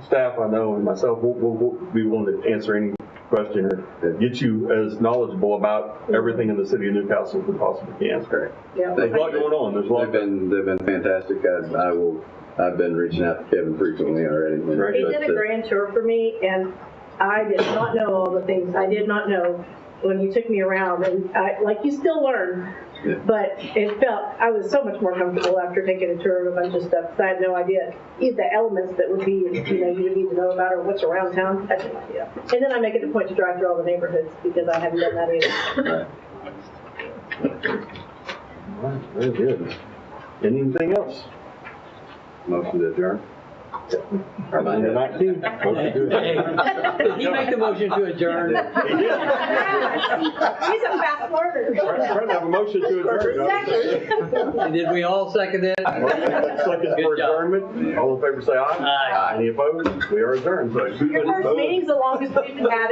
staff, I know, and myself, we'll be willing to answer any question or get you as knowledgeable about everything in the city of Newcastle as we possibly can.
Great.
Yeah.
There's a lot going on. There's a lot.
They've been fantastic. I've been reaching out to Kevin frequently already.
He did a grand tour for me, and I did not know all the things I did not know when he took me around. And you still learn, but I was so much more comfortable after taking a tour of a bunch of stuff, because I had no idea the elements that would be, you would need to know about, or what's around town. I had no idea. And then I make it a point to drive through all the neighborhoods, because I haven't done that either.
All right, very good. Anything else?
Motion to adjourn.
Number 19. Motion to adjourn.
Did he make the motion to adjourn?
He's a fast learner.
Trying to have a motion to adjourn.
And did we all second it?
Second for adjournment. All in favor say aye.
Aye.
Any opposed? We are adjourned.
Your first meeting's the longest we've had.